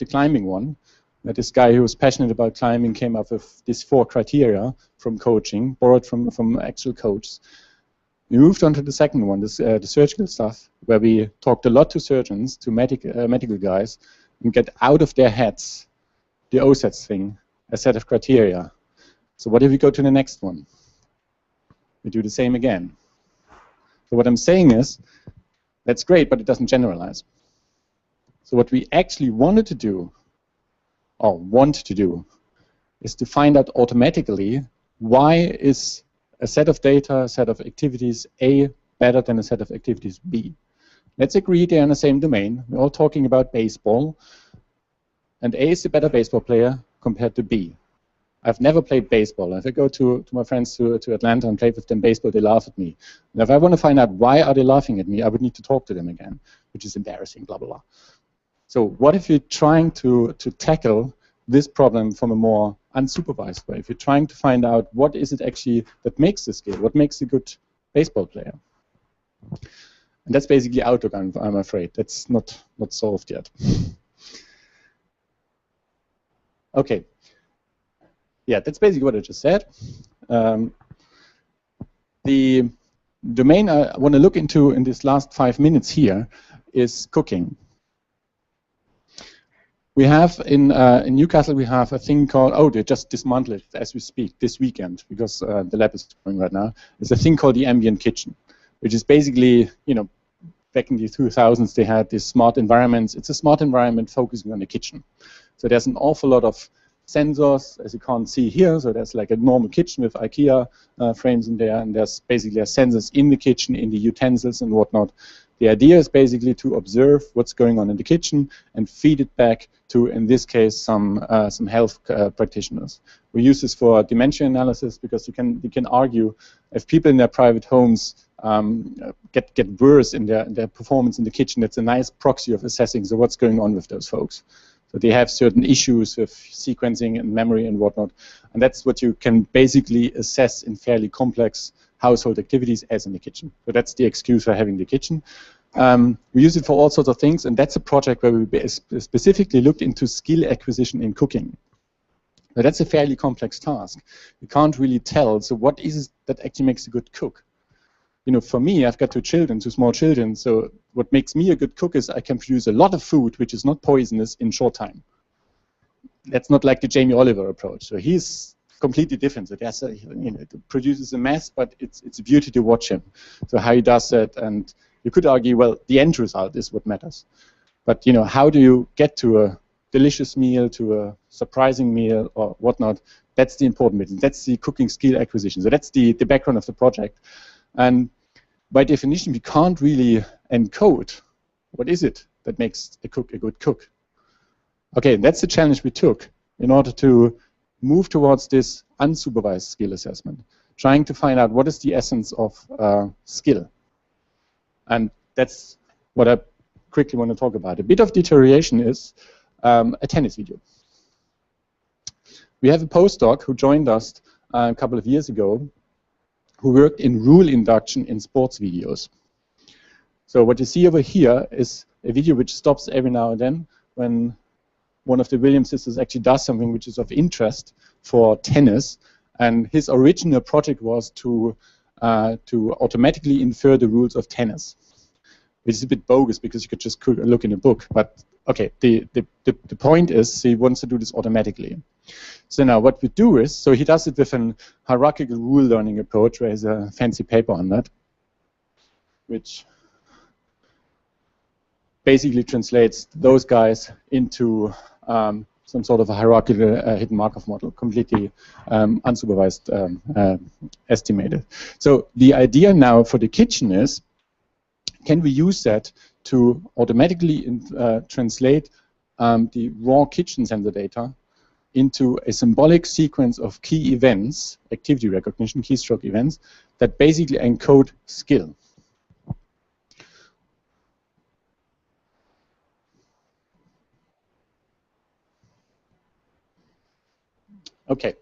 climbing one. That this guy who was passionate about climbing came up with these 4 criteria from coaching, borrowed from actual coaches. We moved on to the second one, the surgical stuff, where we talked a lot to surgeons, to medical guys, and get out of their heads the OSATS thing, a set of criteria. So what if we go to the next one? We do the same again. So what I'm saying is, that's great, but it doesn't generalize. So what we actually wanted to do, or want to do, is to find out automatically why is a set of data, a set of activities A better than a set of activities B. Let's agree they're in the same domain. We're all talking about baseball, and A is the better baseball player compared to B. I've never played baseball. If I go to my friends to Atlanta and play with them baseball, they laugh at me. And if I want to find out why are they laughing at me, I would need to talk to them again, which is embarrassing, blah, blah, blah. So what if you're trying to tackle this problem from a more unsupervised way? If you're trying to find out what is it actually that makes the skill, what makes a good baseball player? And that's basically Outlook, I'm afraid. That's not solved yet. Okay. Yeah, that's basically what I just said. The domain I want to look into in this last 5 minutes here is cooking. We have in Newcastle, we have a thing called, they just dismantled it as we speak this weekend because the lab is going right now. It's a thing called the ambient kitchen, which is basically, back in the 2000s they had these smart environments. It's a smart environment focusing on the kitchen. So there's an awful lot of sensors, as you can't see here. So there's like a normal kitchen with IKEA frames in there, and there's basically sensors in the kitchen, in the utensils and whatnot. The idea is basically to observe what's going on in the kitchen and feed it back to, in this case, some health practitioners. We use this for dementia analysis because you can argue if people in their private homes get worse in their performance in the kitchen, that's a nice proxy of assessing so what's going on with those folks. So they have certain issues with sequencing and memory and whatnot, and that's what you can basically assess in fairly complex household activities as in the kitchen. So that's the excuse for having the kitchen. We use it for all sorts of things, and that's a project where we specifically looked into skill acquisition in cooking. Now that's a fairly complex task. You can't really tell, so what is it that actually makes a good cook? You know, for me, I've got two small children, so what makes me a good cook is I can produce a lot of food which is not poisonous in short time. That's not like the Jamie Oliver approach. So he's completely different. So there's it produces a mess, but it's a beauty to watch him. So how he does that, and you could argue, well, the end result is what matters. But you know, how do you get to a delicious meal, to a surprising meal, or whatnot? That's the important bit. That's the cooking skill acquisition. So that's the background of the project. And by definition, we can't really encode what is it that makes a cook a good cook. Okay, that's the challenge we took in order to move towards this unsupervised skill assessment, trying to find out what is the essence of skill. And that's what I quickly want to talk about. A bit of deterioration is a tennis video. We have a postdoc who joined us a couple of years ago who worked in rule induction in sports videos. So what you see over here is a video which stops every now and then when one of the Williams sisters actually does something which is of interest for tennis, and his original project was to automatically infer the rules of tennis, which is a bit bogus because you could just look in a book. But okay, the point is he wants to do this automatically. So now what we do is, so he does it with an hierarchical rule learning approach, where there's a fancy paper on that, which basically translates those guys into some sort of a hierarchical hidden Markov model, completely unsupervised, estimated. So the idea now for the kitchen is, can we use that to automatically translate the raw kitchen sensor data into a symbolic sequence of key events, activity recognition, keystroke events, that basically encode skill. Okay.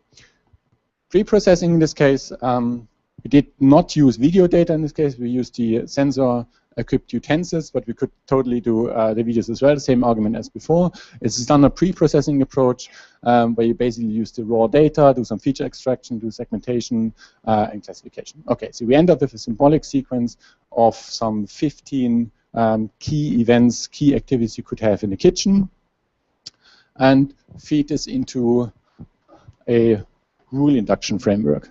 Pre-processing in this case, we did not use video data in this case. We used the sensor-equipped utensils, but we could totally do the videos as well, the same argument as before. It's a standard pre-processing approach where you basically use the raw data, do some feature extraction, do segmentation, and classification. Okay, so we end up with a symbolic sequence of some 15 key events, key activities you could have in the kitchen, and feed this into a rule induction framework.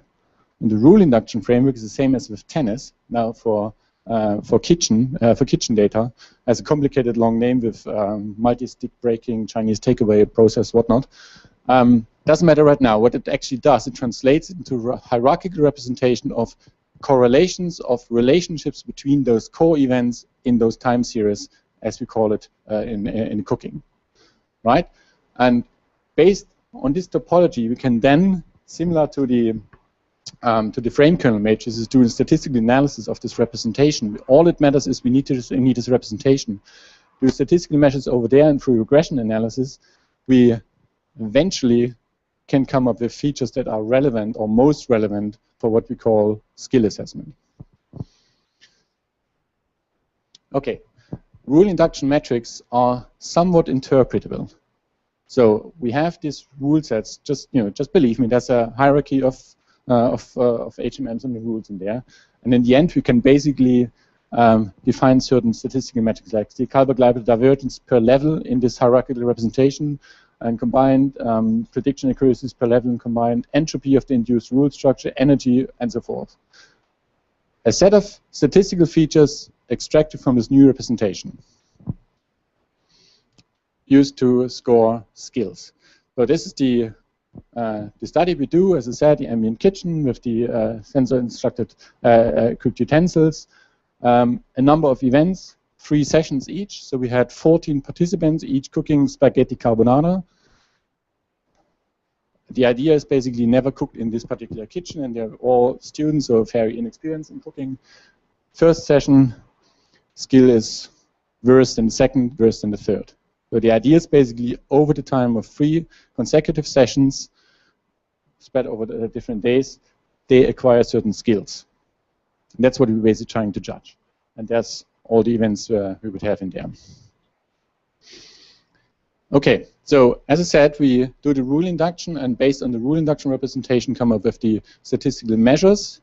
And the rule induction framework is the same as with tennis. Now for kitchen data, has a complicated long name with multi-stick breaking, Chinese takeaway process, whatnot. Doesn't matter right now. What it actually does, it translates into a hierarchical representation of correlations of relationships between those core events in those time series, as we call it in cooking, right? And based on this topology, we can then, similar to the frame kernel matrices, do a statistical analysis of this representation. All it matters is we need this representation. Do statistical measures over there, and through regression analysis, we eventually can come up with features that are relevant or most relevant for what we call skill assessment. Okay, rule induction metrics are somewhat interpretable. So we have these rule sets. Just believe me. There's a hierarchy of HMMs and the rules in there, and in the end, we can basically define certain statistical metrics like the Kalber-Gleibel divergence per level in this hierarchical representation, and combined prediction accuracies per level, and combined entropy of the induced rule structure, energy, and so forth. A set of statistical features extracted from this new representation, used to score skills. So this is the the study we do, as I said, the ambient kitchen with the sensor-instructed cooked utensils, a number of events, 3 sessions each. So we had 14 participants, each cooking spaghetti carbonara. The idea is basically never cooked in this particular kitchen, and they're all students or very inexperienced in cooking. First session, skill is worse than the second, worse than the third. So the idea is basically over the time of 3 consecutive sessions, spread over the different days, they acquire certain skills. And that's what we're basically trying to judge. And that's all the events we would have in there. Okay, so as I said, we do the rule induction, and based on the rule induction representation, come up with the statistical measures,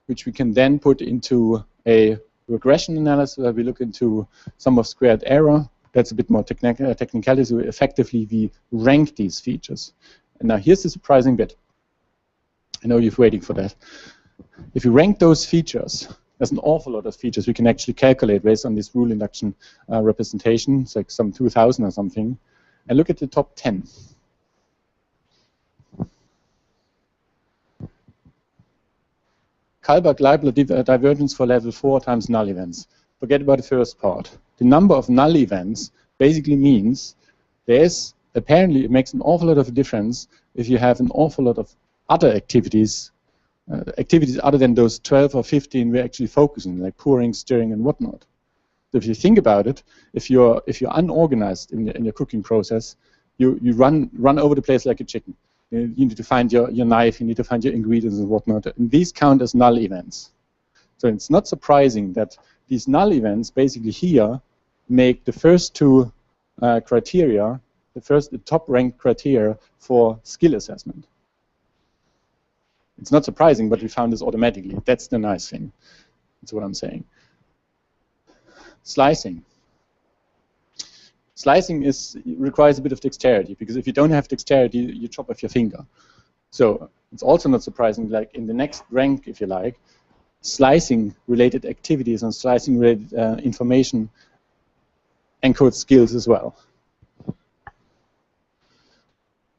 which we can then put into a regression analysis where we look into sum of squared error. That's a bit more technicality, so effectively we rank these features. And now here's the surprising bit. I know you're waiting for that. If you rank those features, there's an awful lot of features we can actually calculate based on this rule induction representation. It's like some 2,000 or something. And look at the top 10. Kalbach-Leibler divergence for level 4 times null events. Forget about the first part. The number of null events basically means apparently it makes an awful lot of difference if you have an awful lot of other activities, activities other than those 12 or 15 we're actually focusing, like pouring, stirring, and whatnot. So if you think about it, if you're unorganized in your cooking process, you run over the place like a chicken. You need to find your knife, you need to find your ingredients and whatnot, and these count as null events. So it's not surprising that these null events basically here make the first 2 criteria, the top-ranked criteria for skill assessment. It's not surprising, but we found this automatically. That's the nice thing. That's what I'm saying. Slicing. Slicing requires a bit of dexterity, because if you don't have dexterity, you chop off your finger. So it's also not surprising, like in the next rank, if you like, slicing-related activities and slicing-related information encodes skills as well.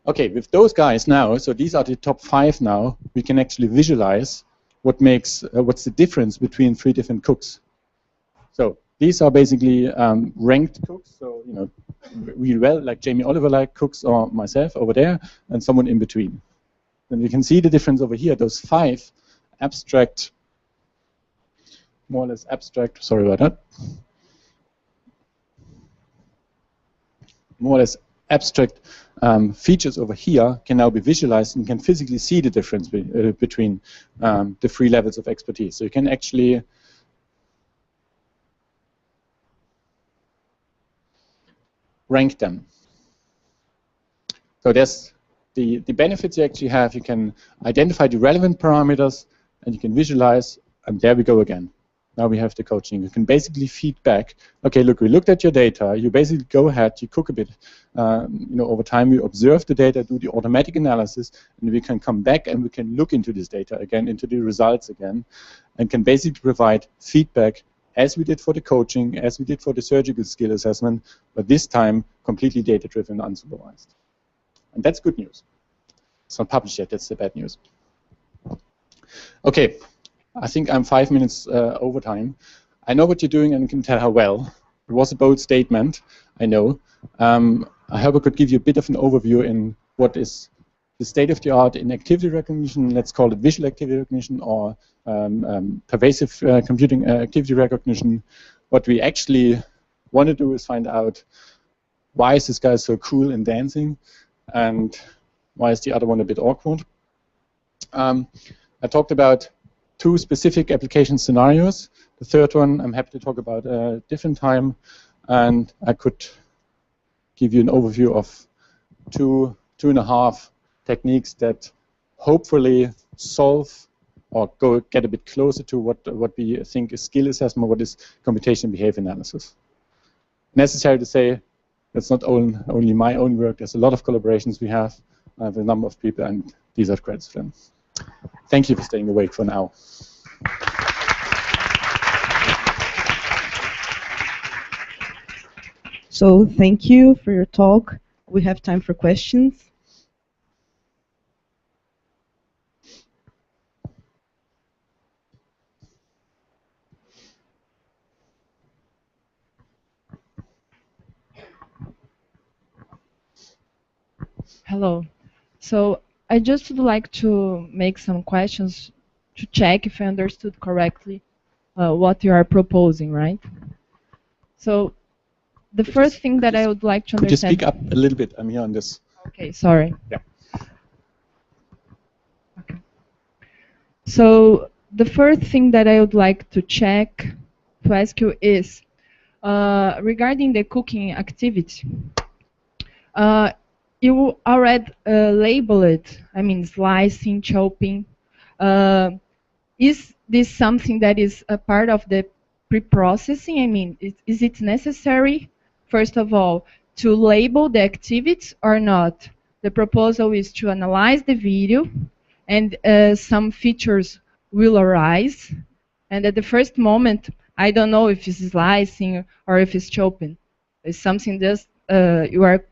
Okay, with those guys now, so these are the top 5 now, we can actually visualize what makes, what's the difference between 3 different cooks. So these are basically ranked cooks, so you know, really well, like Jamie Oliver-like cooks or myself over there, and someone in between. And you can see the difference over here, those 5 abstract, more or less abstract, sorry about that, more or less abstract features over here can now be visualized, and you can physically see the difference between the 3 levels of expertise. So you can actually rank them. So there's the benefits you actually have. You can identify the relevant parameters, and you can visualize, and there we go again. Now we have the coaching. You can basically feed back, okay, look, we looked at your data. You basically go ahead, you cook a bit. You know, over time, you observe the data, do the automatic analysis, and we can come back and we can look into this data again, into the results again, and can basically provide feedback as we did for the coaching, as we did for the surgical skill assessment, but this time completely data-driven, unsupervised. And that's good news. It's not published yet, that's the bad news. Okay. I think I'm 5 minutes over time. I know what you're doing and can tell how well. It was a bold statement, I know. I hope I could give you a bit of an overview in what is the state of the art in activity recognition. Let's call it visual activity recognition or pervasive computing activity recognition. What we actually want to do is find out why is this guy so cool in dancing and why is the other one a bit awkward. I talked about 2 specific application scenarios. The third one I'm happy to talk about a different time, and I could give you an overview of 2.5 techniques that hopefully solve or get a bit closer to what we think is skill assessment, what is computation behavior analysis. Necessary to say, that's not only my own work. There's a lot of collaborations we have with a number of people, and these are credits for them. Thank you for staying awake for now.
So thank you for your talk. We have time for questions.
Hello. So I just would like to make some questions to check if I understood correctly what you are proposing, right? So the first thing that I would like to
Could you
understand.
speak up a little bit? I'm here on this.
Okay, sorry.
Yeah.
Okay. So the first thing that I would like to check, to ask you is regarding the cooking activity. You already label it, I mean, slicing, chopping. Is this something that is a part of the pre-processing? I mean, is it necessary, first of all, to label the activities or not? The proposal is to analyze the video, and some features will arise. And at the first moment, I don't know if it's slicing or if it's chopping. It's something just you are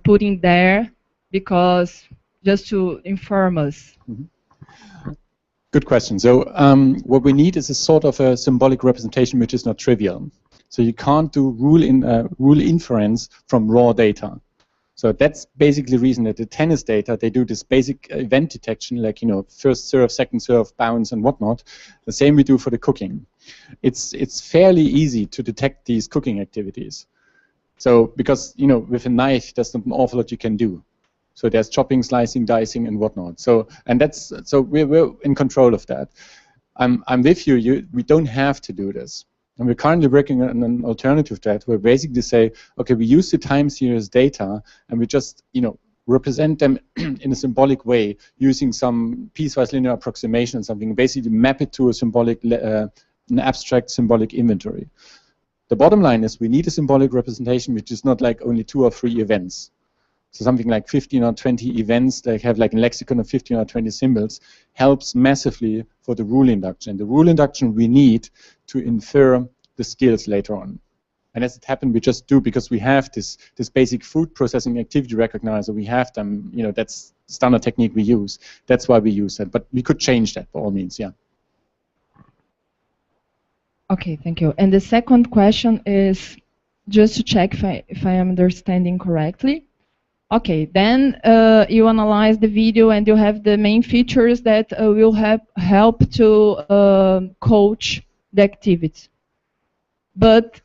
putting there because just to inform us.
Mm-hmm. Good question. So what we need is a sort of a symbolic representation which is not trivial. So you can't do rule inference from raw data. So that's basically the reason that the tennis data, they do this basic event detection, like, you know, first serve, second serve, bounce, and whatnot. The same we do for the cooking. It's fairly easy to detect these cooking activities. So because, you know, with a knife, there's not an awful lot you can do. So there's chopping, slicing, dicing, and whatnot. So we're in control of that. I'm with you. We don't have to do this. And we're currently working on an alternative to that, where we basically say, okay, we use the time series data, and we just, you know, represent them in a symbolic way using some piecewise linear approximation and something, basically map it to a symbolic, an abstract symbolic inventory. The bottom line is we need a symbolic representation which is not like only 2 or 3 events. So something like 15 or 20 events that have like a lexicon of 15 or 20 symbols helps massively for the rule induction. The rule induction we need to infer the skills later on. And as it happened, we just do because we have this basic food processing activity recognizer. We have them, you know, that's standard technique we use. That's why we use that. But we could change that by all means, yeah.
Okay, thank you. And the second question is just to check if I am understanding correctly. Okay, then you analyze the video and you have the main features that will help to coach the activity. But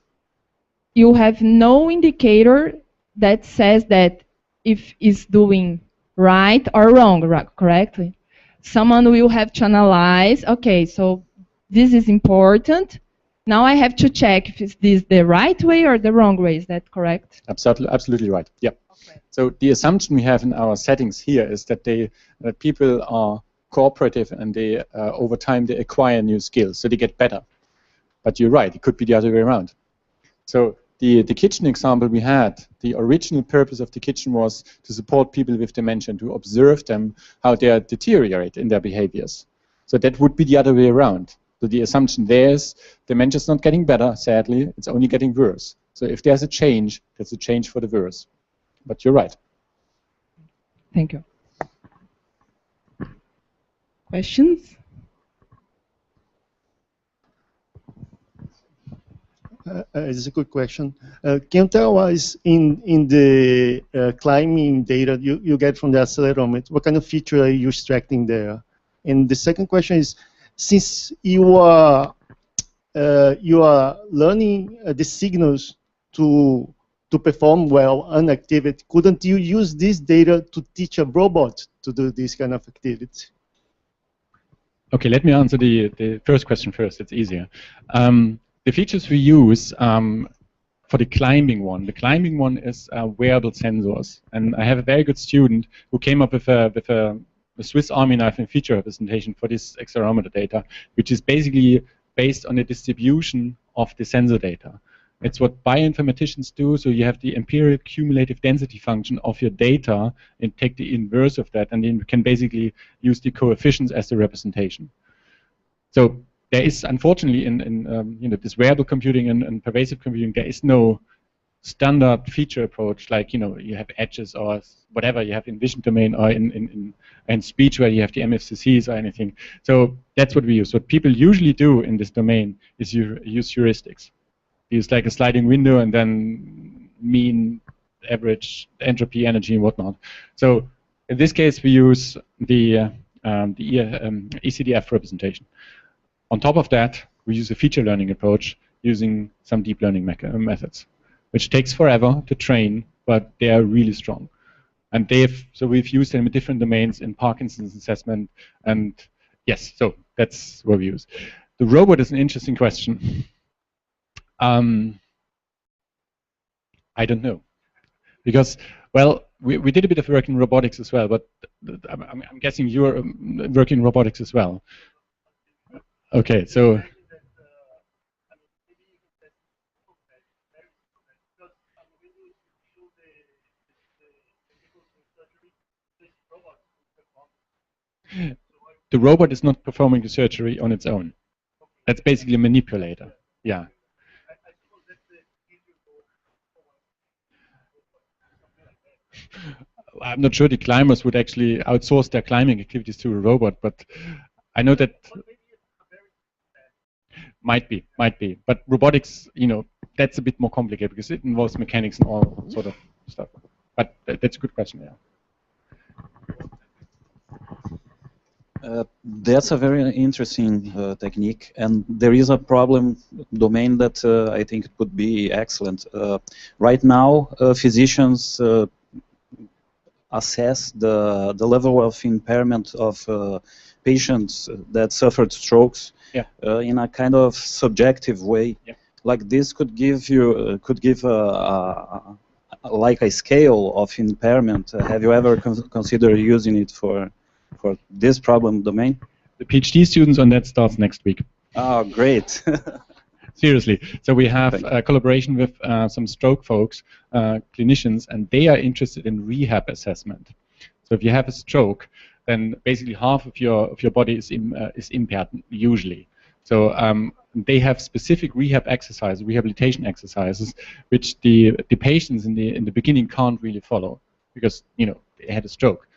you have no indicator that says that if it's doing right or wrong, correctly? Someone will have to analyze, okay, so this is important. Now I have to check if this is the right way or the wrong way. Is that correct?
Absolutely right. Yeah. Okay. So the assumption we have in our settings here is that people are cooperative and they over time they acquire new skills, so they get better. But you're right; it could be the other way around. So the kitchen example we had, the original purpose of the kitchen was to support people with dementia, to observe them how they deteriorate in their behaviors. So that would be the other way around. So the assumption there is dementia is not getting better, sadly, it's only getting worse. So if there's a change, that's a change for the worse. But you're right.
Thank you.
Questions?
It's a good question. Can you tell us in the climbing data you get from the accelerometer, what kind of feature are you extracting there? And the second question is, since you are learning the signals to perform well an activity, couldn't you use this data to teach a robot to do this kind of activity?
Okay, let me answer the first question first. It's easier. The features we use for the climbing one is wearable sensors, and I have a very good student who came up with a Swiss Army knife and feature representation for this accelerometer data, which is basically based on the distribution of the sensor data. It's what bioinformaticians do, so you have the empirical cumulative density function of your data and take the inverse of that, and then you can basically use the coefficients as the representation. So there is, unfortunately, in you know, this wearable computing and pervasive computing, there is no standard feature approach, like, you know, you have edges or whatever you have in vision domain, or in speech where you have the MFCCs or anything. So that's what we use. What people usually do in this domain is you use heuristics. Use like a sliding window and then mean average entropy, energy, and whatnot. So in this case, we use the ECDF representation. On top of that, we use a feature learning approach using some deep learning methods, which takes forever to train, but they are really strong. And so we've used them in different domains in Parkinson's assessment, and yes, so that's what we use. The robot is an interesting question. I don't know, because, well, we did a bit of work in robotics as well, but I'm guessing you're working in robotics as well. Okay, so. The robot is not performing the surgery on its own. That's basically a manipulator. Yeah. I'm not sure the climbers would actually outsource their climbing activities to a robot, but I know that might be. But robotics, that's a bit more complicated because it involves mechanics and all sort of stuff. But that's a good question, yeah.
That's a very interesting technique, and there is a problem domain that I think could be excellent. Right now, physicians assess the level of impairment of patients that suffered strokes in a kind of subjective way.
Yeah.
Like this could give you like a scale of impairment. Have you ever considered using it for this problem domain?
The PhD students on that starts next week.
Oh, great.
Seriously. So we have a collaboration with some stroke folks, clinicians, and they are interested in rehab assessment. So if you have a stroke, then basically half of your body is impaired usually. So they have specific rehabilitation exercises, which the patients in the beginning can't really follow because they had a stroke.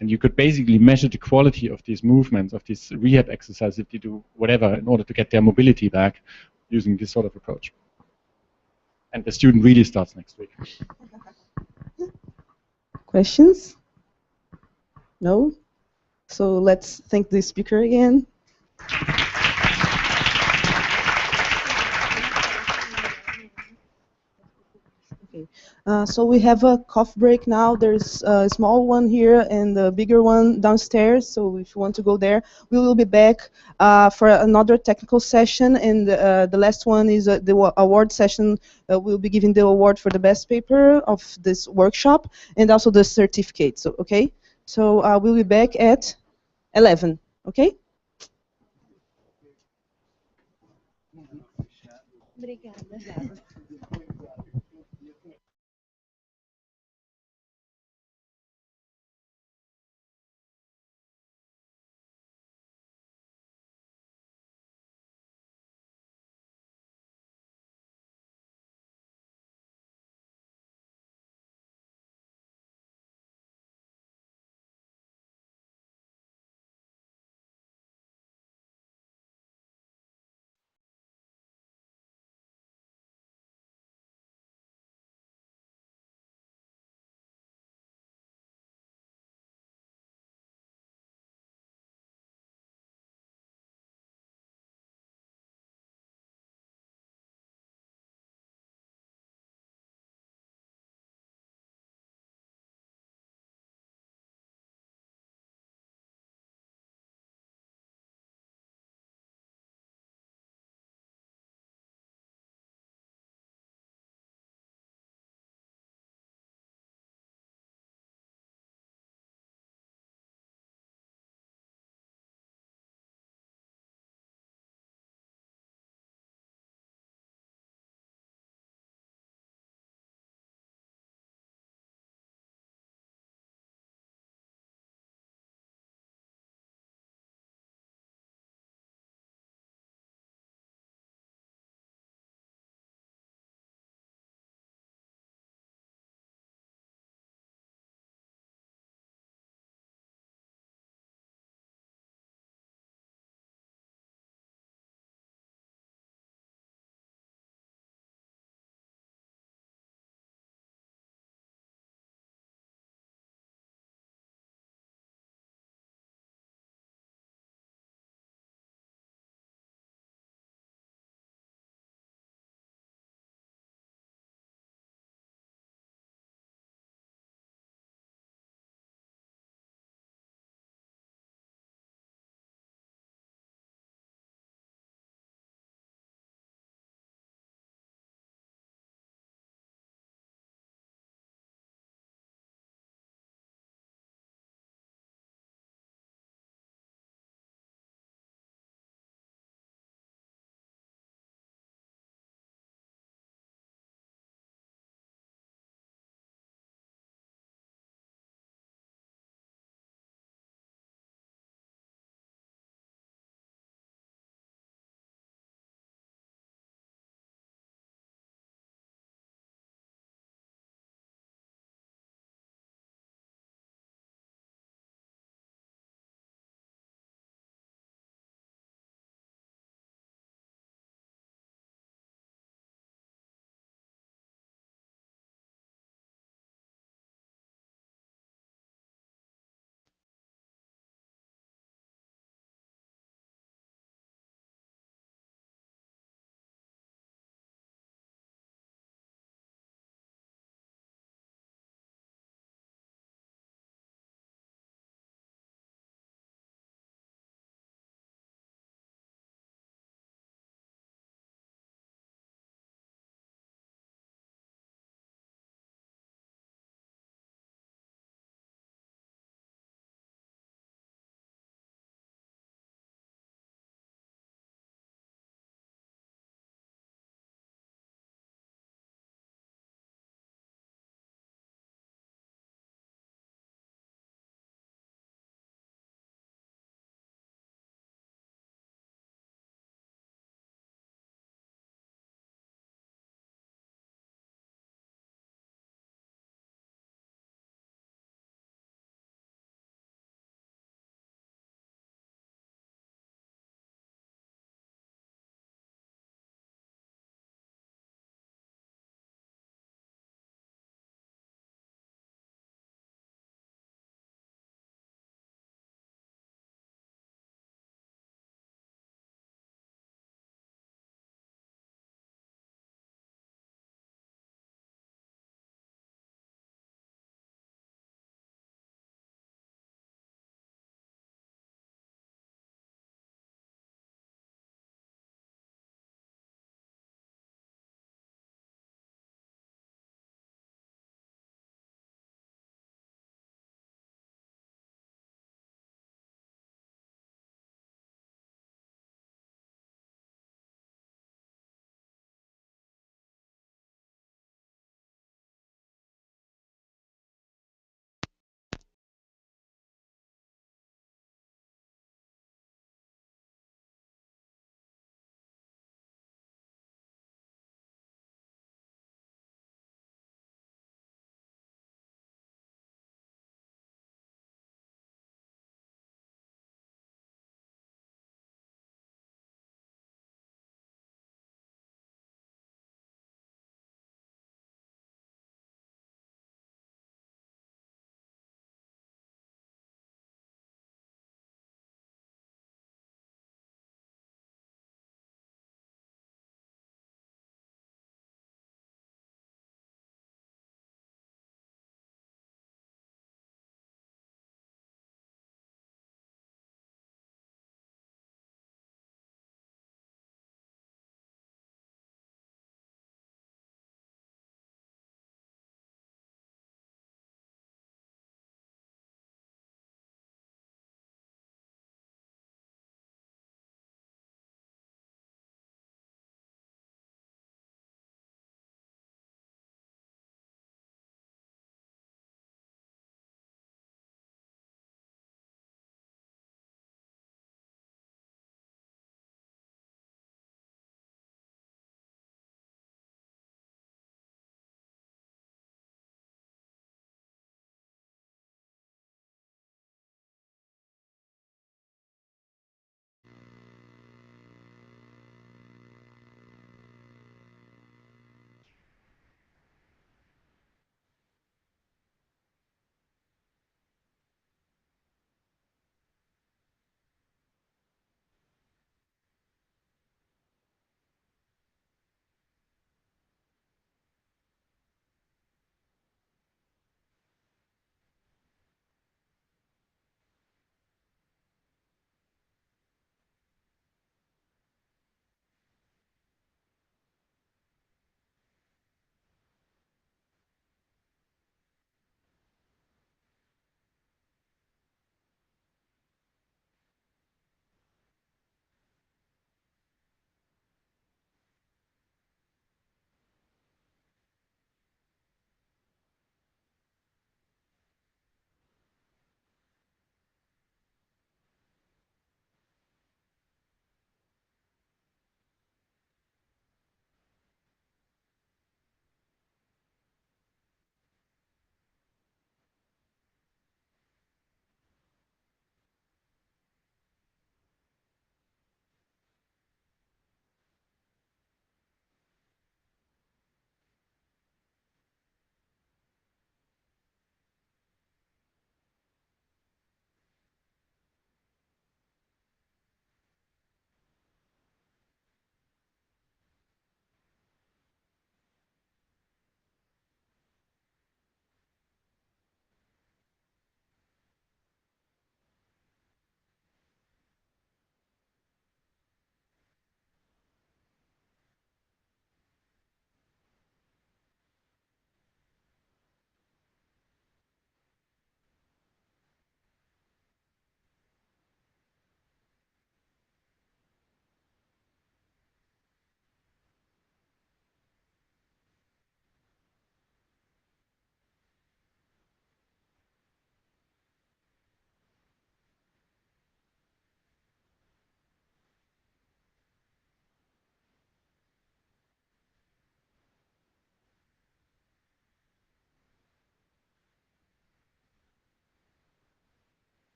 And you could basically measure the quality of these movements, of these rehab exercises, if you do whatever, in order to get their mobility back using this sort of approach. And the student really starts next week.
Questions? No? So let's thank the speaker again. So we have a coffee break now. There's a small one here and a bigger one downstairs. So if you want to go there, we will be back for another technical session. And the last one is the award session. We'll be giving the award for the best paper of this workshop and also the certificate. So okay. So we'll be back at 11. Okay. Obrigada.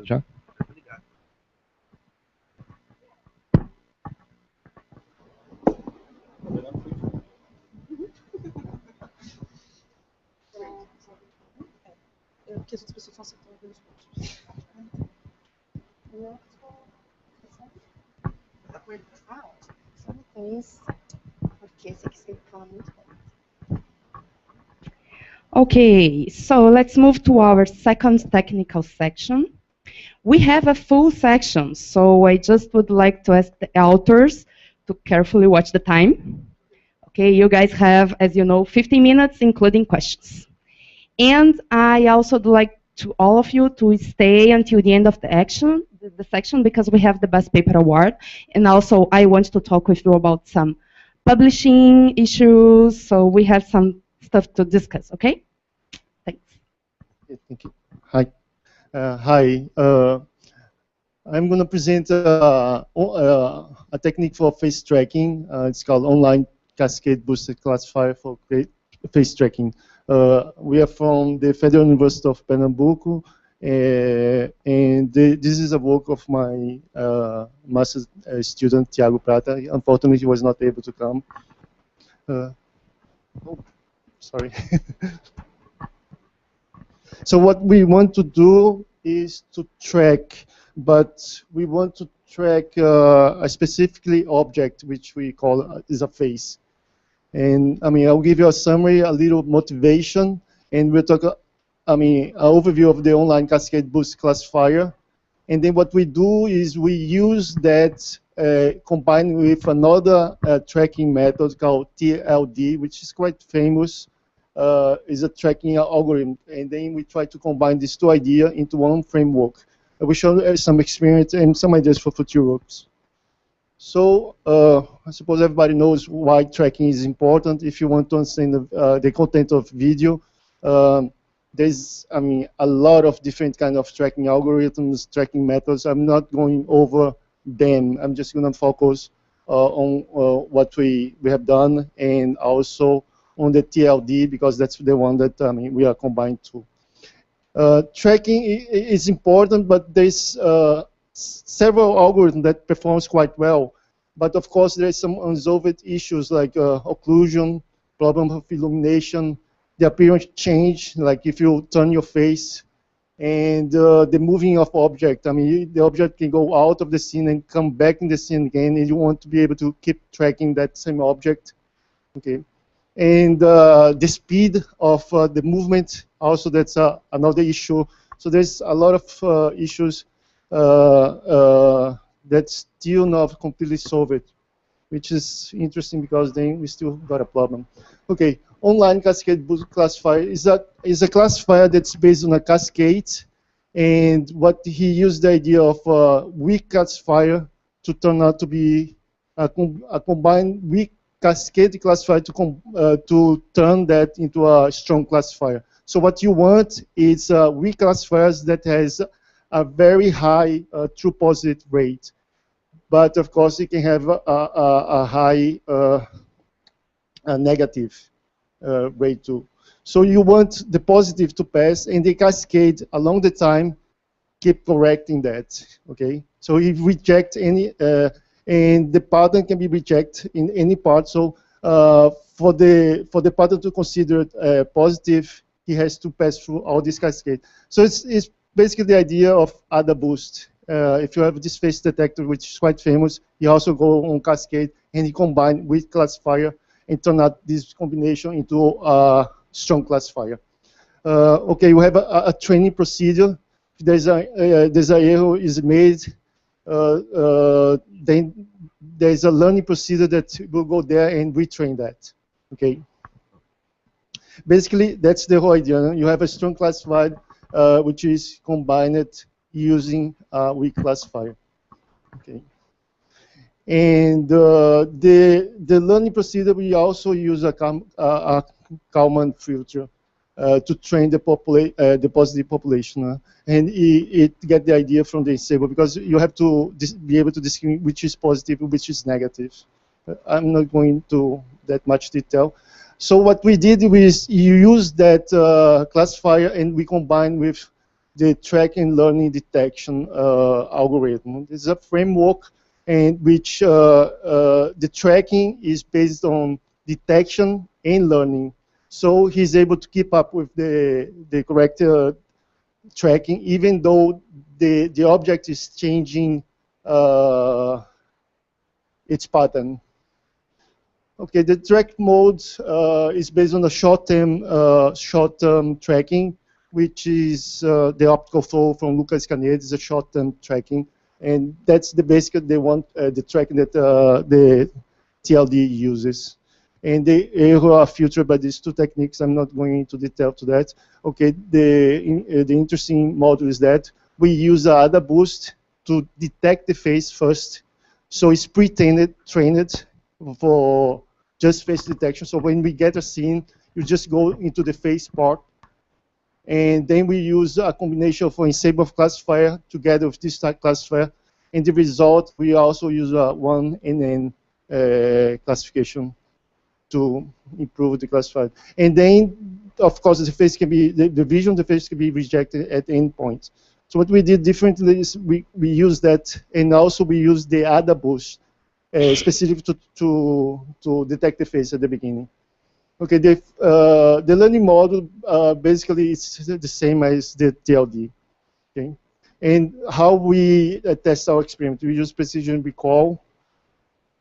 Já?
Que as outras pessoas estão acertando os pontos.
Okay, so let's move to our second technical section. We have a full section, so I just would like to ask the authors to carefully watch the time. Okay, you guys have, as you know, 15 minutes, including questions. And I also would like to all of you to stay until the end of the section, because we have the Best Paper Award. And also, I want to talk with you about some publishing issues, so we have some stuff to discuss, okay? Thanks.
Thank you. Hi. Hi. I'm going to present a technique for face tracking. It's called Online Cascade Boosted Classifier for face tracking. We are from the Federal University of Pernambuco, and this is a work of my master's student, Thiago Prata. Unfortunately, he was not able to come. Oh, sorry. So what we want to do is to track, but we want to track a specifically object, which we call is a face. And I mean, I'll give you a summary, a little motivation, and we'll talk, an overview of the online cascade boost classifier. And then what we do is we use that combined with another tracking method called TLD, which is quite famous. Is a tracking algorithm, and then we try to combine these two ideas into one framework. We show some experience and some ideas for future works. So I suppose everybody knows why tracking is important. If you want to understand the content of video, there's, a lot of different kind of tracking algorithms, tracking methods. I'm not going over them. I'm just going to focus on what we have done, and also on the TLD, because that's the one that we are combined to. Tracking is important, but there's several algorithms that performs quite well. But of course, there's some unsolved issues like occlusion, problem of illumination, the appearance change, like if you turn your face, and the moving of object. The object can go out of the scene and come back in the scene again, and you want to be able to keep tracking that same object. Okay. And the speed of the movement, also that's another issue. So there's a lot of issues that's still not completely solved, which is interesting because then we still got a problem. Okay, online cascade boost classifier is a classifier that's based on a cascade, and what he used the idea of a weak classifier to turn out to be a combined weak cascade classifier to turn that into a strong classifier. So what you want is weak classifiers that has a very high true positive rate, but of course it can have a high negative rate too. So you want the positive to pass, and the cascade along the time keep correcting that. Okay, so if reject any. And the pattern can be rejected in any part. So for the pattern to consider positive, he has to pass through all this cascade. So it's basically the idea of ADA boost. If you have this face detector, which is quite famous, he also go on cascade, and he combine with classifier and turn out this combination into a strong classifier. Okay, we have a training procedure. There's an error is made. Then there's a learning procedure that will go there and retrain that. Okay. Basically, that's the whole idea. You have a strong classified, which is combined using a weak classifier. Okay. And the learning procedure, we also use a Kalman filter. to train the positive population. And it get the idea from the ensemble, because you have to be able to distinguish which is positive and which is negative. I'm not going to that much detail. So what we did was you use that classifier, and we combined with the tracking learning detection algorithm. This is a framework in which the tracking is based on detection and learning. So he's able to keep up with the correct tracking, even though the object is changing its pattern. Okay, the track mode is based on the short-term tracking, which is the optical flow from Lucas Canet. It's a short-term tracking, and that's the basic the tracking that the TLD uses. And they are filtered by these two techniques. I'm not going into detail to that. Okay, the interesting model is that we use a ADA boost to detect the face first. So it's trained for just face detection. So when we get a scene, you just go into the face part. And then we use a combination of ensemble classifier together with this type classifier. And the result, we also use a 1NN classification to improve the classifier. And then, of course, the face can be, the vision of the face can be rejected at any point. So what we did differently is we use that, and also we use the ADA boost specific to detect the face at the beginning. Okay, the learning model basically is the same as the TLD. Okay, and how we test our experiment, we use precision recall,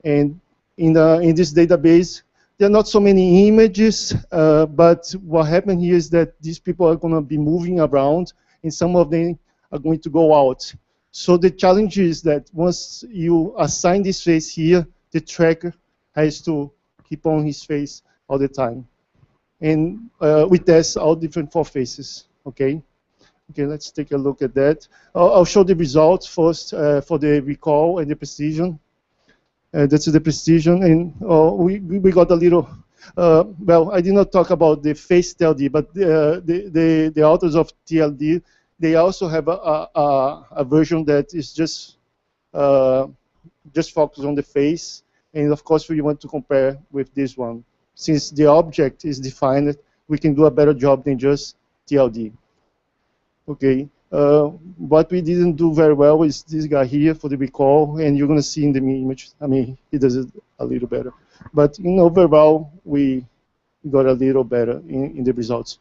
and in this database, there are not so many images, but what happened here is that these people are going to be moving around, and some of them are going to go out. So the challenge is that once you assign this face here, the tracker has to keep on his face all the time. And we test all different 4 faces, okay? Okay, let's take a look at that. I'll show the results first for the recall and the precision. That's the precision, and we got a little, well, I did not talk about the face TLD, but the authors of TLD, they also have a version that is just focused on the face, and of course we want to compare with this one. Since the object is defined, we can do a better job than just TLD. Okay, what we didn't do very well is this guy here for the recall, and you're going to see in the image, I mean, he does it a little better. But in overall, we got a little better in the results.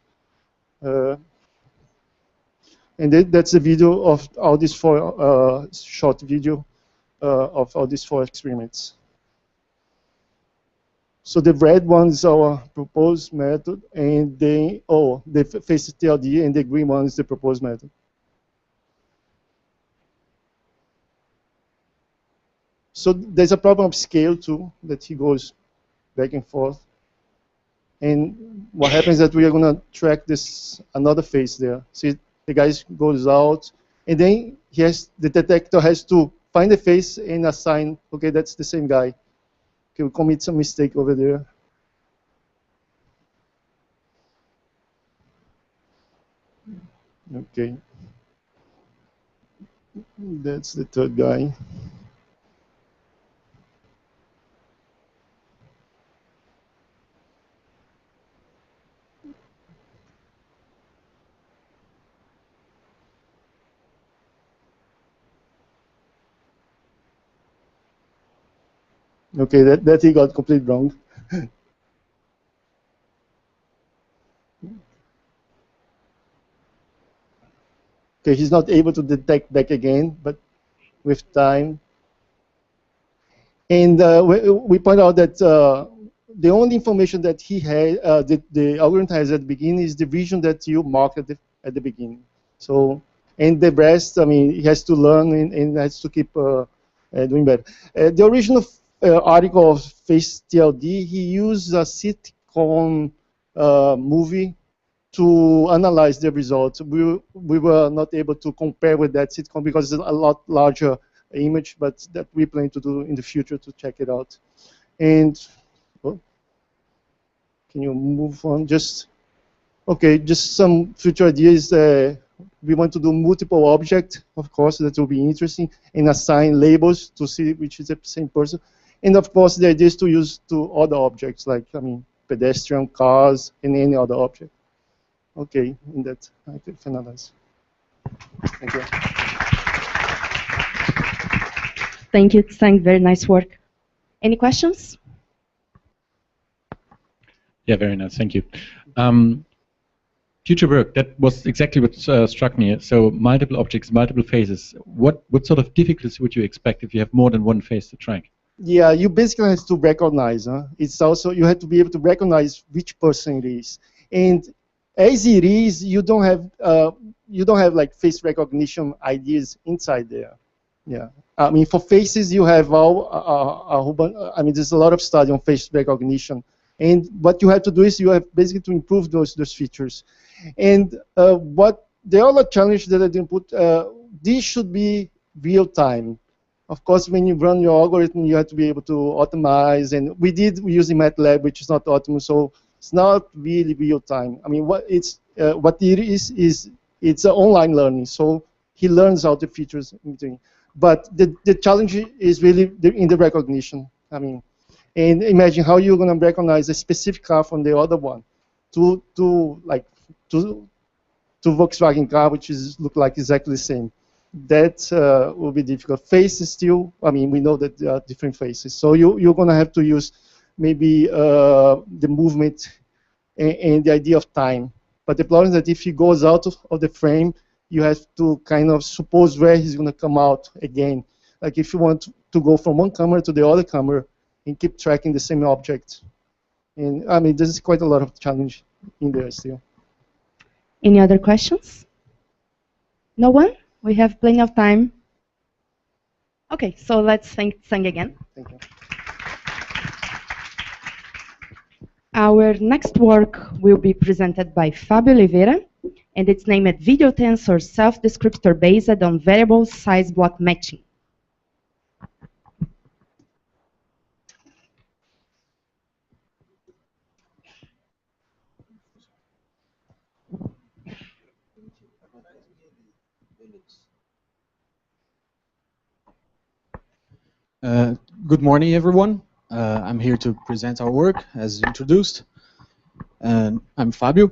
And that's the video of all these 4 short video of all these 4 experiments. So the red one is our proposed method, and the face TLD, and the green one is the proposed method. So there's a problem of scale too, that he goes back and forth. And what happens is that we are going to track this another face there. See, the guy goes out, and then the detector has to find the face and assign, okay, that's the same guy. Okay, we commit some mistake over there. Okay. That's the third guy. Okay, that he got completely wrong. Okay, he's not able to detect back again, but with time. And we point out that the only information that he had, the algorithm has at the beginning, is the vision that you marked at the beginning. So, and the rest, I mean, he has to learn and has to keep doing better. The original article of Face TLD, he used a sitcom movie to analyze the results. We were not able to compare with that sitcom because it's a lot larger image, but that we plan to do in the future to check it out. And can you move on? Just Okay, just some future ideas. We want to do multiple objects, of course, that will be interesting, and assign labels to see which is the same person. And of course, the idea is to use to other objects, like, I mean, pedestrian, cars, and any other object. Okay, in that, I can finalize. Thank you.
Thank you, Tsang. Very nice work. Any questions?
Yeah, very nice. Thank you. Future work, that was exactly what struck me. So multiple objects, multiple faces. What sort of difficulties would you expect if you have more than one face to track?
Yeah, you basically have to recognize. It's also, you have to be able to recognize which person it is. And as it is, you don't have like face recognition ideas inside there. Yeah, I mean, for faces, you have I mean, there's a lot of study on face recognition. And what you have to do is you have basically to improve those features. And what the other challenge that I didn't put, this should be real time. Of course, when you run your algorithm, you have to be able to optimize. And we using MATLAB, which is not optimal, so it's not really real time. I mean, what it is it's online learning. So he learns all the features in between. But the challenge is really in the recognition. I mean, and imagine how you're going to recognize a specific car from the other one, to Volkswagen car, which look like exactly the same. That will be difficult. Face is still, I mean, we know that there are different faces. So you're going to have to use maybe the movement and the idea of time. But the problem is that if he goes out of the frame, you have to kind of suppose where he's going to come out again. Like if you want to go from one camera to the other camera and keep tracking the same object. And I mean, there's quite a lot of challenge in there still.
Any other questions? No one? We have plenty of time. Okay, so let's thank Tsang again.
Thank you.
Our next work will be presented by Fabio Oliveira, and it's named Video Tensor Self-Descriptor Based on Variable Size Block Matching.
Good morning, everyone. I'm here to present our work, as introduced. And I'm Fabio.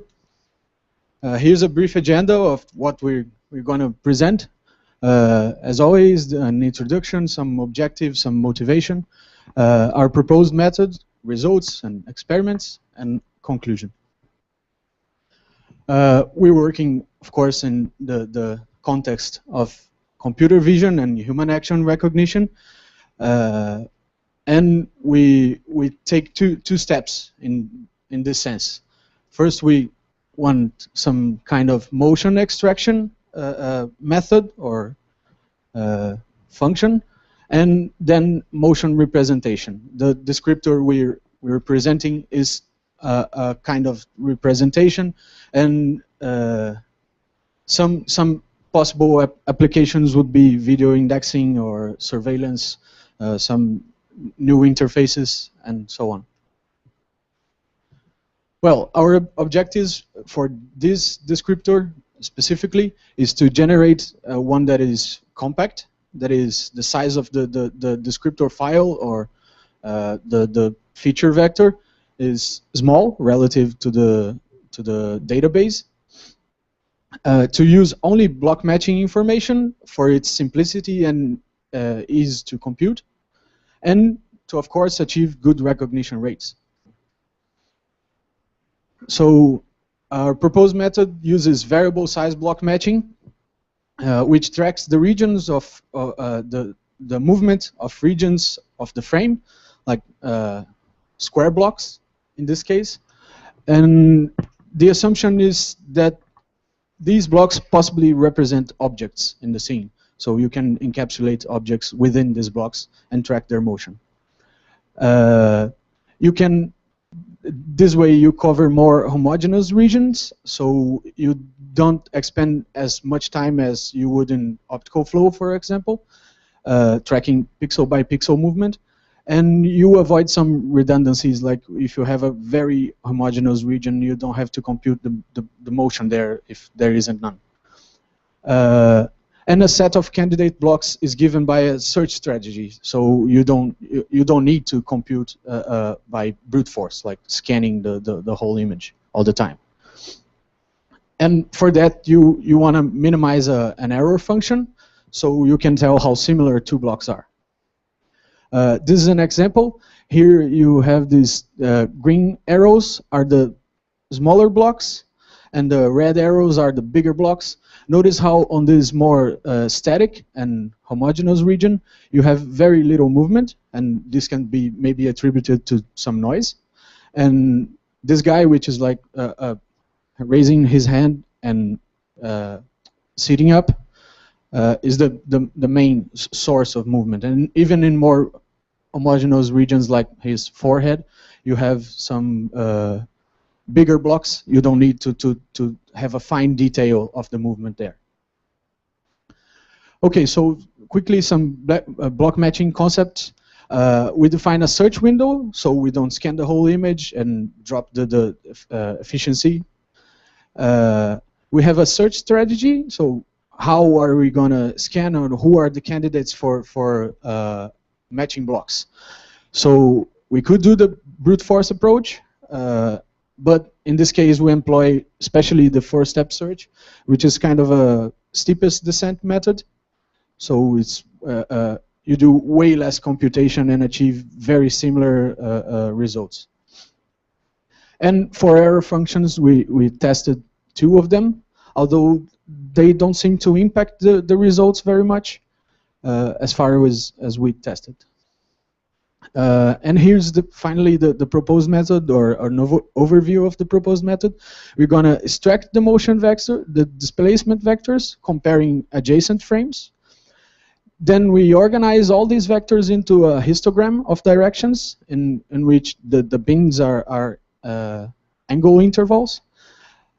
Here's a brief agenda of what we're going to present. As always, an introduction, some objectives, some motivation, our proposed methods, results and experiments, and conclusion. We're working, of course, in the context of computer vision and human action recognition. And we take two steps in this sense. First, we want some kind of motion extraction method or function, and then motion representation. The descriptor we're presenting is a kind of representation, and some possible applications would be video indexing or surveillance, some new interfaces, and so on. Well, our objectives for this descriptor specifically is to generate one that is compact, that is the size of the descriptor file or the feature vector is small relative to the database. To use only block matching information for its simplicity and ease to compute, and to, of course, achieve good recognition rates. So our proposed method uses variable size block matching, which tracks the regions of the movement of regions of the frame, like square blocks in this case. And the assumption is that these blocks possibly represent objects in the scene. So you can encapsulate objects within these blocks and track their motion. This way you cover more homogeneous regions, so you don't expend as much time as you would in optical flow, for example, tracking pixel by pixel movement. and you avoid some redundancies. Like if you have a very homogeneous region, you don't have to compute the motion there if there isn't none. And a set of candidate blocks is given by a search strategy, so you don't need to compute by brute force, like scanning the whole image all the time. And for that, you want to minimize an error function, so you can tell how similar two blocks are. This is an example. Here you have these green arrows are the smaller blocks, and the red arrows are the bigger blocks. Notice how on this more static and homogeneous region, you have very little movement, and this can be maybe attributed to some noise. And this guy, which is like raising his hand and sitting up, is the main source of movement. And even in more homogeneous regions like his forehead, you have some bigger blocks. You don't need to have a fine detail of the movement there. Okay, so quickly some block matching concepts. We define a search window, so we don't scan the whole image and drop the efficiency. We have a search strategy, so how are we going to scan, or who are the candidates for matching blocks? So we could do the brute force approach, but in this case we employ especially the four-step search, which is kind of a steepest descent method. So it's you do way less computation and achieve very similar results. And for error functions, we tested 2 of them, although they don't seem to impact the results very much as far as we tested. And here's finally the proposed method, or an overview of the proposed method. We're going to extract the motion vector, the displacement vectors, comparing adjacent frames. Then we organize all these vectors into a histogram of directions in which the bins are angle intervals.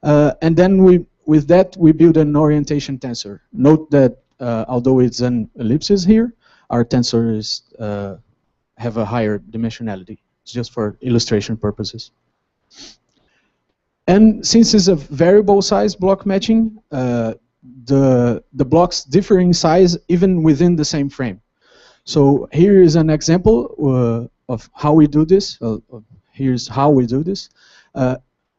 And then with that we build an orientation tensor. Note that although it's an ellipsis here, our tensor is have a higher dimensionality. It's just for illustration purposes. And since it's a variable size block matching, the blocks differ in size even within the same frame. So here is an example of how we do this. Here's how we do this.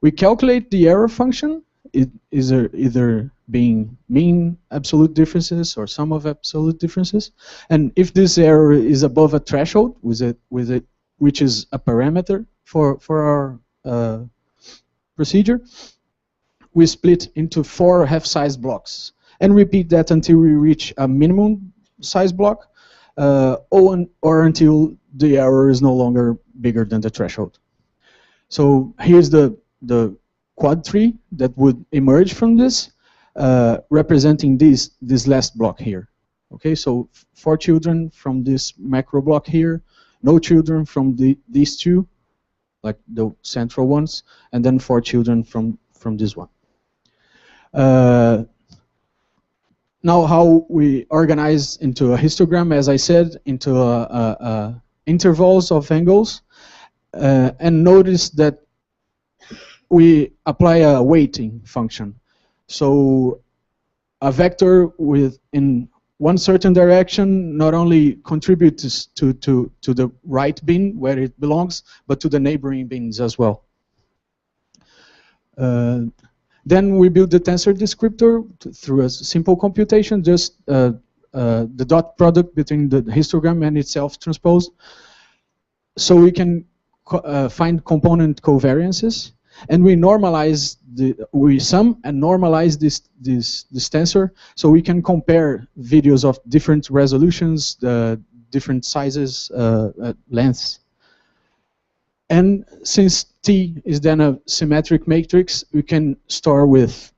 We calculate the error function. It is either being mean absolute differences or sum of absolute differences. And if this error is above a threshold, which is a parameter for our procedure, we split into 4 half-size blocks and repeat that until we reach a minimum size block or until the error is no longer bigger than the threshold. So here's the quad tree that would emerge from this, representing this last block here. Okay, so 4 children from this macro block here, no children from these 2, like the central ones, and then 4 children from this one. Now how we organize into a histogram, as I said, into intervals of angles, and notice that we apply a weighting function. So a vector in one certain direction not only contributes to the right bin where it belongs, but to the neighboring bins as well. Then we build the tensor descriptor through a simple computation, just the dot product between the histogram and its self-transpose. So we can find component covariances, and we normalize we sum and normalize this tensor, so we can compare videos of different resolutions, different sizes, lengths. And since T is then a symmetric matrix, we can store with,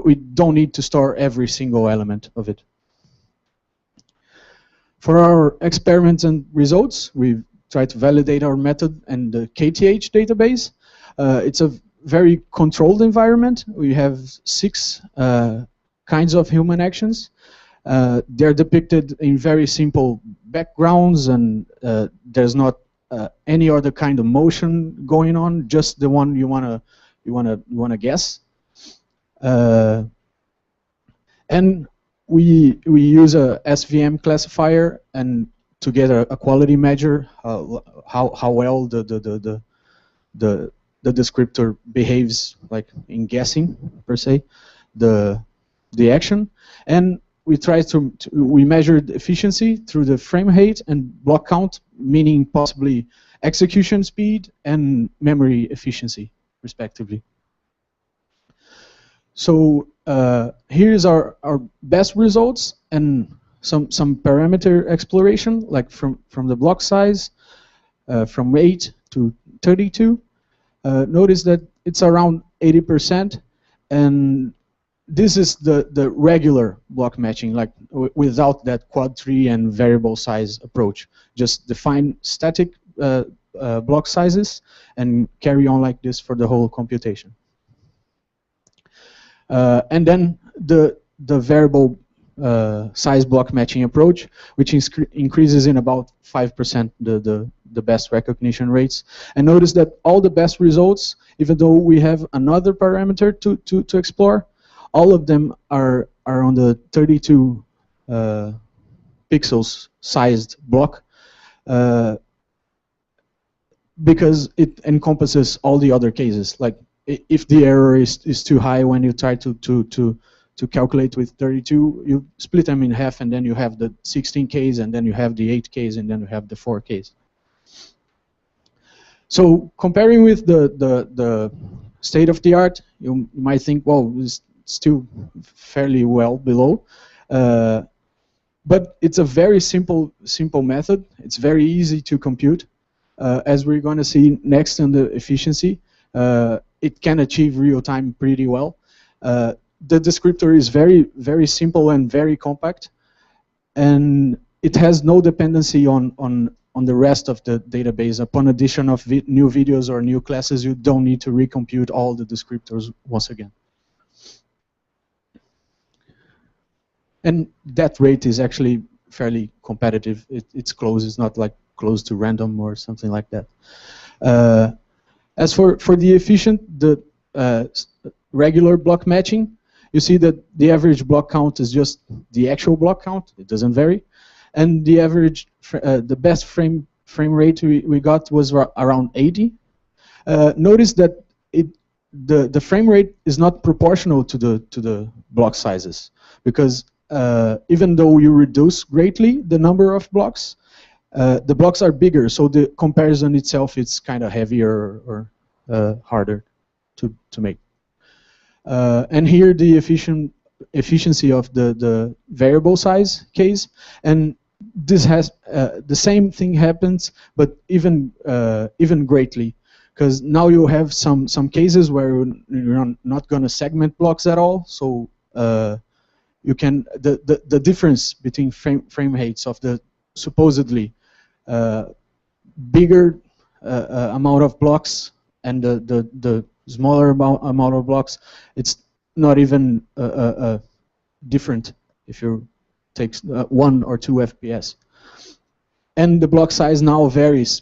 we don't need to store every single element of it. For our experiments and results, we try to validate our method and the KTH database. It's a very controlled environment. We have 6 kinds of human actions. They're depicted in very simple backgrounds, and there's not any other kind of motion going on, just the one you wanna guess. And we use a SVM classifier and to get a quality measure, how well the descriptor behaves, like in guessing per se, the action. And we try we measured efficiency through the frame rate and block count, meaning possibly execution speed and memory efficiency, respectively. So here's our best results and some parameter exploration, like from the block size, from 8 to 32. Notice that it's around 80%, and this is the regular block matching, like without that quad tree and variable size approach. Just define static block sizes and carry on like this for the whole computation. And then the variable size block matching approach, which increases in about 5% the best recognition rates. And notice that all the best results, even though we have another parameter to explore, all of them are on the 32 pixels sized block, because it encompasses all the other cases. Like if the error is too high when you try to calculate with 32, you split them in half, and then you have the 16Ks, and then you have the 8Ks, and then you have the 4Ks. So comparing with the state of the art, you might think, well, it's still fairly well below, but it's a very simple method. It's very easy to compute. As we're going to see next in the efficiency, it can achieve real time pretty well. The descriptor is very simple and very compact, and it has no dependency on the rest of the database. Upon addition of new videos or new classes, you don't need to recompute all the descriptors once again. And that rate is actually fairly competitive. It's close. It's not like close to random or something like that. As for the efficient, the regular block matching, you see that the average block count is just the actual block count. It doesn't vary. And the average, the best frame rate we got was around 80. Notice that the frame rate is not proportional to the block sizes, because even though you reduce greatly the number of blocks, the blocks are bigger, so the comparison itself is kind of heavier or harder to make. And here the efficiency of the variable size case, and this has the same thing happens, but even greatly, because now you have some cases where you're not going to segment blocks at all, so you can the difference between frame rates of the supposedly bigger amount of blocks and the smaller amount of blocks, it's not even different if you take 1 or 2 FPS. And the block size now varies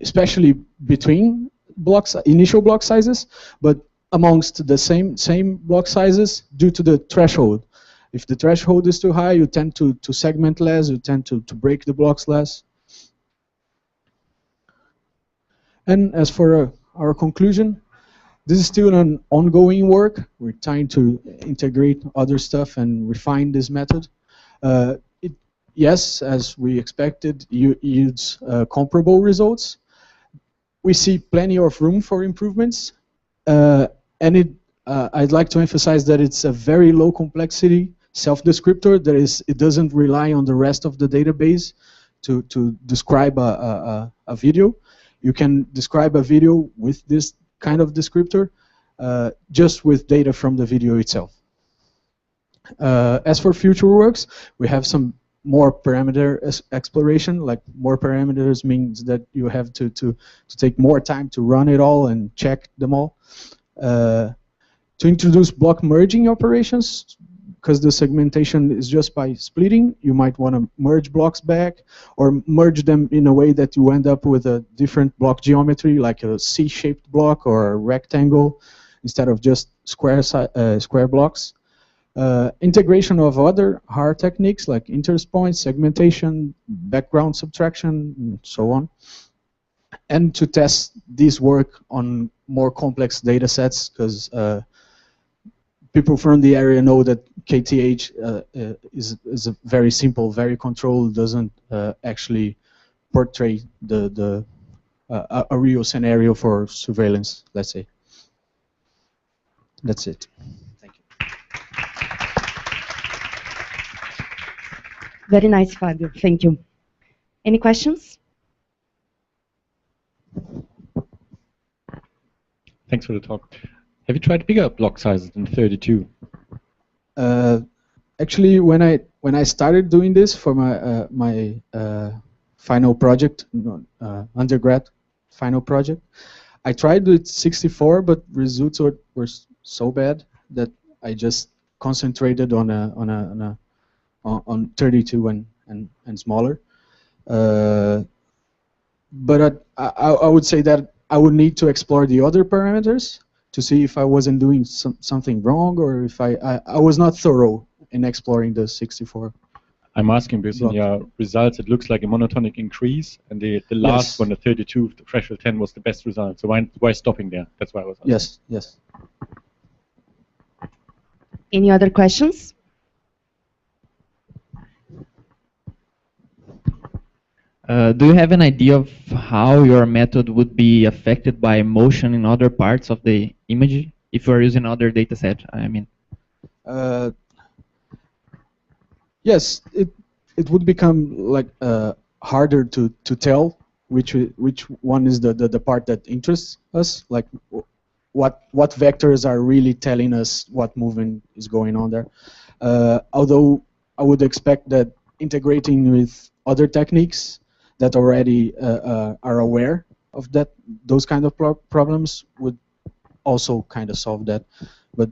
especially between blocks, initial block sizes, but amongst the same block sizes due to the threshold. If the threshold is too high, you tend to segment less, you tend to break the blocks less. And as for our conclusion, this is still an ongoing work. We're trying to integrate other stuff and refine this method. Yes, as we expected, yields comparable results. We see plenty of room for improvements, and I'd like to emphasize that it's a very low complexity self-descriptor. It doesn't rely on the rest of the database to describe a video. You can describe a video with this kind of descriptor just with data from the video itself. As for future works, we have some more parameter exploration. Like more parameters means that you have to take more time to run it all and check them all. To introduce block merging operations, because the segmentation is just by splitting, you might want to merge blocks back or merge them in a way that you end up with a different block geometry, like a C-shaped block or a rectangle, instead of just square blocks. Integration of other hard techniques like interpoint, segmentation, background subtraction, and so on. And to test this work on more complex data sets, because people from the area know that KTH is a very simple, very controlled, doesn't actually portray a real scenario for surveillance, let's say. That's it. Thank you.
Very nice, Fabio. Thank you. Any questions?
Thanks for the talk. Have you tried bigger block sizes than 32?
Actually, when I started doing this for my my final project, undergrad final project, I tried with 64, but results were so bad that I just concentrated on 32 and smaller. But I would say that I would need to explore the other parameters to see if I wasn't doing something wrong, or if I was not thorough in exploring the 64.
I'm asking because in your results it looks like a monotonic increase, and the last one, the 32, the threshold 10, was the best result. So why stopping there? That's why I was asking.
Yes, yes.
Any other questions?
Do you have an idea of how your method would be affected by motion in other parts of the image if you are using other data set? I mean,
yes, it would become like harder to tell which one is the part that interests us, like what vectors are really telling us what movement is going on there. Although I would expect that integrating with other techniques that already are aware of those kind of problems would also kind of solve that. But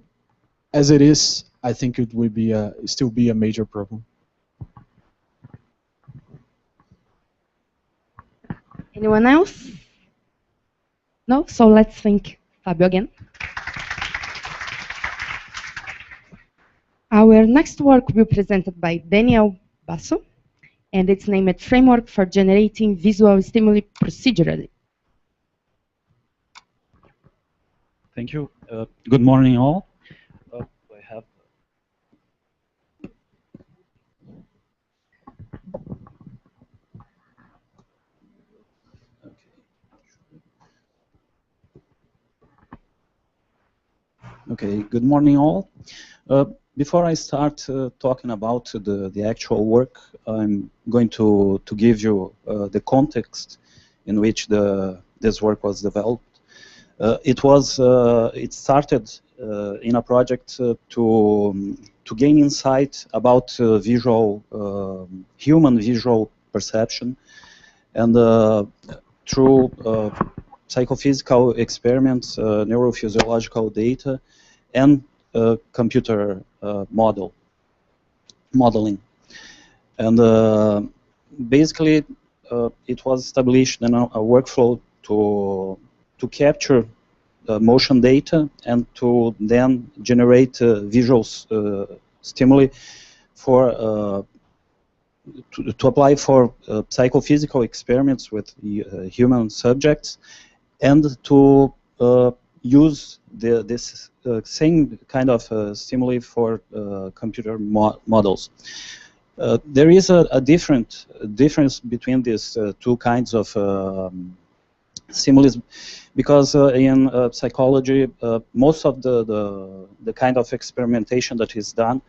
as it is, I think it would be still be a major problem.
Anyone else? No? So let's thank Fabio again. Our next work will be presented by Daniel Basso, and it's named Framework for Generating Visual Stimuli Procedurally.
Thank you. Good morning, all. I have Okay, good morning, all. Before I start talking about the actual work, I'm going to give you the context in which this work was developed. It started in a project to gain insight about human visual perception, and through psychophysical experiments, neurophysiological data, and computer modeling. And basically, it was established in a workflow to capture motion data and to then generate visual stimuli for to apply for psychophysical experiments with human subjects, and to use this same kind of stimuli for computer models. There is a difference between these two kinds of stimuli, because in psychology, most of the kind of experimentation that is done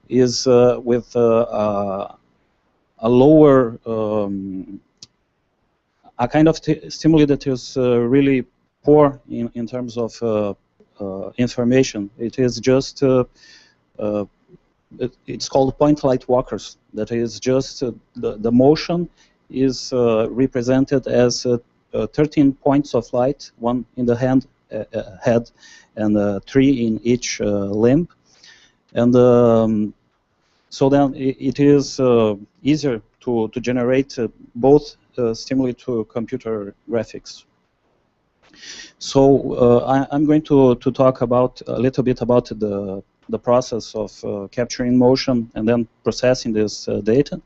is with a lower, a kind of stimuli that is really poor in terms of information. It is just, it's called point light walkers. That is just the motion is represented as 13 points of light, one in the head and 3 in each limb. And so then it is easier to generate both stimuli to computer graphics. So I'm going to talk about a little bit about the process of capturing motion and then processing this data.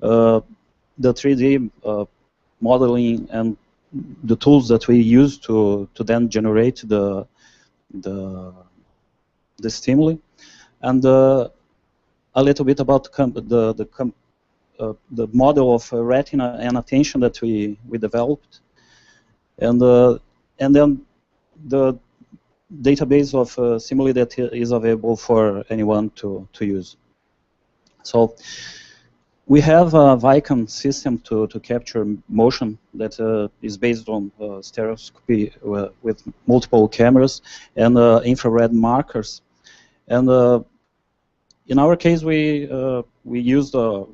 The 3D modeling and the tools that we use to then generate the stimuli, and a little bit about the model of retina and attention that we developed, and then the database of stimuli that is available for anyone to use. So we have a Vicon system to capture motion that is based on stereoscopy with multiple cameras and infrared markers. And in our case, we used a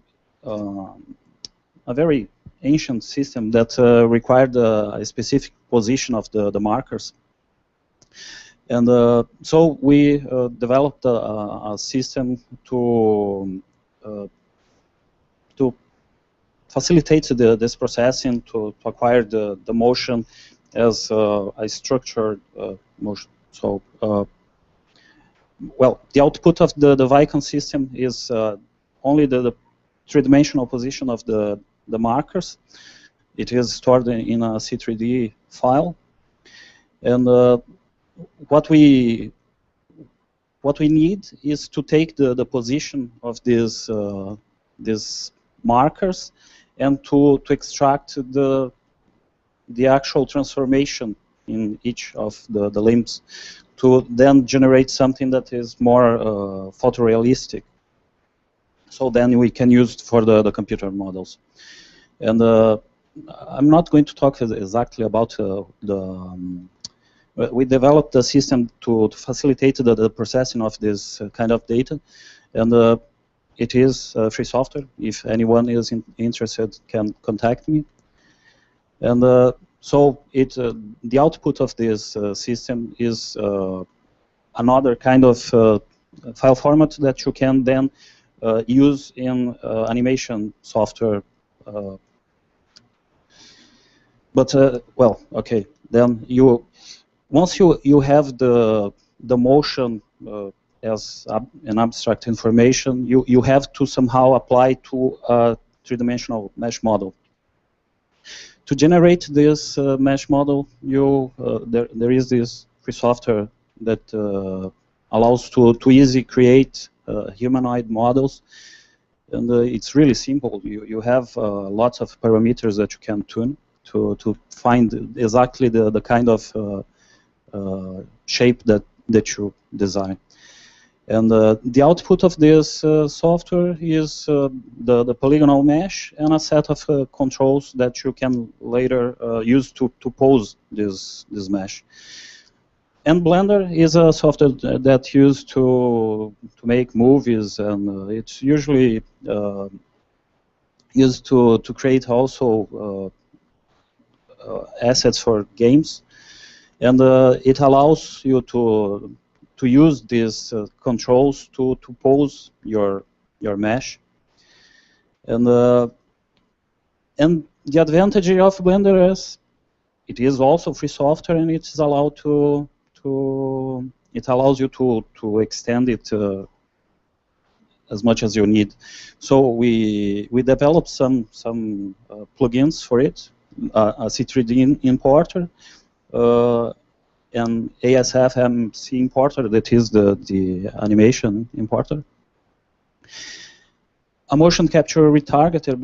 very ancient system that required a specific position of the markers. And so we developed a system to facilitate this processing to acquire the motion as a structured motion. So, well, the output of the Vicon system is only the three-dimensional position of the markers. It is stored in a C3D file, and what we need is to take the position of these markers and to extract the actual transformation in each of the limbs to then generate something that is more photorealistic. So then we can use it for the computer models. And I'm not going to talk exactly about we developed a system to facilitate the processing of this kind of data, and it is free software. If anyone is interested, can contact me. And so the output of this system is another kind of file format that you can then use in animation software. Well, okay. Then once you have the motion as an abstract information, you have to somehow apply to a three-dimensional mesh model. To generate this mesh model, there is this free software that allows to easily create humanoid models, and it's really simple. You have lots of parameters that you can tune to find exactly the kind of shape that you design. And the output of this software is the polygonal mesh and a set of controls that you can later use to pose this mesh. And Blender is a software that's used to make movies, and it's usually used to create also assets for games. And it allows you to use these controls to pose your mesh. And the advantage of Blender is it is also free software, and it is allowed it allows you to extend it as much as you need. So we developed some plugins for it, a C3D importer, and ASFMC importer, that is the animation importer. A motion capture retargeter,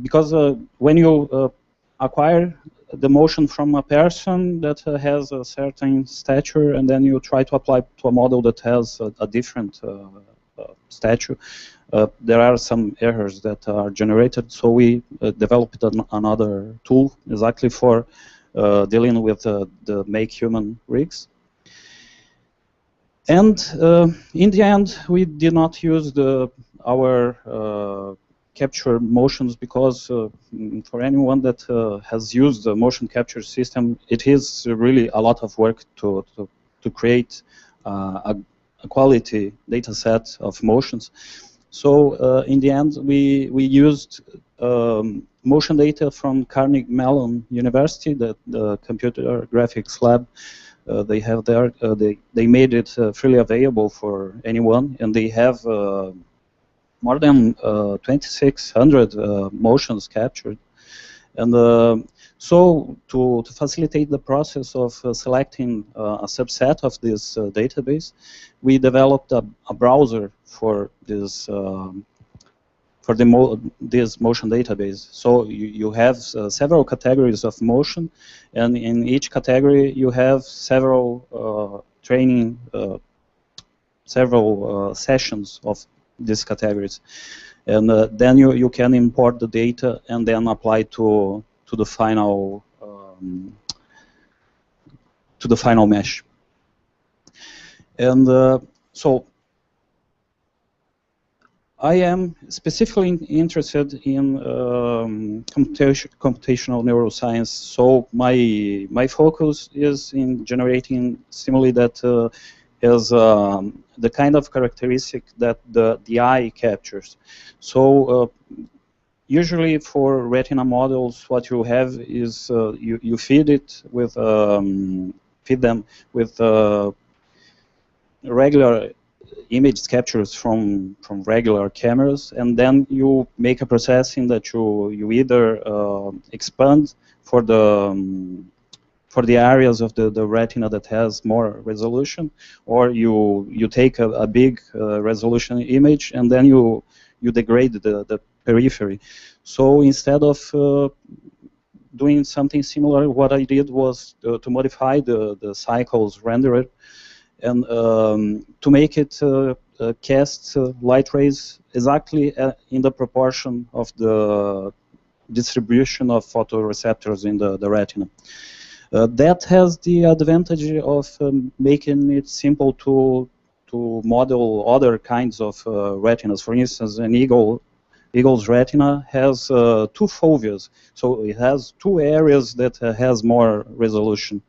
because when you acquire the motion from a person that has a certain stature, and then you try to apply to a model that has a different stature, there are some errors that are generated. So we developed another tool exactly for dealing with the make human rigs. And in the end, we did not use our capture motions because for anyone that has used the motion capture system, it is really a lot of work to create a quality data set of motions. So in the end, we used motion data from Carnegie Mellon University, the computer graphics lab. They have there. They made it freely available for anyone, and they have more than 2,600 motions captured. And so to facilitate the process of selecting a subset of this database, we developed a browser for this this motion database. So you have several categories of motion, and in each category you have several training, several sessions of these categories, and then you can import the data and then apply to the final mesh. And so I am specifically interested in computational neuroscience. So my focus is in generating stimuli that has the kind of characteristic that the eye captures. So usually for retina models, what you have is you feed them with regular image captures from regular cameras, and then you make a processing that you either expand for the areas of the retina that has more resolution, or you take a big resolution image and then you degrade the periphery. So instead of doing something similar, what I did was to modify the cycles rendered and to make it cast light rays exactly in the proportion of the distribution of photoreceptors in the retina. That has the advantage of making it simple to model other kinds of retinas. For instance, an eagle's retina has two foveas, so it has two areas that has more resolution.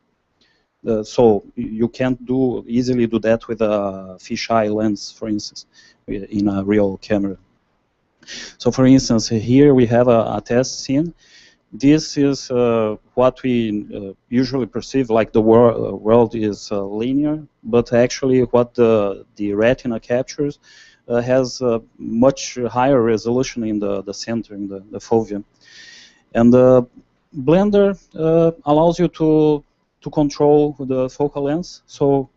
So you can't easily do that with a fisheye lens, for instance, in a real camera. So for instance, here we have a test scene. This is what we usually perceive like the world is linear, but actually what the retina captures has much higher resolution in the center, in the fovea. And the Blender allows you to control the focal length. So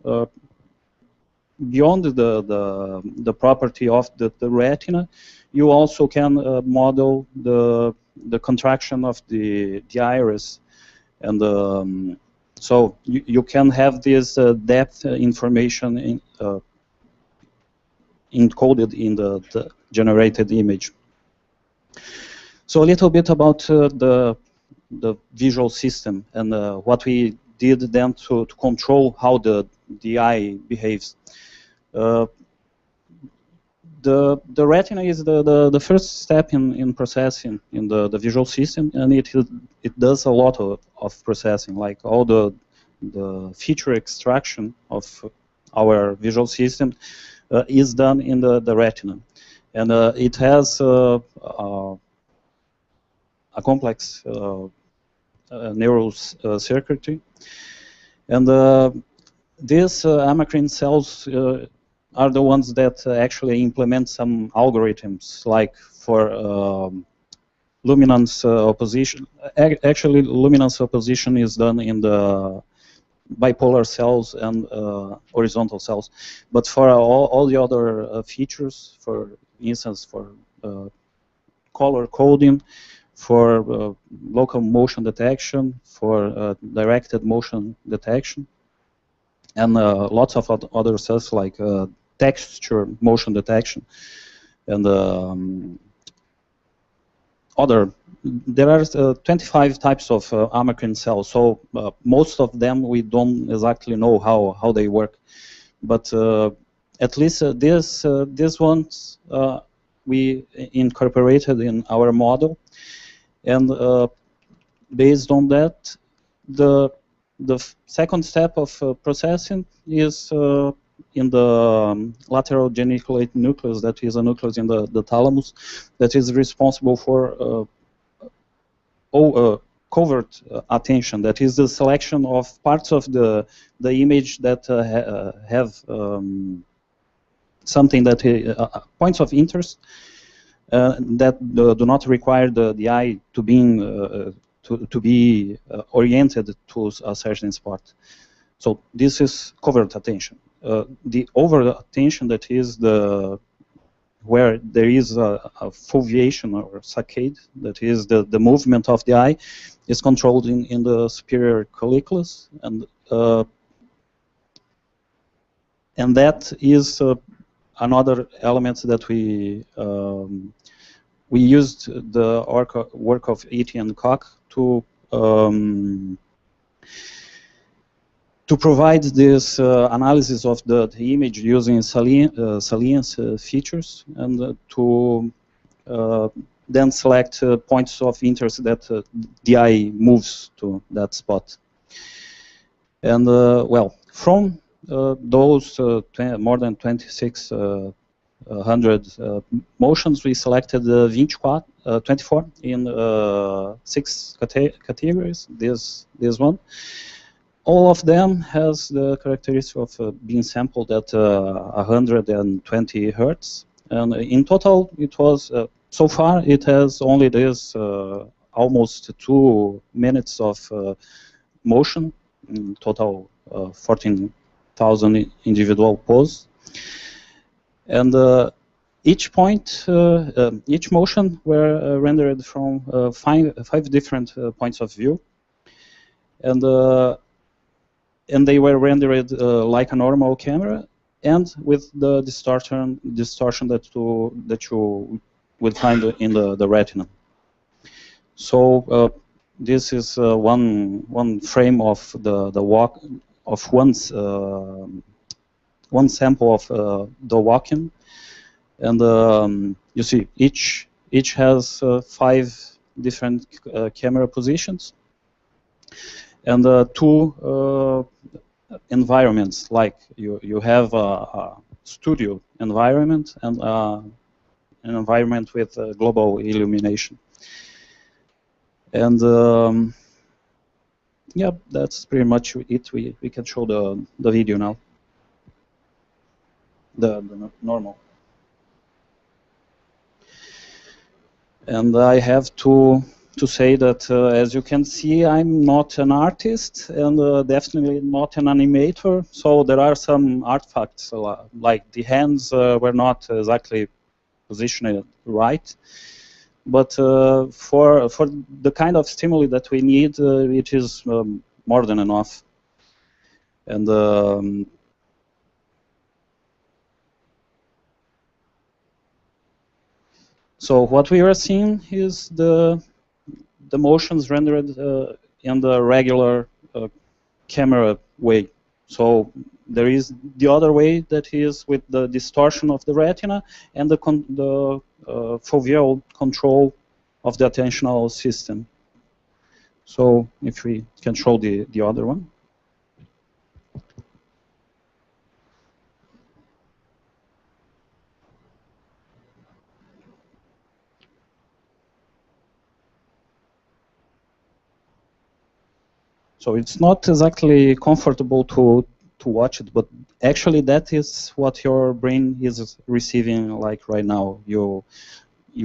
beyond the property of the retina, you also can model the contraction of the iris, and so you can have this depth information encoded in the generated image. So a little bit about the visual system and what we did then to control how the eye behaves. The retina is the first step in processing in the visual system, and it does a lot of processing, like all the feature extraction of our visual system is done in the retina, and it has a complex neural circuitry, and these amacrine cells are the ones that actually implement some algorithms, like for luminance opposition. Actually, luminance opposition is done in the bipolar cells and horizontal cells. But for all the other features, for instance, for color coding, for local motion detection, for directed motion detection, and lots of other stuff like texture motion detection, and there are 25 types of amacrine cells. So most of them we don't exactly know how they work, but at least these ones we incorporated in our model, and based on that, the second step of processing is in the lateral geniculate nucleus, that is a nucleus in the thalamus, that is responsible for covert attention. That is the selection of parts of the image that have something that points of interest that do not require the eye to be oriented to a certain spot. So this is covert attention. The overt attention, that is where there is a foveation or saccade, that is the movement of the eye, is controlled in the superior colliculus, and that is another element that we used the work of Iti and Koch to provide this analysis of the image using salience features, and to then select points of interest that the eye moves to that spot. And well, from those more than 2,600 motions, we selected 24 in 6 categories. This one. All of them has the characteristic of being sampled at 120 hertz, and in total it was so far it has only this almost 2 minutes of motion, in total 14,000 individual poses, and each point, each motion were rendered from 5 different points of view, and they were rendered like a normal camera, and with the distortion that you would find in the retina. So this is one frame of the walk of one sample of the walking, and you see each has 5 different camera positions, and 2 environments, like you have a studio environment and an environment with global illumination. And yeah, that's pretty much it. We can show the video now, the normal. And I have to say that, as you can see, I'm not an artist, and definitely not an animator, so there are some artifacts, like the hands were not exactly positioned right, but for the kind of stimuli that we need, it is more than enough. And so what we are seeing is the motions rendered in the regular camera way. So there is the other way, that is with the distortion of the retina and the foveal control of the attentional system. So if we can show the other one. So it's not exactly comfortable to watch it, but actually that is what your brain is receiving like right now. You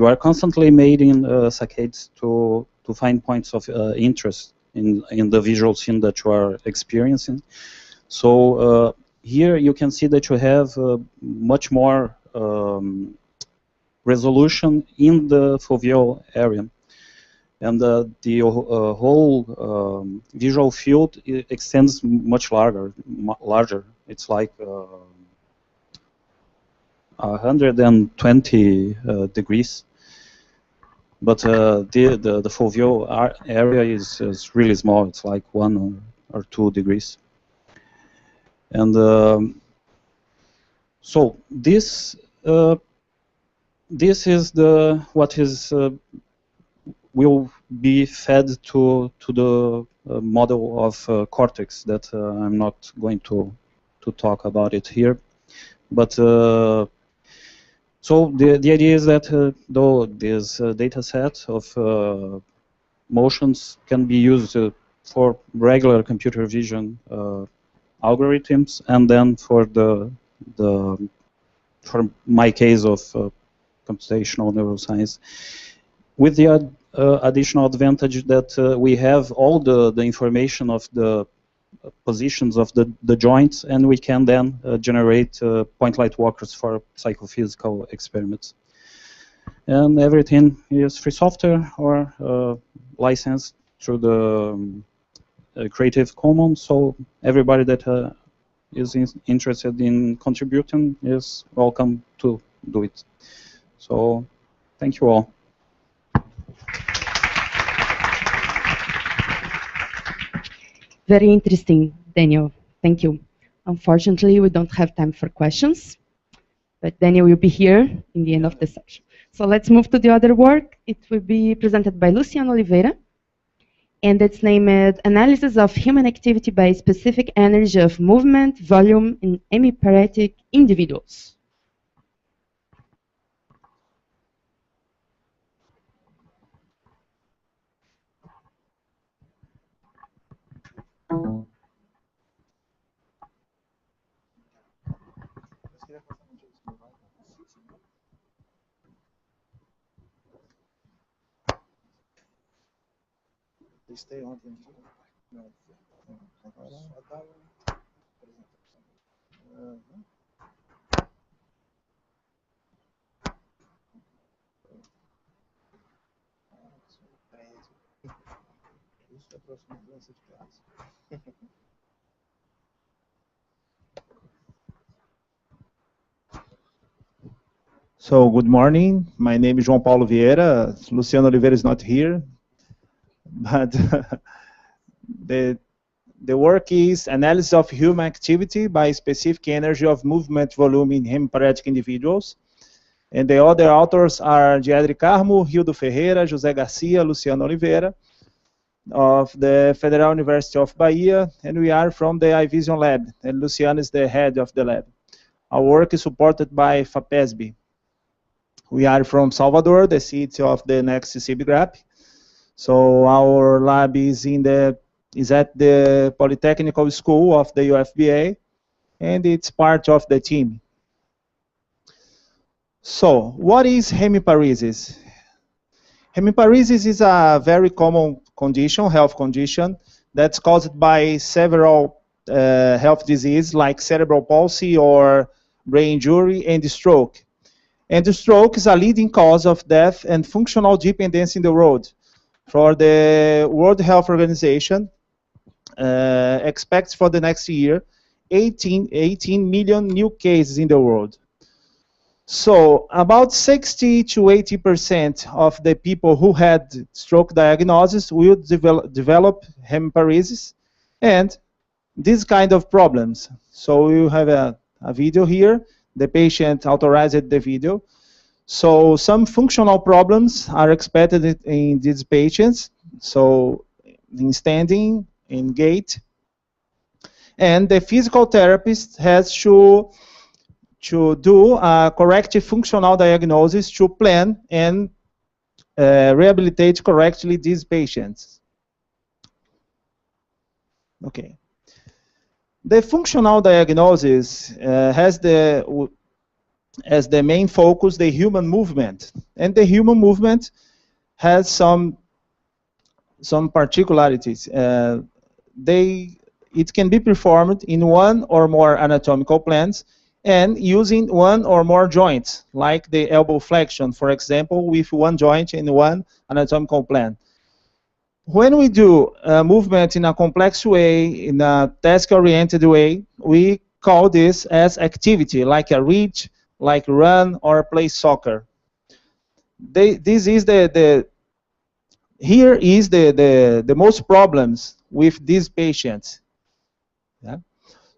are constantly making saccades to find points of interest in the visual scene that you are experiencing. So here you can see that you have much more resolution in the foveal area. And the whole visual field extends much larger. It's like 120 degrees. But the foveal area is really small. It's like 1 or 2 degrees. And so this is what is will be fed to the model of cortex that I'm not going to talk about it here. But so the idea is that though this data set of motions can be used for regular computer vision algorithms, and then for for my case of computational neuroscience, with the additional advantage that we have all the information of the positions of the joints, and we can then generate point light walkers for psychophysical experiments. And everything is free software or licensed through the Creative Commons, so everybody that is interested in contributing is welcome to do it. So thank you all.
Very interesting, Daniel. Thank you. Unfortunately, we don't have time for questions, but Daniel will be here in the end of the session. So let's move to the other work. It will be presented by Luciano Oliveira, and it's named Analysis of Human Activity by Specific Energy of Movement, Volume in Hemiparetic Individuals.
Listei ontem. Não. Isso é a próxima mudança de casa. So, good morning. My name is João Paulo Vieira. Luciano Oliveira is not here. But the work is Analysis of Human Activity by Specific Energy of Movement Volume in Hemiparetic Individuals. And the other authors are Diedre Carmo, Hildo Ferreira, José Garcia, Luciano Oliveira, of the Federal University of Bahia, and we are from the iVision Lab, and Luciano is the head of the lab. Our work is supported by FAPESB. We are from Salvador, the city of the next CIBGRAPH. So our lab is at the Polytechnical School of the UFBA, and it's part of the team. So, what is hemiparesis? Hemiparesis is a very common condition, health condition, that's caused by several health diseases like cerebral palsy or brain injury and stroke. And the stroke is a leading cause of death and functional dependence in the world. For the World Health Organization, expects for the next year 18 million new cases in the world. So about 60 to 80% of the people who had stroke diagnosis will develop hemiparesis and these kind of problems. So you have a video here. The patient authorized the video. So some functional problems are expected in these patients. So in standing, in gait. And the physical therapist has to do a corrective functional diagnosis to plan and rehabilitate correctly these patients. Okay. The functional diagnosis has as the main focus the human movement, and the human movement has some particularities. It can be performed in one or more anatomical plans and using one or more joints, like the elbow flexion, for example, with one joint in one anatomical plan. When we do movement in a complex way, in a task-oriented way, we call this as activity, like a reach, like run or play soccer. This is here is the most problems with these patients. Yeah?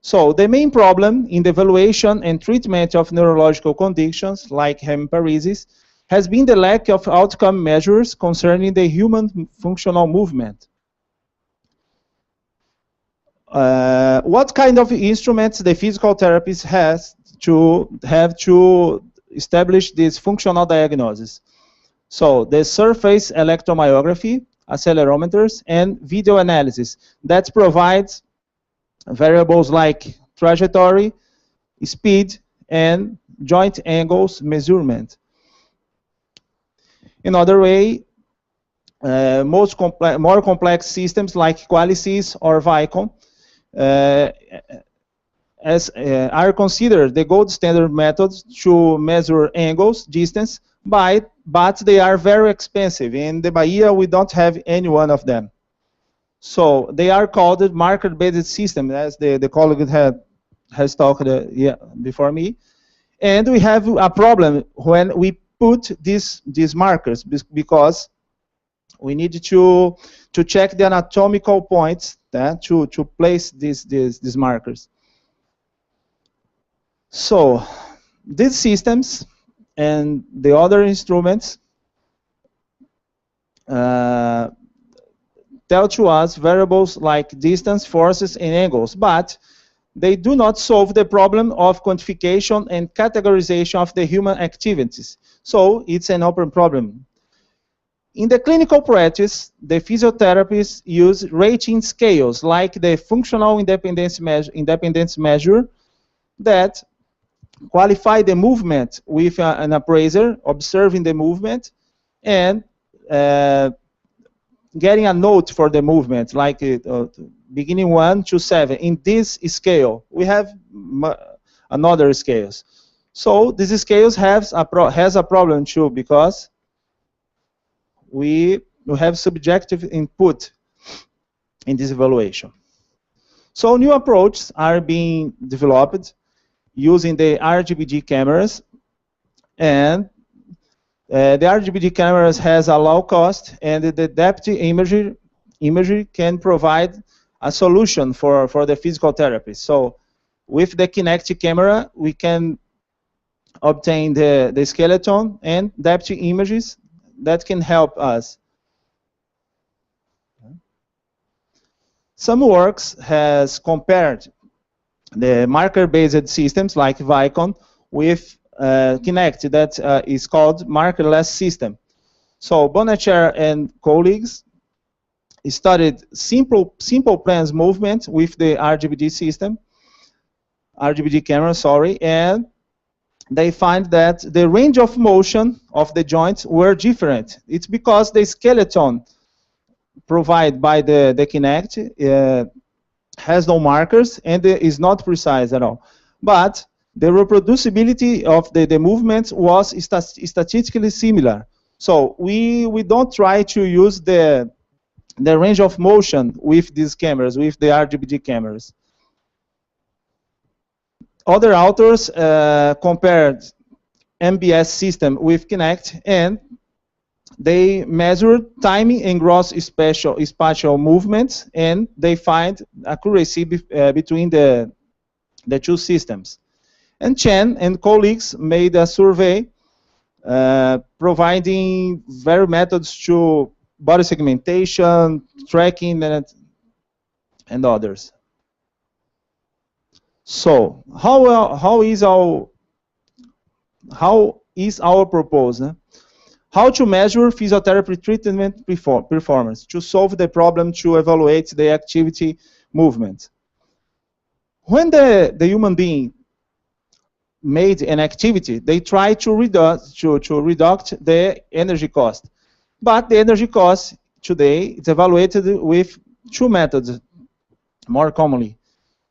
So the main problem in the evaluation and treatment of neurological conditions like hemiparesis has been the lack of outcome measures concerning the human functional movement. What kind of instruments the physical therapist has to have to establish this functional diagnosis. So the surface electromyography, accelerometers, and video analysis that provides variables like trajectory, speed, and joint angles measurement. Another way, more complex systems like Qualisys or Vicon are considered the gold standard methods to measure angles, distance, but they are very expensive. In the Bahia, we don't have any one of them. So they are called marker-based systems, as the colleague has talked before me. And we have a problem when we put these markers, because we need to check the anatomical points to place these markers. So these systems and the other instruments tell to us variables like distance, forces, and angles, but they do not solve the problem of quantification and categorization of the human activities. So it's an open problem. In the clinical practice, the physiotherapists use rating scales like the functional independence measure that qualify the movement with an appraiser observing the movement and getting a note for the movement, like beginning 1 to 7. In this scale, we have another scales. So this scales has a problem too, because we have subjective input in this evaluation. So new approaches are being developed using the RGBD cameras, and the RGBD cameras has a low cost, and the depth imagery can provide a solution for the physical therapy. So with the Kinect camera, we can obtain the skeleton and depth images that can help us. Some works has compared the marker-based systems like Vicon with Kinect, that is called markerless system. So Bonachar and colleagues studied simple plans movement with the RGBD camera, sorry, and they find that the range of motion of the joints were different. It's because the skeleton provided by the Kinect has no markers and is not precise at all. But the reproducibility of the movements was statistically similar. So we don't try to use the range of motion with these cameras, with the RGBD cameras. Other authors compared MBS system with Kinect, and they measured timing and gross spatial movements, and they find accuracy between the two systems. And Chen and colleagues made a survey providing various methods to body segmentation, tracking, and others. So how is our proposal? How to measure physiotherapy treatment performance to solve the problem to evaluate the activity movement. When the human being made an activity, they try to reduce the energy cost. But the energy cost today is evaluated with two methods more commonly.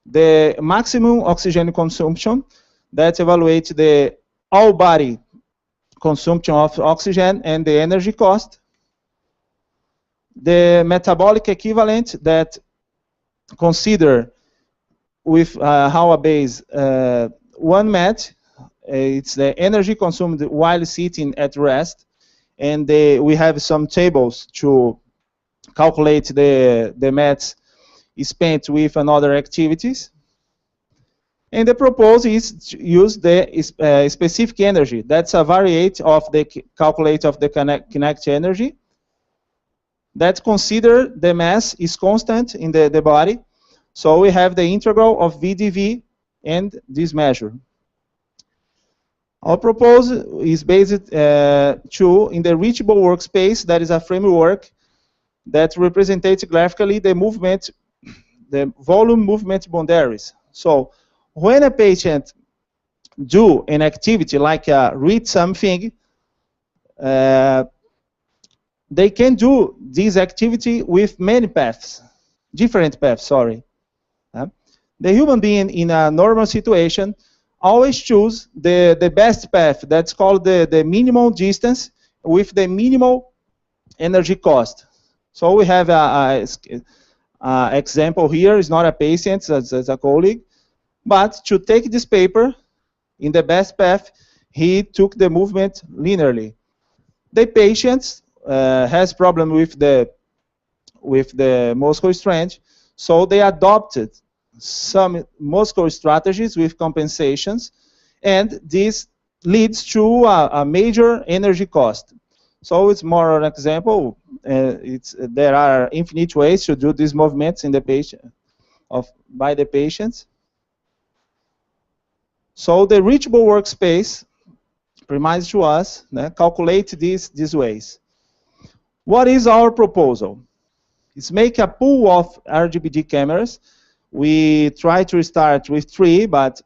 The maximum oxygen consumption, that evaluates the all body consumption of oxygen and the energy cost. The metabolic equivalent, that consider with how a base 1 MET, it's the energy consumed while sitting at rest, and we have some tables to calculate the METs spent with another activities. And the proposal is to use the specific energy. That's a variate of the calculate of the Kinect energy. That consider the mass is constant in the body. So we have the integral of VdV and this measure. Our proposal is based in the reachable workspace. That is a framework that represents graphically the movement, the volume movement boundaries. So when a patient do an activity like read something, they can do this activity with many paths, different paths, sorry. The human being in a normal situation always choose the best path. That's called the minimal distance with the minimal energy cost. So we have a example here. It's not a patient, it's a colleague. But to take this paper in the best path, he took the movement linearly. The patient has problem with the muscle strength, so they adopted some muscle strategies with compensations, and this leads to a major energy cost. So it's more an example. There are infinite ways to do these movements in the patient by the patients. So the reachable workspace promises to us calculate these ways. What is our proposal? It's make a pool of RGBD cameras. We try to start with 3, but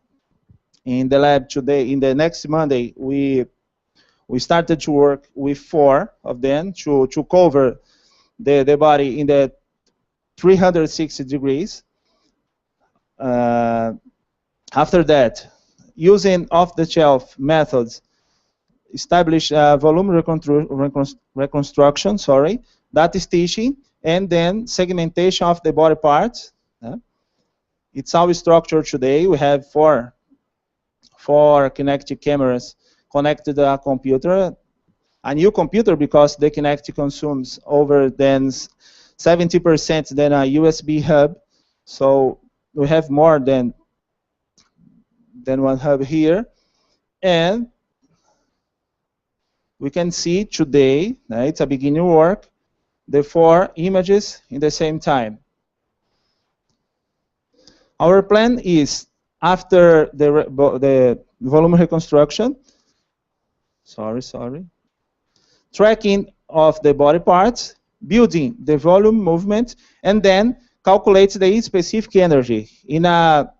in the lab today, in the next Monday, we started to work with 4 of them to cover the body in the 360 degrees. After that, using off-the-shelf methods, establish volume reconstruction, data stitching, and then segmentation of the body parts. It's our structure today. We have four Kinect cameras connected to a computer. A new computer because the Kinect consumes over 70% than a USB hub. So we have more than one hub here. And we can see today, it's a beginning work, the 4 images in the same time. Our plan is, after the volume reconstruction, tracking of the body parts, building the volume movement, and then calculate the specific energy in a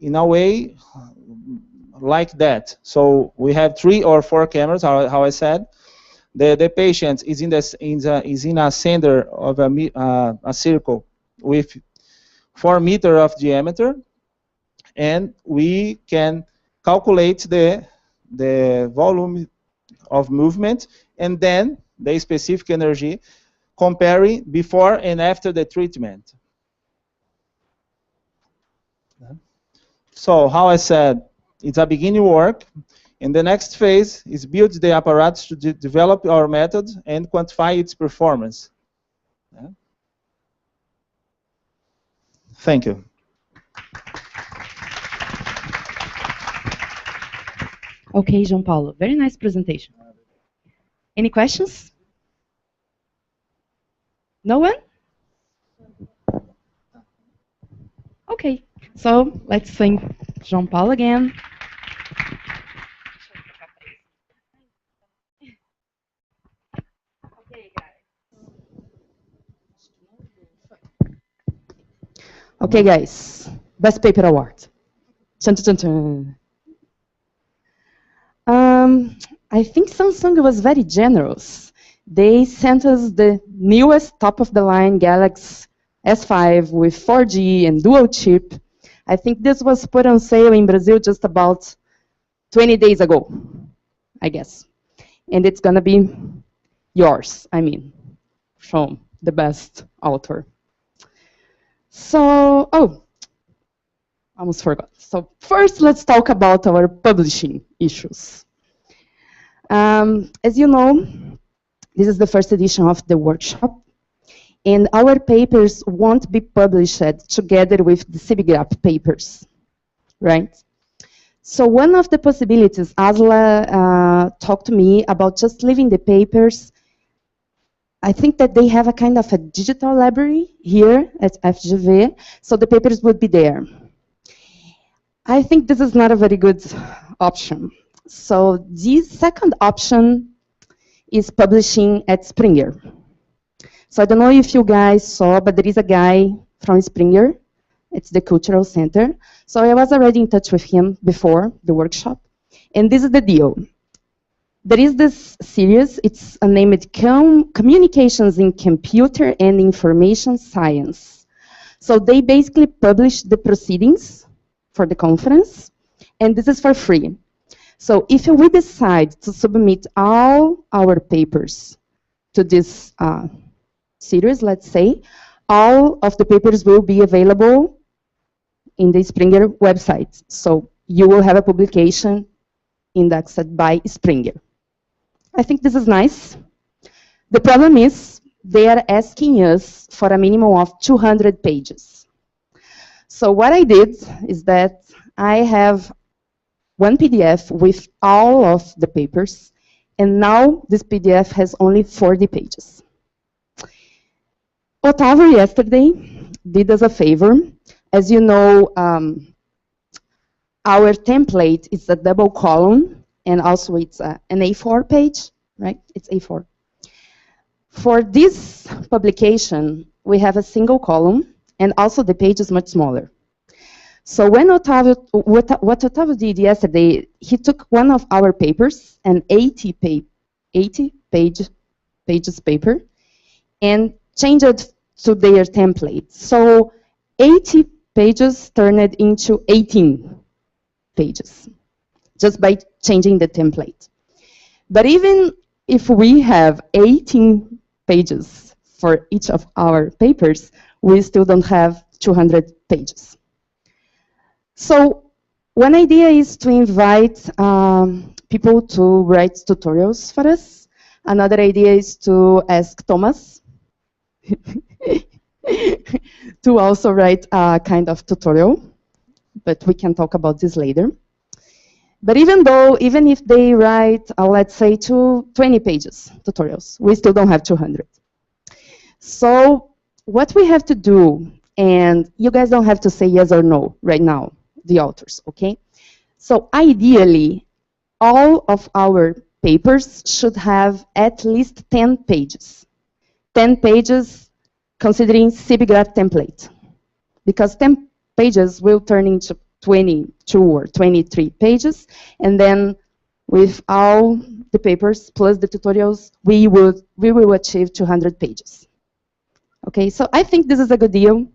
way like that. So we have 3 or 4 cameras, how I said. The patient is in a center of a circle with 4 meters of diameter, and we can calculate the volume of movement and then the specific energy, comparing before and after the treatment. So, how I said, it's a beginning work. And the next phase is build the apparatus to develop our method and quantify its performance. Thank you.
Okay, João Paulo, very nice presentation. Any questions? No one? Okay, so let's thank João Paulo again. Okay, guys, Best Paper Award. Chun, chun, chun, chun. I think Samsung was very generous. They sent us the newest top-of-the-line Galaxy S5 with 4G and dual chip. I think this was put on sale in Brazil just about 20 days ago, I guess. And it's going to be yours, I mean, from the best author. So, almost forgot. So first, let's talk about our publishing issues. As you know, this is the first edition of the workshop, and our papers won't be published together with the CIBGRAPH papers, right? So one of the possibilities, Asla talked to me about just leaving the papers. I think that they have a kind of a digital library here at FGV, so the papers would be there. I think this is not a very good option. So the second option is publishing at Springer. So I don't know if you guys saw, but there is a guy from Springer. It's the Cultural Center. So I was already in touch with him before the workshop. And this is the deal. There is this series, it's named Communications in Computer and Information Science. So they basically publish the proceedings for the conference, and this is for free. So if we decide to submit all our papers to this series, let's say, all of the papers will be available in the Springer website. So you will have a publication indexed by Springer. I think this is nice. The problem is they are asking us for a minimum of 200 pages. So what I did is that I have one PDF with all of the papers, and now this PDF has only 40 pages. Otávio yesterday did us a favor. As you know, our template is a double column, and also it's an A4 page, right? It's A4. For this publication, we have a single column, and also the page is much smaller. So when what Otávio did yesterday, he took one of our papers, an 80 pages paper, and changed it to their template. So 80 pages turned into 18 pages, just by changing the template. But even if we have 18 pages for each of our papers, we still don't have 200 pages. So one idea is to invite people to write tutorials for us. Another idea is to ask Thomas to also write a kind of tutorial, but we can talk about this later. But even if they write, let's say, 20 pages tutorials, we still don't have 200. So what we have to do, and you guys don't have to say yes or no right now, the authors, okay? So ideally, all of our papers should have at least 10 pages. 10 pages considering CBGRAPH template, because 10 pages will turn into 22 or 23 pages, and then with all the papers plus the tutorials, we will achieve 200 pages. Okay, so I think this is a good deal.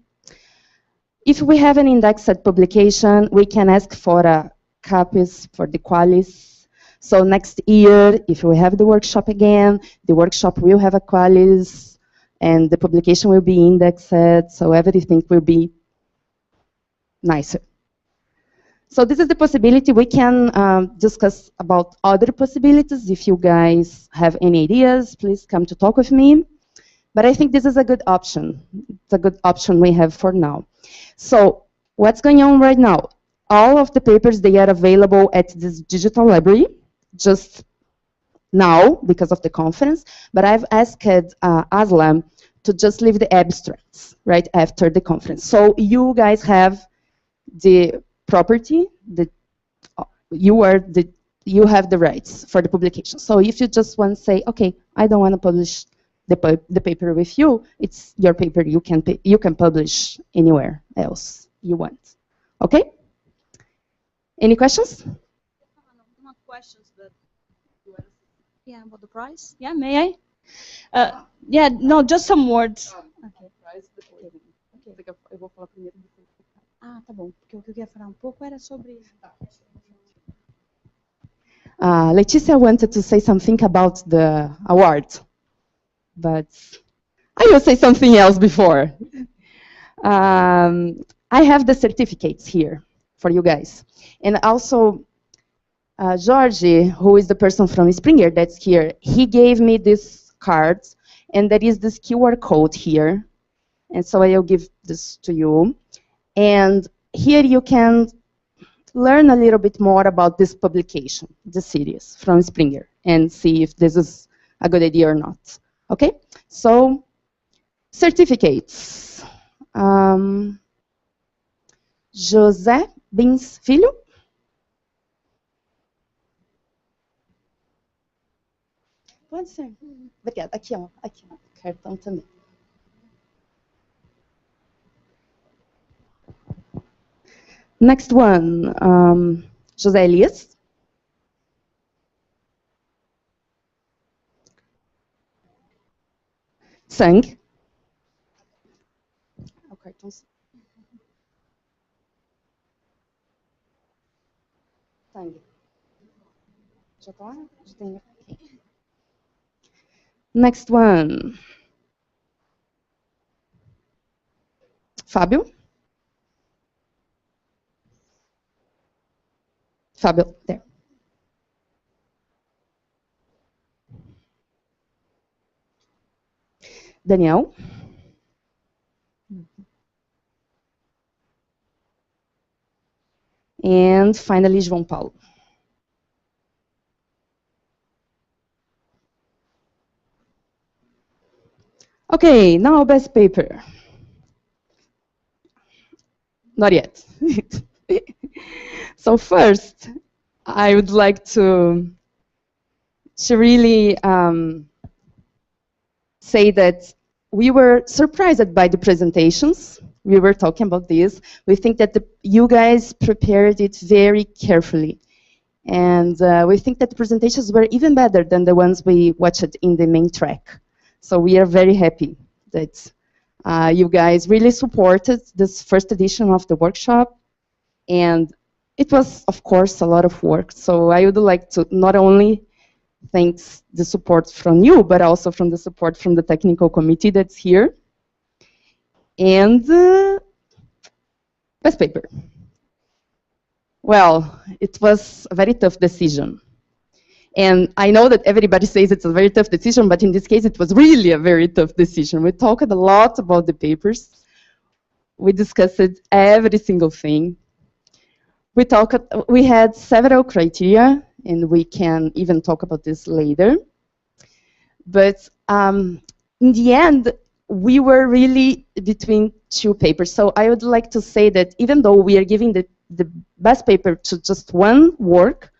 If we have an indexed publication, we can ask for copies for the qualis. So next year, if we have the workshop again, the workshop will have a qualis, and the publication will be indexed, so everything will be nicer. So this is the possibility. We can discuss about other possibilities. If you guys have any ideas, please come to talk with me. But I think this is a good option. It's a good option we have for now. So what's going on right now? All of the papers, they are available at this digital library just now because of the conference. But I've asked Aslam to just leave the abstracts right after the conference. So you guys have the property, you have the rights for the publication. So if you just want to say, okay, I don't want to publish the paper with you, it's your paper, you can publish anywhere else you want. Okay? Any questions?
Not questions, but yeah, about the price. Yeah, may I? Yeah, no, just some words. Okay.
Eu vou falar primeiro.
Ah, tá bom. Porque o que eu queria falar pouco era sobre.
Letícia wanted to say something about the award, but I will say something else before. I have the certificates here for you guys. And also, Jorge, who is the person from Springer that's here, he gave me this card, and there is this QR code here. And so I will give this to you. And here you can learn a little bit more about this publication, the series from Springer, and see if this is a good idea or not. Okay? So, certificates. José Bins Filho. Pode ser. Obrigada. Aqui, ó. Aqui, ó. Cartão também. Next one, José Elias. Sang. O cartão. Sang. Já tá? Já tem. Okay. Next one. Fábio. Fábio, there. Daniel. And finally, João Paulo. Okay, now best paper. Not yet. So first, I would like to really say that we were surprised by the presentations. We were talking about this. We think that you guys prepared it very carefully. And we think that the presentations were even better than the ones we watched in the main track. So we are very happy that you guys really supported this first edition of the workshop. And it was, of course, a lot of work. So I would like to not only thank the support from you, but also from the support from the technical committee that's here. And best paper. Well, it was a very tough decision. And I know that everybody says it's a very tough decision, but in this case, it was really a very tough decision. We talked a lot about the papers. We discussed every single thing. We had several criteria, and we can even talk about this later. But in the end, we were really between two papers. So I would like to say that even though we are giving the best paper to just one work,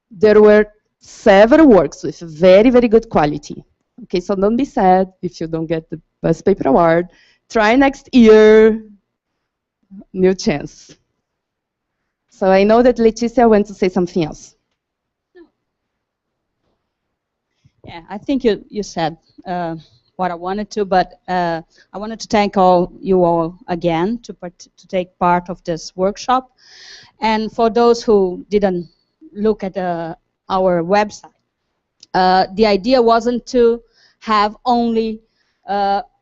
there were several works with very, very good quality. Okay, so don't be sad if you don't get the best paper award. Try next year, new chance. So I know that Leticia wants to say something else.
Yeah, I think you said what I wanted to, but I wanted to thank you all again to take part of this workshop. And for those who didn't look at our website, the idea wasn't to have only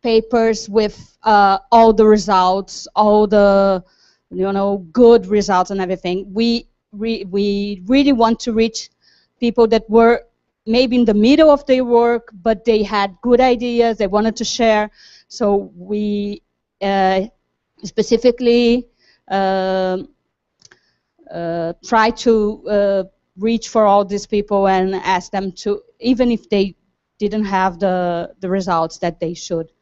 papers with all the results, all the good results and everything. We really want to reach people that were maybe in the middle of their work, but they had good ideas they wanted to share. So we specifically try to reach for all these people and ask them to, even if they didn't have the results, that they should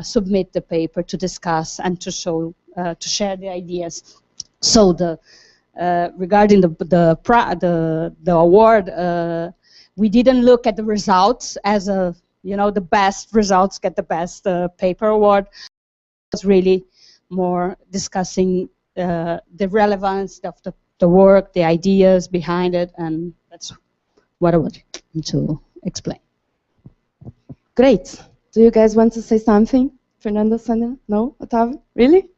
submit the paper to discuss and to show, to share the ideas. So regarding the award, we didn't look at the results as the best results get the best paper award. It was really more discussing the relevance of the work, the ideas behind it, and that's what I wanted to explain.
Great. Do you guys want to say something? Fernando, Sandra? No? Otávio? Really?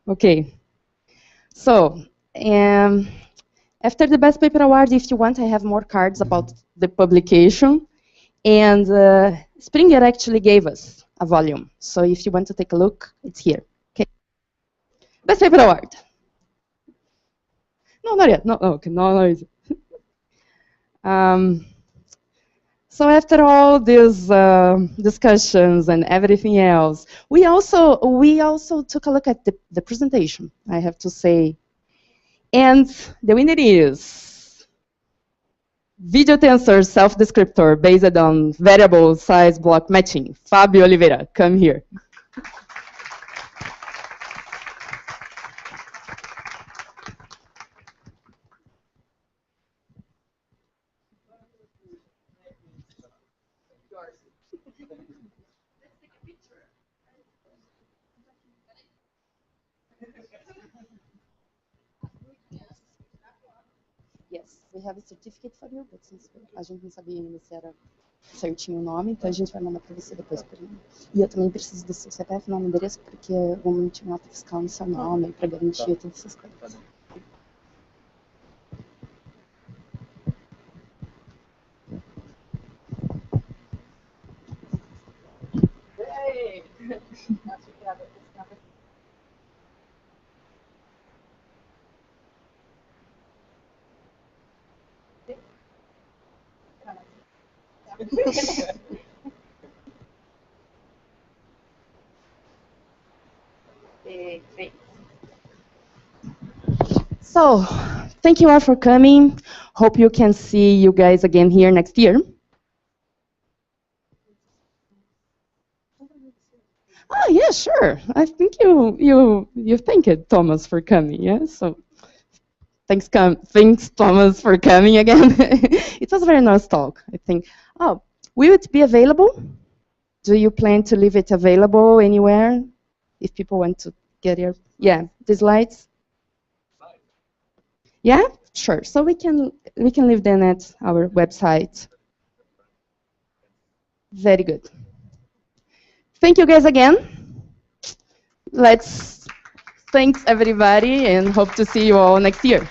Okay. So, after the Best Paper Award, if you want, I have more cards about the publication. And Springer actually gave us a volume. So if you want to take a look, it's here. Okay. Best Paper Award. No, not yet. No, okay, no. So after all these discussions and everything else, we also took a look at the presentation, I have to say. And the winner is Video Tensor Self-Descriptor based on variable size block matching. Fábio Oliveira, come here. Yes, we have a certificate for you, but since a gente não sabia ainda se era certinho o nome, então a gente vai mandar para você depois por e-mail. E eu também preciso do seu CPF, nome e endereço, porque vamos emitir nota fiscal no seu nome, para garantir todas essas coisas. So, thank you all for coming. Hope you can see you guys again here next year. Oh yeah, sure. I think you thank it, Thomas, for coming. Yeah, so thanks Thomas for coming again. It was a very nice talk, I think. Oh, will it be available? Do you plan to leave it available anywhere if people want to get here? Yeah, the slides. Yeah, sure. So we can leave them at our website. Very good. Thank you guys again. Thanks everybody, and hope to see you all next year.